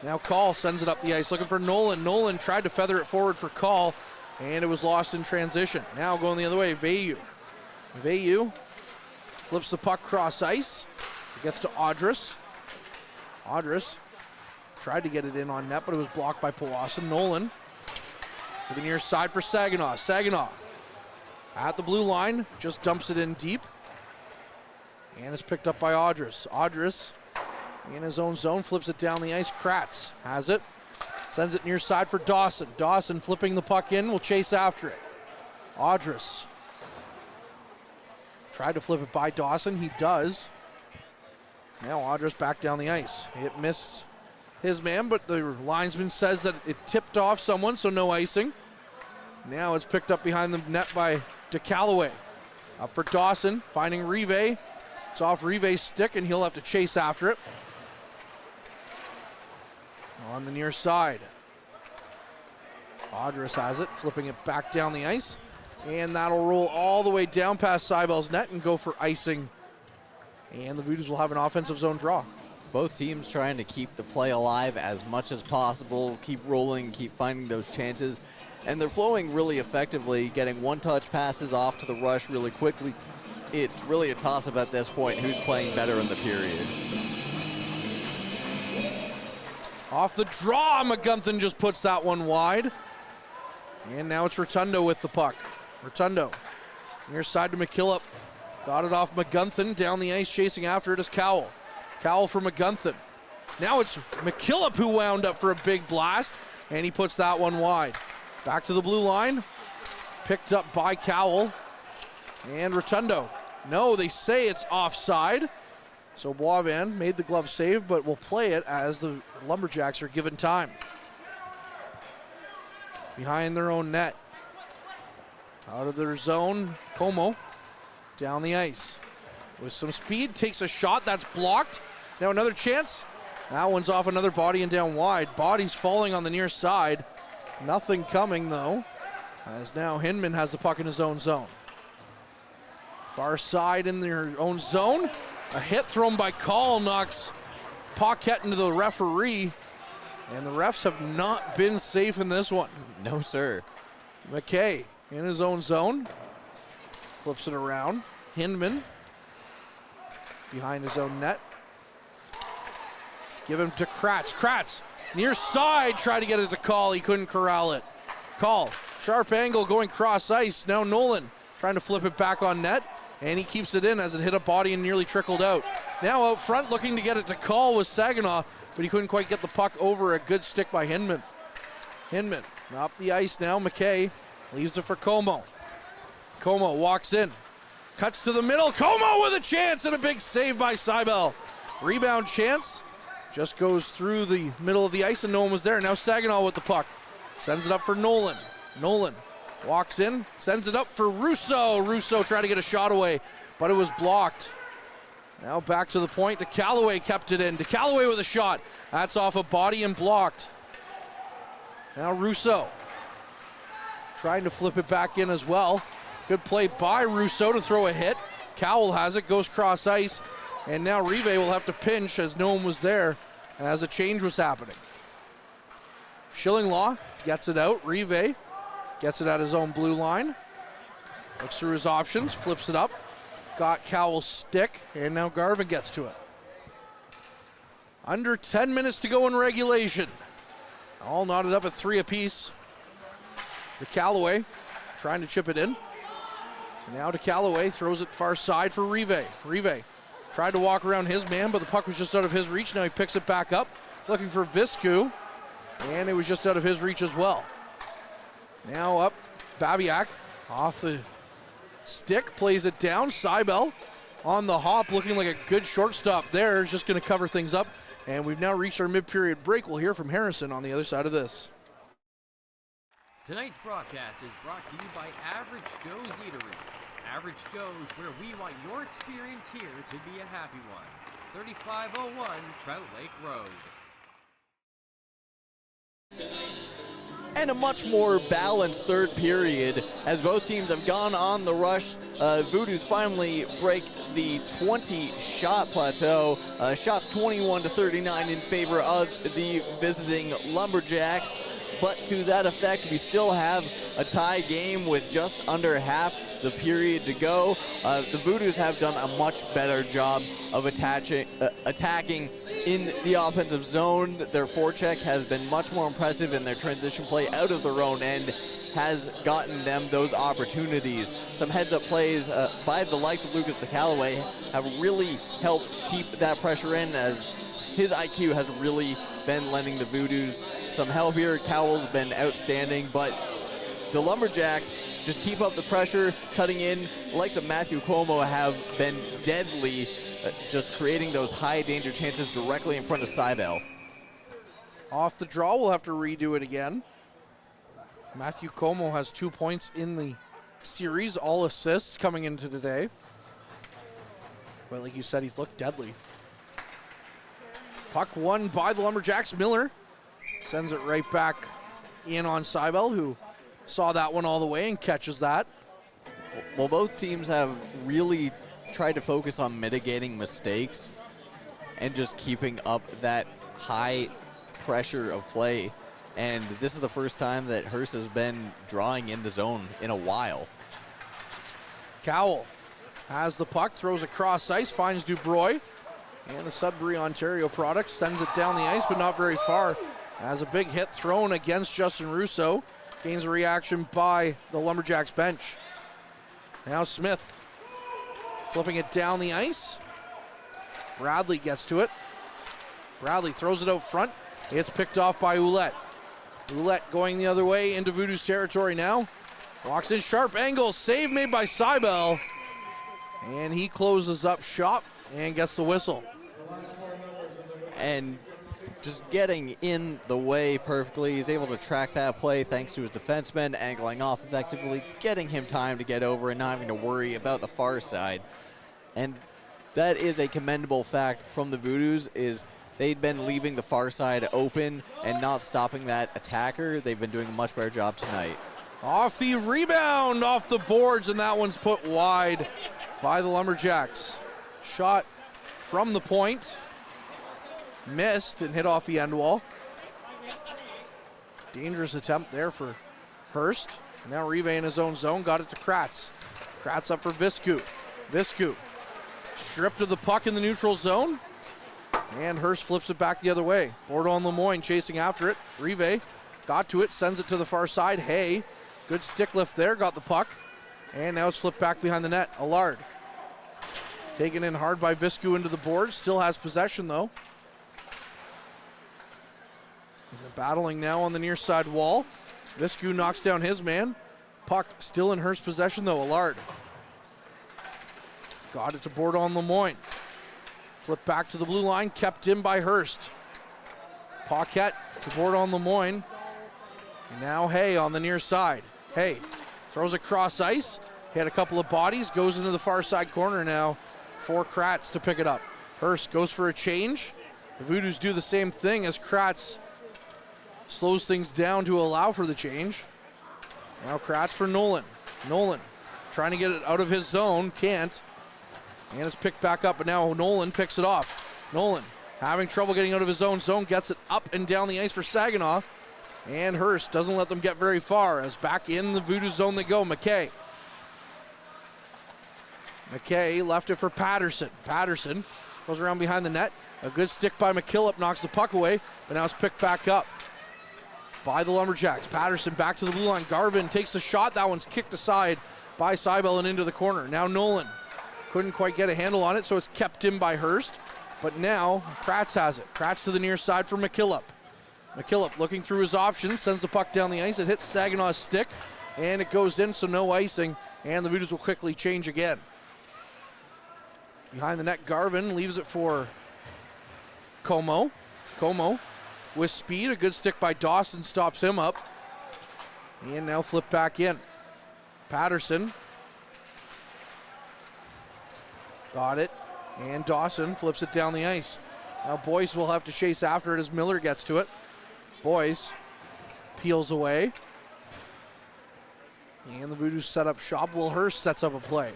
Now Call sends it up the ice looking for Nolan. Nolan tried to feather it forward for Call, and it was lost in transition. Now going the other way, Veilleux. Veilleux flips the puck cross ice. It gets to Audris. Audris tried to get it in on net, but it was blocked by Powassan. Nolan to the near side for Saginaw. Saginaw at the blue line, just dumps it in deep. And it's picked up by Audris. Audris in his own zone, flips it down the ice. Kratz has it. Sends it near side for Dawson. Dawson flipping the puck in, will chase after it. Audris tried to flip it by Dawson. He does. Now Audris back down the ice. It missed his man, but the linesman says that it tipped off someone, so no icing. Now it's picked up behind the net by DeCalloway. Up for Dawson, finding Rive. It's off Rive's stick, and he'll have to chase after it. On the near side. Audris has it, flipping it back down the ice. And that'll roll all the way down past Seibel's net and go for icing. And the Voodoos will have an offensive zone draw. Both teams trying to keep the play alive as much as possible, keep rolling, keep finding those chances. And they're flowing really effectively, getting one-touch passes off to the rush really quickly. It's really a toss-up at this point, who's playing better in the period. Off the draw, McGunthin just puts that one wide. And now it's Rotundo with the puck. Rotundo, near side to McKillop. Got it off McGunthin, down the ice, chasing after it is Cowell. Cowell for McGunthin. Now it's McKillop who wound up for a big blast, and he puts that one wide. Back to the blue line, picked up by Cowell. And Rotundo. No, they say it's offside. So Boivin made the glove save, but will play it as the Lumberjacks are given time. Behind their own net. Out of their zone, Como down the ice. With some speed, takes a shot, that's blocked. Now another chance. That one's off another body and down wide. Body's falling on the near side. Nothing coming though, as now Hinman has the puck in his own zone. Far side in their own zone. A hit thrown by Call knocks Paquette into the referee. And the refs have not been safe in this one. No, sir. McKay in his own zone. Flips it around. Hinman behind his own net. Give him to Kratz. Kratz near side, tried to get it to Call. He couldn't corral it. Call, sharp angle going cross ice. Now Nolan trying to flip it back on net. And he keeps it in as it hit a body and nearly trickled out. Now out front looking to get it to Call was Saginaw, but he couldn't quite get the puck over. A good stick by Hinman. Hinman up the ice now. McKay leaves it for Como. Como walks in. Cuts to the middle. Como with a chance and a big save by Seibel. Rebound chance. Just goes through the middle of the ice and no one was there. Now Saginaw with the puck. Sends it up for Nolan. Nolan walks in, sends it up for Russo. Russo tried to get a shot away, but it was blocked. Now back to the point. DeCalloway kept it in. DeCalloway with a shot. That's off a body and blocked. Now Russo trying to flip it back in as well. Good play by Russo to throw a hit. Cowell has it, goes cross ice, and now Rive will have to pinch as no one was there as a change was happening. Schillinglaw gets it out. Rive gets it at his own blue line. Looks through his options, flips it up. Got Cowell's stick, and now Garvin gets to it. Under 10 minutes to go in regulation. All knotted up at 3 apiece. DeCalloway trying to chip it in. And now DeCalloway throws it far side for Rive. Rive Tried to walk around his man, but the puck was just out of his reach. Now he picks it back up, looking for Viscu, and it was just out of his reach as well. Now up, Babiak off the stick, plays it down. Seibel on the hop, looking like a good shortstop there, is just going to cover things up. And we've now reached our mid-period break. We'll hear from Harrison on the other side of this. Tonight's broadcast is brought to you by Average Joe's Eatery. Average Joe's, where we want your experience here to be a happy one. 3501 Trout Lake Road. And a much more balanced third period as both teams have gone on the rush. Voodoos finally break the 20-shot plateau. Shots 21-39 in favor of the visiting Lumberjacks. But to that effect, we still have a tie game with just under half the period to go. The Voodoos have done a much better job of attacking in the offensive zone. Their forecheck has been much more impressive, and their transition play out of their own end has gotten them those opportunities. Some heads-up plays by the likes of Lucas DeCallaway have really helped keep that pressure in, as his IQ has really been lending the Voodoos some help here. Cowell's been outstanding, but the Lumberjacks just keep up the pressure, cutting in. The likes of Matthew Como have been deadly, just creating those high danger chances directly in front of Seibel. Off the draw, we'll have to redo it again. Matthew Como has 2 points in the series, all assists coming into today. But like you said, he's looked deadly. Puck won by the Lumberjacks. Miller sends it right back in on Seibel, who saw that one all the way and catches that. Well, both teams have really tried to focus on mitigating mistakes and just keeping up that high pressure of play. And this is the first time that Hearst has been drawing in the zone in a while. Cowell has the puck, throws across ice, finds Dubroy. And the Sudbury, Ontario product sends it down the ice, but not very far. As a big hit thrown against Justin Russo. Gains a reaction by the Lumberjacks bench. Now Smith flipping it down the ice. Bradley gets to it. Bradley throws it out front. It's picked off by Ouellette. Ouellette going the other way into Voodoos territory now. Walks in, sharp angle, save made by Seibel. And he closes up shop and gets the whistle. And just getting in the way perfectly. He's able to track that play thanks to his defenseman angling off effectively, getting him time to get over and not having to worry about the far side. And that is a commendable fact from the Voodoos, is they'd been leaving the far side open and not stopping that attacker. They've been doing a much better job tonight. Off the rebound, off the boards, and that one's put wide by the Lumberjacks. Shot from the point. Missed and hit off the end wall. Dangerous attempt there for Hearst. Now Rive in his own zone, got it to Kratz. Kratz up for Viscu. Viscu stripped of the puck in the neutral zone. And Hearst flips it back the other way. Bordeaux and Lemoyne chasing after it. Rive got to it, sends it to the far side. Hay, good stick lift there, got the puck. And now it's flipped back behind the net. Allard taken in hard by Viscu into the boards. Still has possession though. They're battling now on the near side wall. Viscu knocks down his man. Puck still in Hearst possession though. Allard got it to Bordeaux and Lemoyne. Flip back to the blue line, kept in by Hearst. Paquette to Bordeaux and Lemoyne. Now Hay on the near side. Hay throws across ice, hit a couple of bodies, goes into the far side corner now for Kratz to pick it up. Hearst goes for a change. The Voodoos do the same thing as Kratz slows things down to allow for the change. Now Kratz for Nolan. Nolan trying to get it out of his zone, can't. And it's picked back up, but now Nolan picks it off. Nolan having trouble getting out of his own zone, gets it up and down the ice for Saginaw. And Hearst doesn't let them get very far, as back in the Voodoo zone they go. McKay left it for Patterson. Patterson goes around behind the net. A good stick by McKillop knocks the puck away, but now it's picked back up by the Lumberjacks. Patterson back to the blue line. Garvin takes the shot. That one's kicked aside by Seibel and into the corner. Now Nolan Couldn't quite get a handle on it, so it's kept in by Hearst. But now Kratz has it. Kratz to the near side for McKillop. McKillop looking through his options, sends the puck down the ice. It hits Saginaw's stick, and it goes in, so no icing. And the Voodoos will quickly change again. Behind the net, Garvin leaves it for Como. Como with speed. A good stick by Dawson stops him up. And now flip back in. Patterson. Got it. And Dawson flips it down the ice. Now Boyce will have to chase after it as Miller gets to it. Boyce peels away. And the Voodoos set up shop. Will Hearst sets up a play.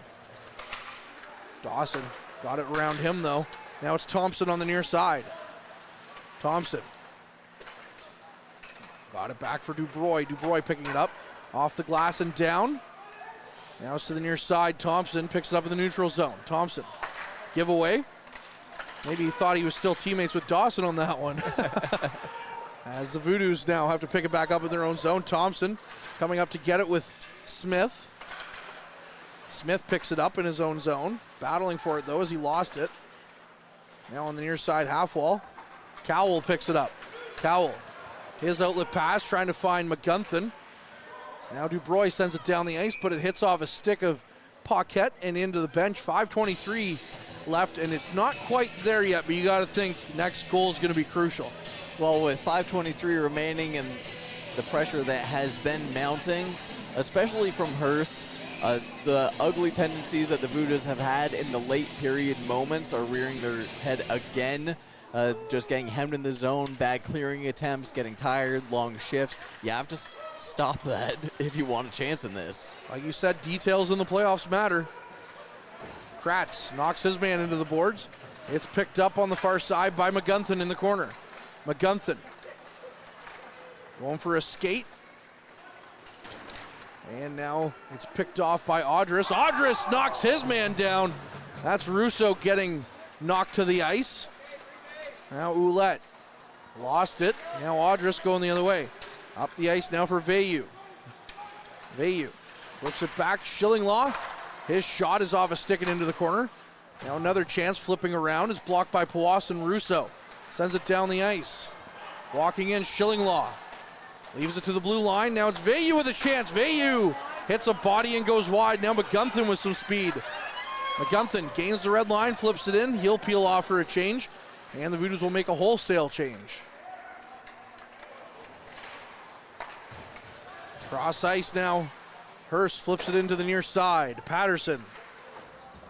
Dawson got it around him though. Now it's Thompson on the near side. Thompson. Got it back for Dubroy. Dubroy picking it up. Off the glass and down. Now it's to the near side. Thompson picks it up in the neutral zone. Thompson. Giveaway. Maybe he thought he was still teammates with Dawson on that one. As the Voodoos now have to pick it back up in their own zone. Thompson coming up to get it with Smith. Smith picks it up in his own zone. Battling for it though as he lost it. Now on the near side half wall. Cowell picks it up. Cowell. His outlet pass trying to find McGunthin. Now Dubroy sends it down the ice, but it hits off a stick of Paquette and into the bench. 5:23 left, and it's not quite there yet, but you got to think next goal is going to be crucial. Well, with 5:23 remaining and the pressure that has been mounting, especially from Hearst, the ugly tendencies that the Voodoos have had in the late period moments are rearing their head again. Just getting hemmed in the zone, bad clearing attempts, getting tired, long shifts. You have to stop that if you want a chance in this. Like you said, details in the playoffs matter. Kratz knocks his man into the boards. It's picked up on the far side by McGunthin in the corner. McGunthin going for a skate. And now it's picked off by Audris. Audris knocks his man down. That's Russo getting knocked to the ice. Now Ouellette lost it. Now Audris going the other way. Up the ice now for Veilleux. Veilleux flips it back. Schillinglaw. His shot is off a stick and into the corner. Now another chance flipping around is blocked by Powassan. Russo sends it down the ice. Walking in Schillinglaw. Leaves it to the blue line. Now it's Veilleux with a chance. Veilleux hits a body and goes wide. Now McGunthin with some speed. McGunthin gains the red line, flips it in. He'll peel off for a change. And the Voodoos will make a wholesale change. Cross ice now. Hearst flips it into the near side. Patterson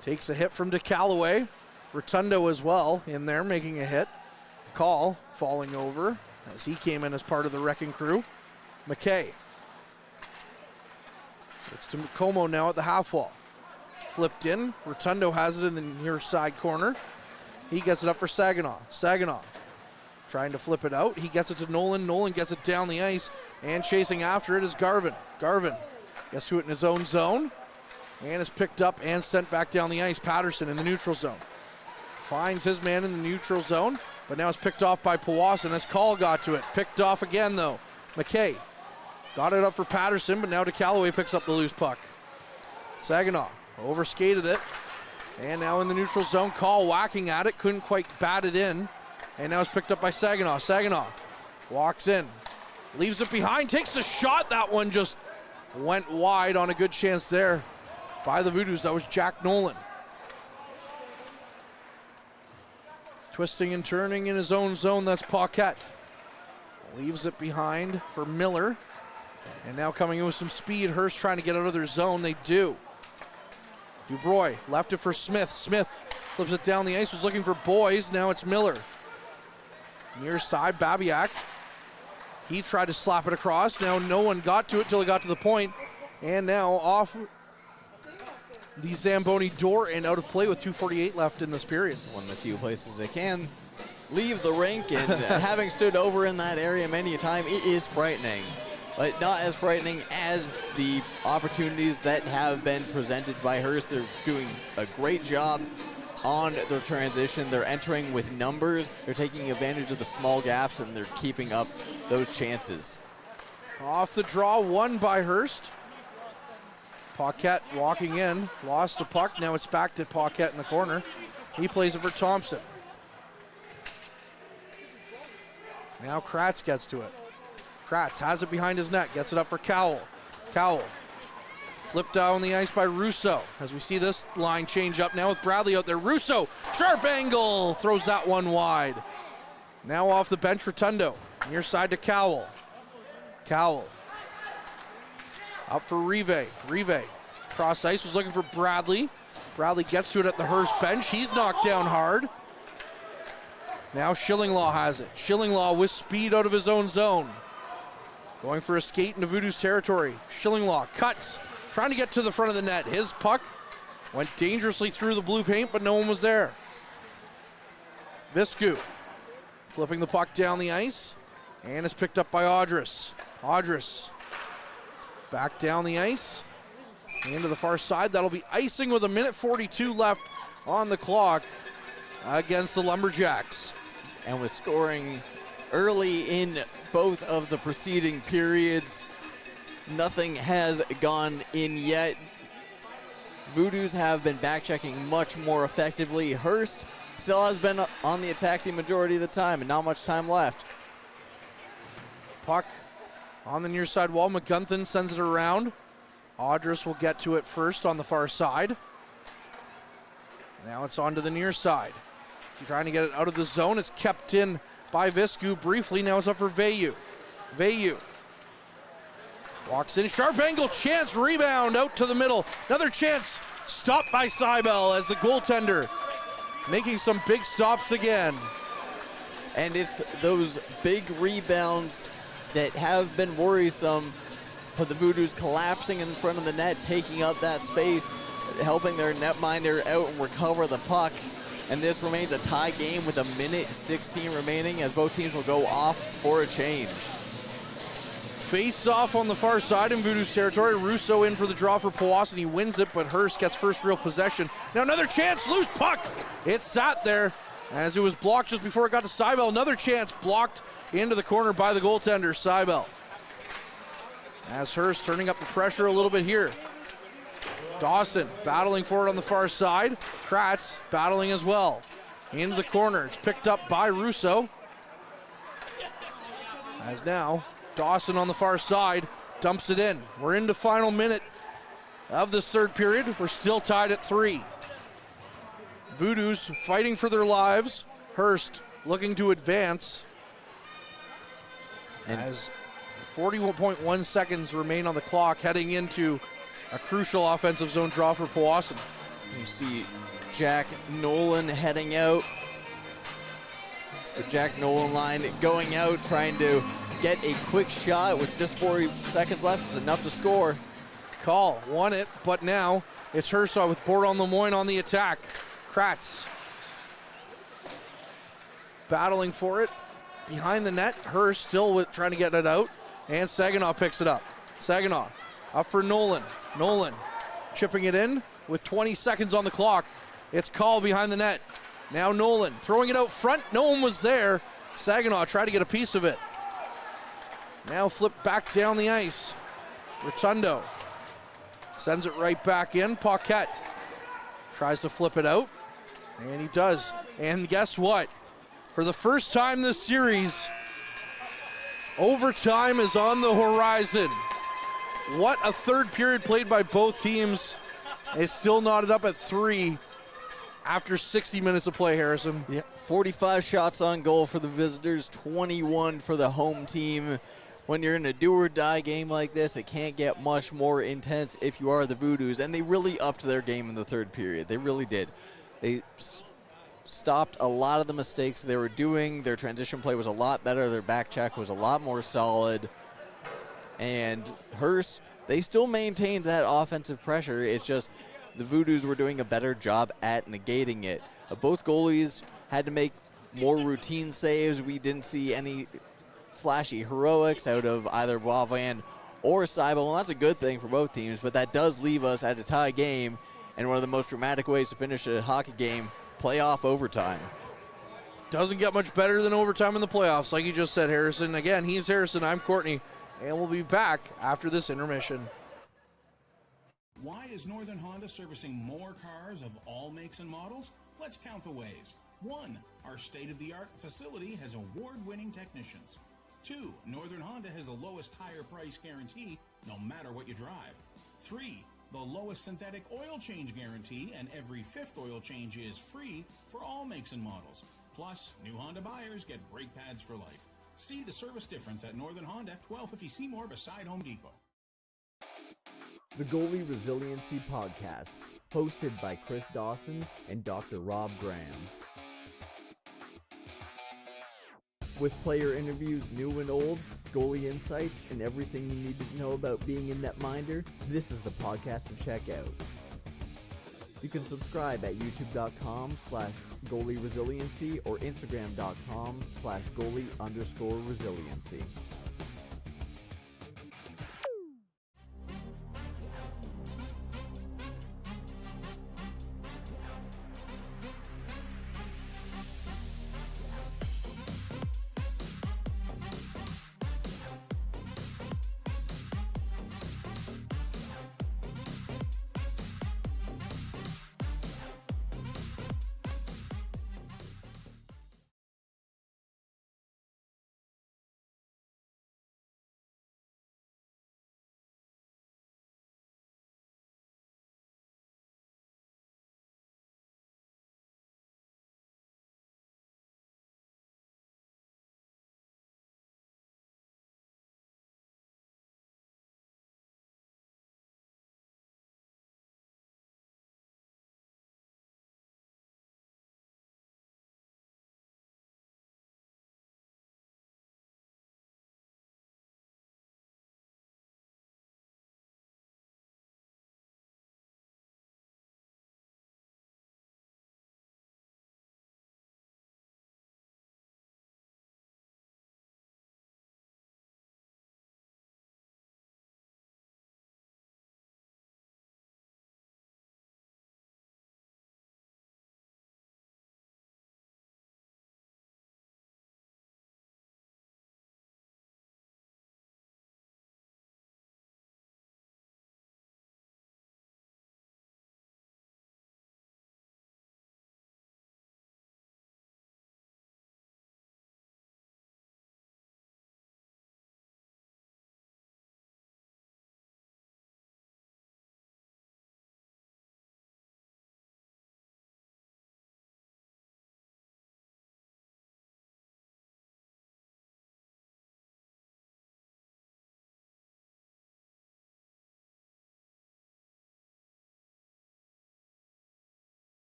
takes a hit from DeCallaway. Rotundo as well in there making a hit. Call falling over as he came in as part of the wrecking crew. McKay. It's to Como now at the half wall. Flipped in. Rotundo has it in the near side corner. He gets it up for Saginaw. Saginaw trying to flip it out. He gets it to Nolan. Nolan gets it down the ice. And chasing after it is Garvin. Garvin gets to it in his own zone. And is picked up and sent back down the ice. Patterson in the neutral zone. Finds his man in the neutral zone. But now it's picked off by Powassan as Call got to it. Picked off again though. McKay got it up for Patterson. But now DeCallaway picks up the loose puck. Saginaw overskated it. And now in the neutral zone, Call whacking at it, couldn't quite bat it in. And now it's picked up by Saginaw. Saginaw walks in, leaves it behind, takes the shot. That one just went wide on a good chance there by the Voodoos. That was Jack Nolan. Twisting and turning in his own zone, that's Paquette. Leaves it behind for Miller. And now coming in with some speed, Hearst trying to get out of their zone. They do. Dubroy left it for Smith. Smith flips it down the ice, was looking for Boys. Now it's Miller. Near side, Babiak. He tried to slap it across. Now no one got to it till it got to the point. And now off the Zamboni door and out of play with 2:48 left in this period. One of the few places they can leave the rink, and having stood over in that area many a time, it is frightening. But not as frightening as the opportunities that have been presented by Hearst. They're doing a great job on their transition. They're entering with numbers. They're taking advantage of the small gaps, and they're keeping up those chances. Off the draw, won by Hearst. Paquette walking in, lost the puck. Now it's back to Paquette in the corner. He plays it for Thompson. Now Kratz gets to it. Kratz has it behind his net, gets it up for Cowell. Cowell flipped down the ice by Russo. As we see this line change up now with Bradley out there. Russo, sharp angle, throws that one wide. Now off the bench, Rotundo. Near side to Cowell. Cowell. Up for Rive. Rive. Cross ice, was looking for Bradley. Bradley gets to it at the Hearst bench. He's knocked down hard. Now Schillinglaw has it. Schillinglaw with speed out of his own zone. Going for a skate into Voodoo's territory. Schillinglaw cuts, trying to get to the front of the net. His puck went dangerously through the blue paint, but no one was there. Viscu flipping the puck down the ice, and is picked up by Audris. Audris back down the ice, into the far side. That'll be icing with 1:42 left on the clock against the Lumberjacks. And with scoring early in both of the preceding periods, nothing has gone in yet. Voodoos have been back-checking much more effectively. Hearst still has been on the attack the majority of the time, and not much time left. Puck on the near side wall. McGunthin sends it around. Audris will get to it first on the far side. Now it's on to the near side. Trying to get it out of the zone. It's kept in by Viscu briefly. Now it's up for Veilleux. Veilleux walks in. Sharp angle chance. Rebound out to the middle. Another chance. Stopped by Seibel as the goaltender making some big stops again. And it's those big rebounds that have been worrisome for the Voodoos, collapsing in front of the net, taking up that space, helping their netminder out and recover the puck. And this remains a tie game with 1:16 remaining as both teams will go off for a change. Face off on the far side in Voodoo's territory. Russo in for the draw for Powassan. He wins it, but Hearst gets first real possession. Now another chance, loose puck. It sat there as it was blocked just before it got to Seibel. Another chance blocked into the corner by the goaltender, Seibel. As Hearst turning up the pressure a little bit here. Dawson battling for it on the far side. Kratz battling as well. Into the corner. It's picked up by Russo. As now Dawson on the far side dumps it in. We're into final minute of this third period. We're still tied at 3. Voodoos fighting for their lives. Hearst looking to advance. And as 41.1 seconds remain on the clock, heading into a crucial offensive zone draw for Powassan. You see Jack Nolan heading out. The Jack Nolan line going out, trying to get a quick shot with just 40 seconds left. It's enough to score. Call won it, but now it's Hearst with Bourdon Lemoyne on the attack. Kratz battling for it behind the net. Hearst still trying to get it out, and Saginaw picks it up. Saginaw up for Nolan. Nolan chipping it in with 20 seconds on the clock. It's Call behind the net. Now Nolan throwing it out front. No one was there. Saginaw tried to get a piece of it. Now flipped back down the ice. Rotundo sends it right back in. Paquette tries to flip it out, and he does. And guess what? For the first time this series, overtime is on the horizon. What a third period played by both teams. It's still knotted up at 3 after 60 minutes of play, Harrison. Yeah, 45 shots on goal for the visitors, 21 for the home team. When you're in a do-or-die game like this, it can't get much more intense if you are the Voodoos. And they really upped their game in the third period. They really did. They stopped a lot of the mistakes they were doing. Their transition play was a lot better. Their back check was a lot more solid. And Hearst, they still maintained that offensive pressure. It's just the Voodoos were doing a better job at negating it. Both goalies had to make more routine saves. We didn't see any flashy heroics out of either Boivin or Seibel, and that's a good thing for both teams, but that does leave us at a tie game, and one of the most dramatic ways to finish a hockey game, playoff overtime. Doesn't get much better than overtime in the playoffs, like you just said, Harrison. Again, he's Harrison, I'm Courtney, and we'll be back after this intermission. Why is Northern Honda servicing more cars of all makes and models? Let's count the ways. 1. Our state-of-the-art facility has award-winning technicians. 2. Northern Honda has the lowest tire price guarantee, no matter what you drive. 3. The lowest synthetic oil change guarantee, and every 5th oil change is free for all makes and models. Plus, new Honda buyers get brake pads for life. See the service difference at Northern Honda, 1250 Seymour beside Home Depot. The Goalie Resiliency Podcast, hosted by Chris Dawson and Dr. Rob Graham. With player interviews new and old, goalie insights, and everything you need to know about being a netminder, this is the podcast to check out. You can subscribe at youtube.com/goalieresiliency or instagram.com/goalie_resiliency.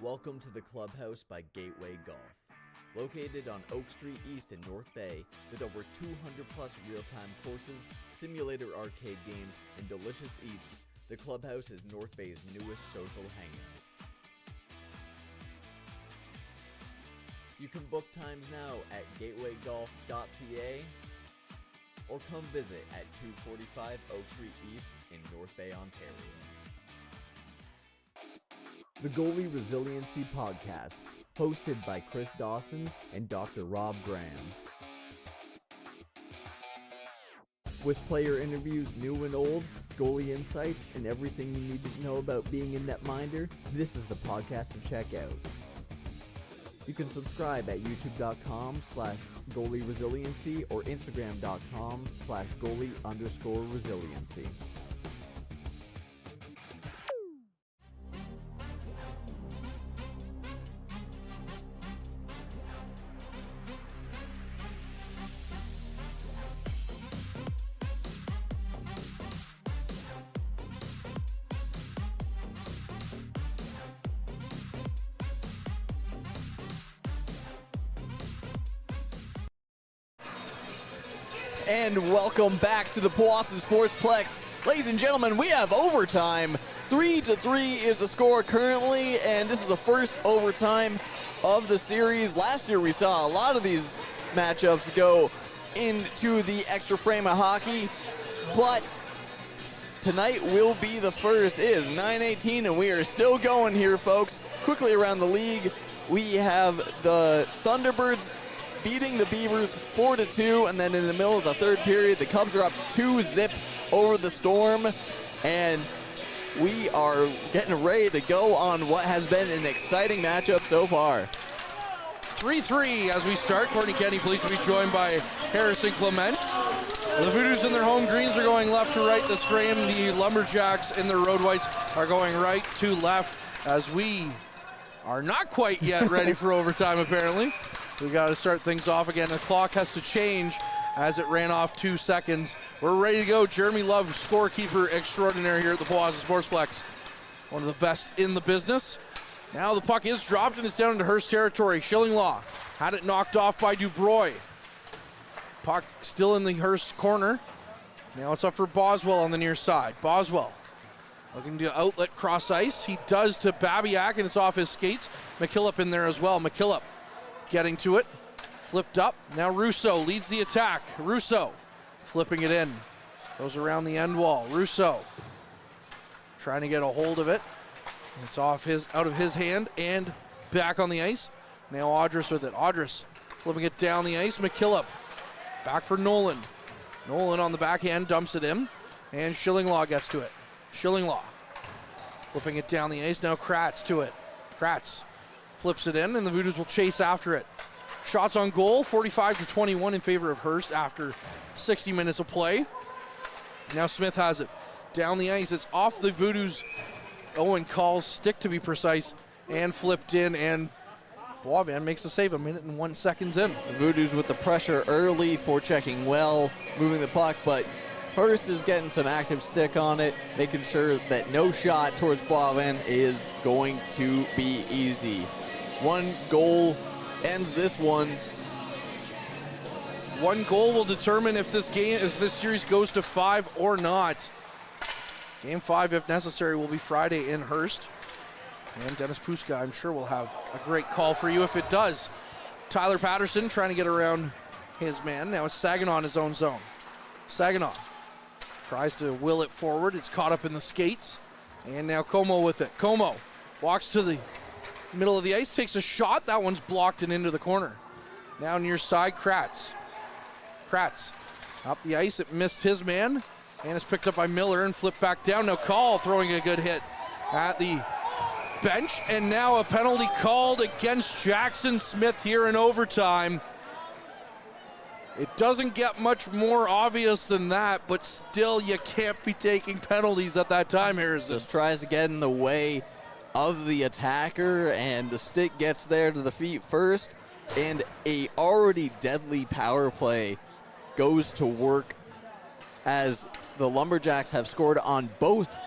Welcome to the Clubhouse by Gateway Golf. Located on Oak Street East in North Bay, with over 200 plus real-time courses, simulator arcade games, and delicious eats, the Clubhouse is North Bay's newest social hangout. You can book times now at gatewaygolf.ca or come visit at 245 Oak Street East in North Bay, Ontario. The Goalie Resiliency Podcast, hosted by Chris Dawson and Dr. Rob Graham. With player interviews new and old, goalie insights, and everything you need to know about being a netminder, this is the podcast to check out. You can subscribe at youtube.com/goalieresiliency or instagram.com/goalie_resiliency. And welcome back to the Powassan Sportsplex. Ladies and gentlemen, we have overtime. 3-3 is the score currently, and this is the first overtime of the series. Last year we saw a lot of these matchups go into the extra frame of hockey, but tonight will be the first. It is 9:18 and we are still going here, folks. Quickly around the league, we have the Thunderbirds beating the Beavers 4-2, and then in the middle of the third period, the Cubs are up 2-0 over the Storm, and we are getting ready to go on what has been an exciting matchup so far. 3-3 as we start. Courtney Kenny, pleased to be joined by Harrison Clement. The Voodoos in their home greens are going left to right this frame. The Lumberjacks in their road whites are going right to left, as we are not quite yet ready for overtime, apparently. We got to start things off again. The clock has to change as it ran off 2 seconds. We're ready to go. Jeremy Love, scorekeeper extraordinaire here at the Powassan Sportsplex. One of the best in the business. Now the puck is dropped and it's down into Hearst territory. Shillinglaw had it knocked off by Dubroy. Puck still in the Hearst corner. Now it's up for Boswell on the near side. Boswell looking to outlet cross ice. He does to Babiak, and it's off his skates. McKillop in there as well. McKillop getting to it, flipped up. Now Russo leads the attack. Russo flipping it in, goes around the end wall. Russo trying to get a hold of it. It's out of his hand and back on the ice. Now Audris with it. Audris flipping it down the ice. McKillop back for Nolan. Nolan on the backhand dumps it in, and Shillinglaw gets to it. Shillinglaw flipping it down the ice. Now Kratz to it. Kratz flips it in, and the Voodoos will chase after it. Shots on goal, 45-21 in favor of Hearst after 60 minutes of play. Now Smith has it. Down the ice, it's off the Voodoos. Owen calls stick, to be precise, and flipped in, and Boisvan makes the save 1 minute and 1 second in. The Voodoos with the pressure early, forechecking well, moving the puck, but Hearst is getting some active stick on it, making sure that no shot towards Boisvan is going to be easy. One goal ends this one. One goal will determine if this series goes to 5 or not. Game 5, if necessary, will be Friday in Hearst. And Dennis Puska, I'm sure, will have a great call for you if it does. Tyler Patterson trying to get around his man. Now it's Saginaw in his own zone. Saginaw tries to will it forward. It's caught up in the skates. And now Como with it. Como walks to the middle of the ice, takes a shot. That one's blocked and into the corner. Now near side, Kratz. Kratz up the ice. It missed his man. And it's picked up by Miller and flipped back down. Now Call throwing a good hit at the bench. And now a penalty called against Jackson Smith here in overtime. It doesn't get much more obvious than that, but still you can't be taking penalties at that time, Harrison. Just tries to get in the way of the attacker, and the stick gets there to the feet first, and a already deadly power play goes to work as the Lumberjacks have scored on both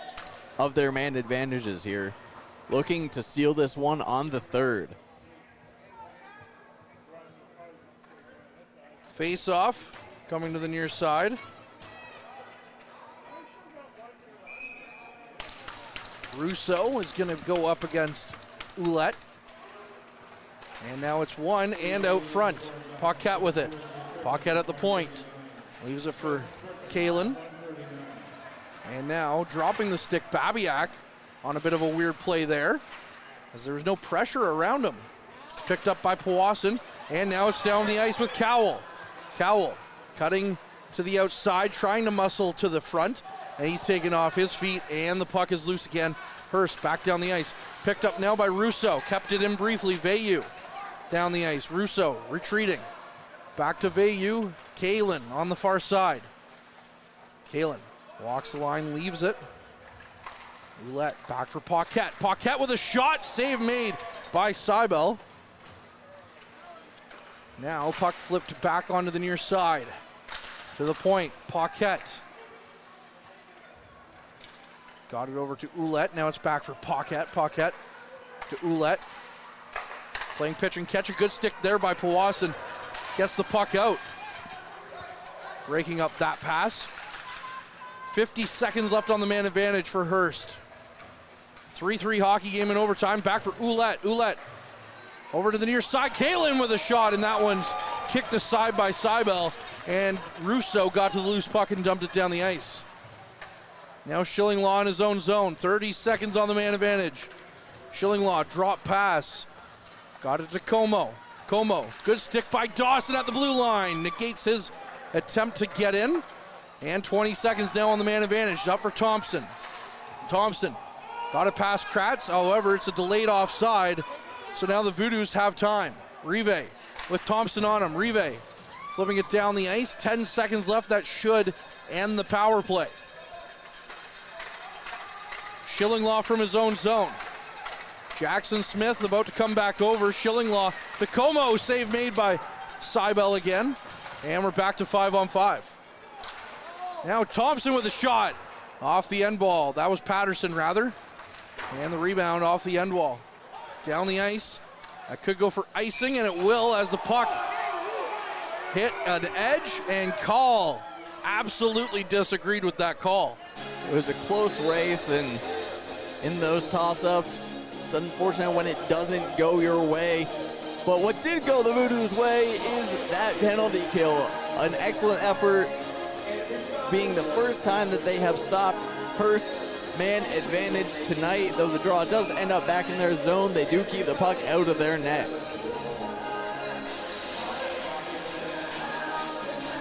of their man advantages here. looking to seal this one on the third. Face off, coming to the near side. Russo is going to go up against Ouellette. And now it's one and out front. Paquette with it. Paquette at the point. Leaves it for Kalen. And now dropping the stick, Babiak on a bit of a weird play there, as there was no pressure around him. Picked up by Powassan, and now it's down the ice with Cowell. Cowell cutting to the outside, trying to muscle to the front, and he's taken off his feet, and the puck is loose again. Hearst back down the ice. Picked up now by Russo. Kept it in briefly. Veilleux down the ice. Russo retreating. Back to Veilleux. Kalen on the far side. Kalen walks the line, leaves it. Ouellette back for Paquette. Paquette with a shot. Save made by Seibel. Now puck flipped back onto the near side. To the point. Paquette. Got it over to Ouellette. Now it's back for Paquette. Paquette to Ouellette. Playing pitch and catch. A good stick there by Powassan. Gets the puck out. Breaking up that pass. 50 seconds left on the man advantage for Hearst. 3-3 hockey game in overtime. Back for Ouellette. Ouellette over to the near side. Kalen with a shot, and that one's kicked aside by Seibel. And Russo got to the loose puck and dumped it down the ice. Now Schillinglaw in his own zone. 30 seconds on the man advantage. Schillinglaw drop pass. Got it to Como. Como, good stick by Dawson at the blue line. Negates his attempt to get in. And 20 seconds now on the man advantage. Up for Thompson. Thompson got it past Kratz. However, it's a delayed offside. So now the Voodoos have time. Rive with Thompson on him. Rive flipping it down the ice. 10 seconds left. That should end the power play. Schillinglaw from his own zone. Jackson Smith about to come back over. Schillinglaw to Como. Save made by Seibel again. And we're back to 5-on-5. Now Thompson with a shot off the end wall. That was Patterson rather. And the rebound off the end wall. Down the ice. That could go for icing, and it will as the puck hit an edge, and call absolutely disagreed with that call. It was a close race, and in those toss-ups, it's unfortunate when it doesn't go your way. But what did go the Voodoos' way is that penalty kill. An excellent effort, being the first time that they have stopped Hearst man advantage tonight. Though the draw does end up back in their zone, they do keep the puck out of their net.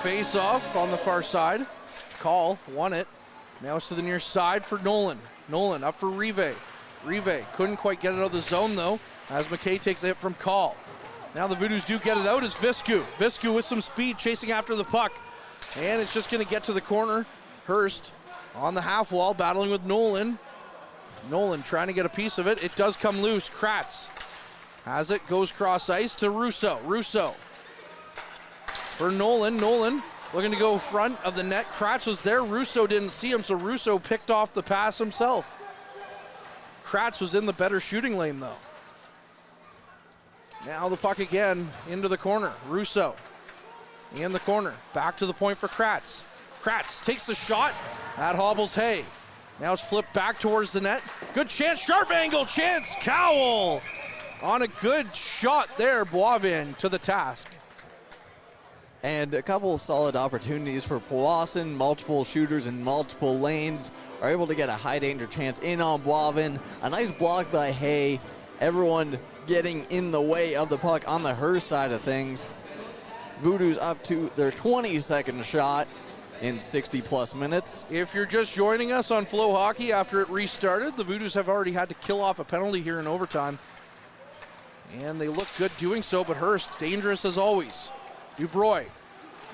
Face off on the far side. Call won it. Now it's to the near side for Nolan. Nolan up for Rive. Rive couldn't quite get it out of the zone though, as McKay takes a hit from Call. Now the Voodoos do get it out as Viscu. Viscu with some speed chasing after the puck. And it's just going to get to the corner. Hearst on the half wall battling with Nolan. Nolan trying to get a piece of it. It does come loose. Kratz has it, goes cross ice to Russo. Russo for Nolan. Nolan looking to go front of the net. Kratz was there. Russo didn't see him, so Russo picked off the pass himself. Kratz was in the better shooting lane though. Now the puck again into the corner. Russo in the corner. Back to the point for Kratz. Kratz takes the shot. That hobbles Hay. Now it's flipped back towards the net. Good chance, sharp angle chance. Cowell on a good shot there. Boivin to the task. And a couple of solid opportunities for Powassan. Multiple shooters in multiple lanes are able to get a high danger chance in on Boivin. A nice block by Hay. Everyone getting in the way of the puck on the Hearst side of things. Voodoos up to their 22nd shot in 60 plus minutes. If you're just joining us on Flow Hockey after it restarted, the Voodoos have already had to kill off a penalty here in overtime. And they look good doing so, but Hearst dangerous as always. Dubroy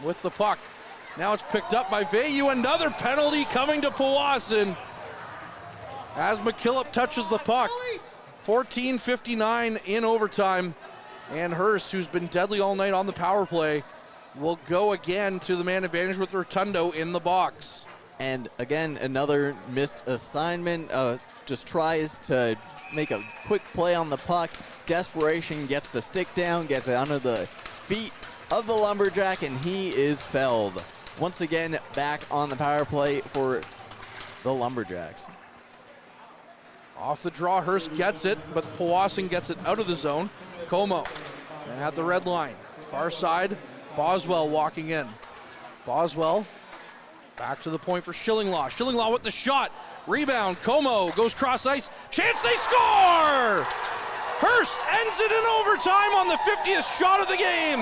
with the puck. Now it's picked up by Veilleux. Another penalty coming to Powassan as McKillop touches the puck. 14:59 in overtime. And Hearst, who's been deadly all night on the power play, will go again to the man advantage with Rotundo in the box. And again, another missed assignment. just tries to make a quick play on the puck. Desperation gets the stick down, gets it under the feet of the Lumberjack, and he is felled. Once again, back on the power play for the Lumberjacks. Off the draw, Hearst gets it, but Powassan gets it out of the zone. Como at the red line. Far side, Boswell walking in. Boswell back to the point for Schillinglaw. Schillinglaw with the shot. Rebound, Como goes cross ice. Chance, they score! Hearst ends it in overtime on the 50th shot of the game.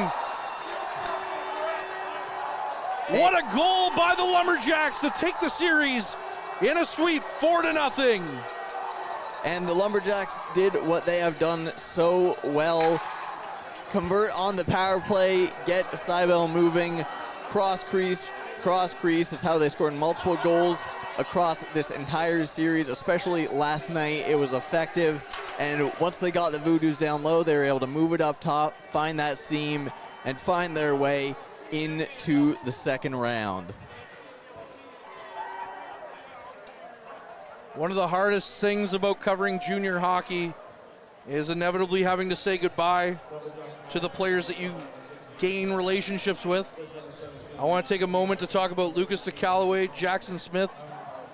What a goal by the Lumberjacks to take the series in a sweep, 4-0. And the Lumberjacks did what they have done so well. Convert on the power play, get Seibel moving, cross crease. It's how they scored multiple goals across this entire series, especially last night. It was effective. And once they got the Voodoos down low, they were able to move it up top, find that seam, and find their way into the second round. One of the hardest things about covering junior hockey is inevitably having to say goodbye to the players that you gain relationships with. I want to take a moment to talk about Lucas DeCallaway, Jackson Smith,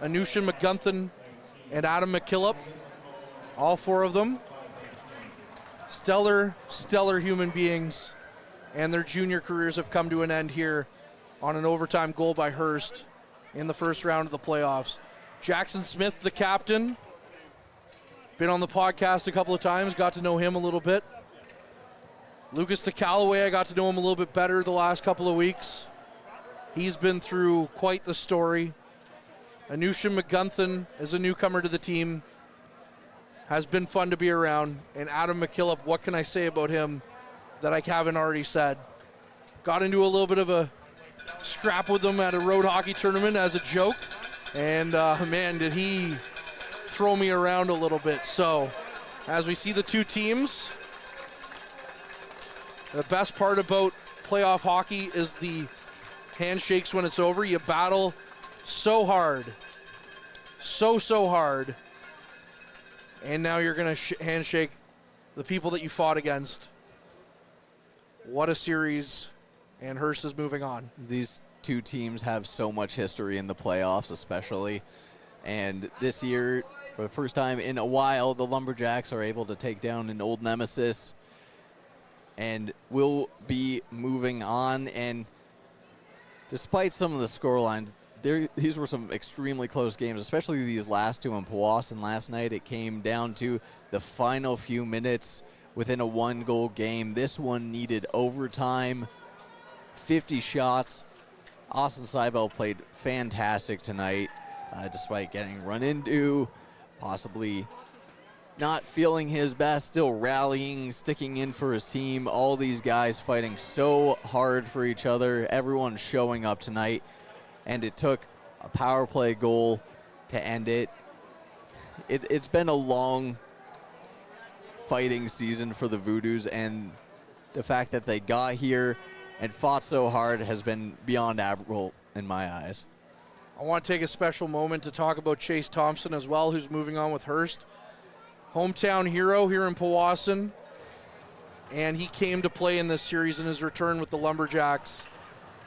Anushin McGunthan, and Adam McKillop. All four of them. Stellar human beings, and their junior careers have come to an end here on an overtime goal by Hearst in the first round of the playoffs. Jackson Smith, the captain, been on the podcast a couple of times, got to know him a little bit. Lucas DeCallaway, I got to know him a little bit better the last couple of weeks. He's been through quite the story. Anushin McGunthan is a newcomer to the team. Has been fun to be around. And Adam McKillop, what can I say about him that I haven't already said? Got into a little bit of a scrap with him at a road hockey tournament as a joke. And man, did he throw me around a little bit. So as we see the two teams, the best part about playoff hockey is the handshakes when it's over. You battle so hard. So hard. And now you're going to handshake the people that you fought against. What a series. And Hearst is moving on. These two teams have so much history in the playoffs, especially. And this year, for the first time in a while, the Lumberjacks are able to take down an old nemesis. And will be moving on. And despite some of the scoreline, these were some extremely close games, especially these last two in Powassan last night. It came down to the final few minutes within a one-goal game. This one needed overtime, 50 shots. Austin Seibel played fantastic tonight, despite getting run into, possibly not feeling his best, still rallying, sticking in for his team. All these guys fighting so hard for each other. Everyone showing up tonight. And it took a power play goal to end it. It's been a long fighting season for the Voodoos, and the fact that they got here and fought so hard has been beyond admirable in my eyes. I want to take a special moment to talk about Chase Thompson as well, who's moving on with Hearst. Hometown hero here in Powassan, and he came to play in this series in his return with the Lumberjacks.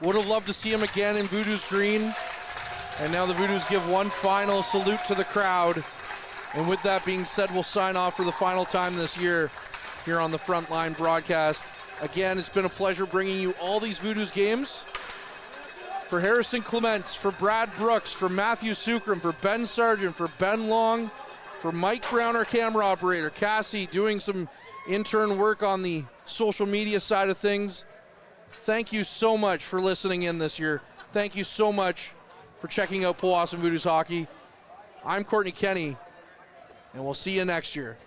Would have loved to see him again in Voodoos green. And now the Voodoos give one final salute to the crowd. And with that being said, we'll sign off for the final time this year here on the Frontline broadcast. Again, it's been a pleasure bringing you all these Voodoos games. For Harrison Clements, for Brad Brooks, for Matthew Sukram, for Ben Sargent, for Ben Long, for Mike Brown, our camera operator, Cassie doing some intern work on the social media side of things. Thank you so much for listening in this year. Thank you so much for checking out Powassan Voodoos Hockey. I'm Courtney Kenny, and we'll see you next year.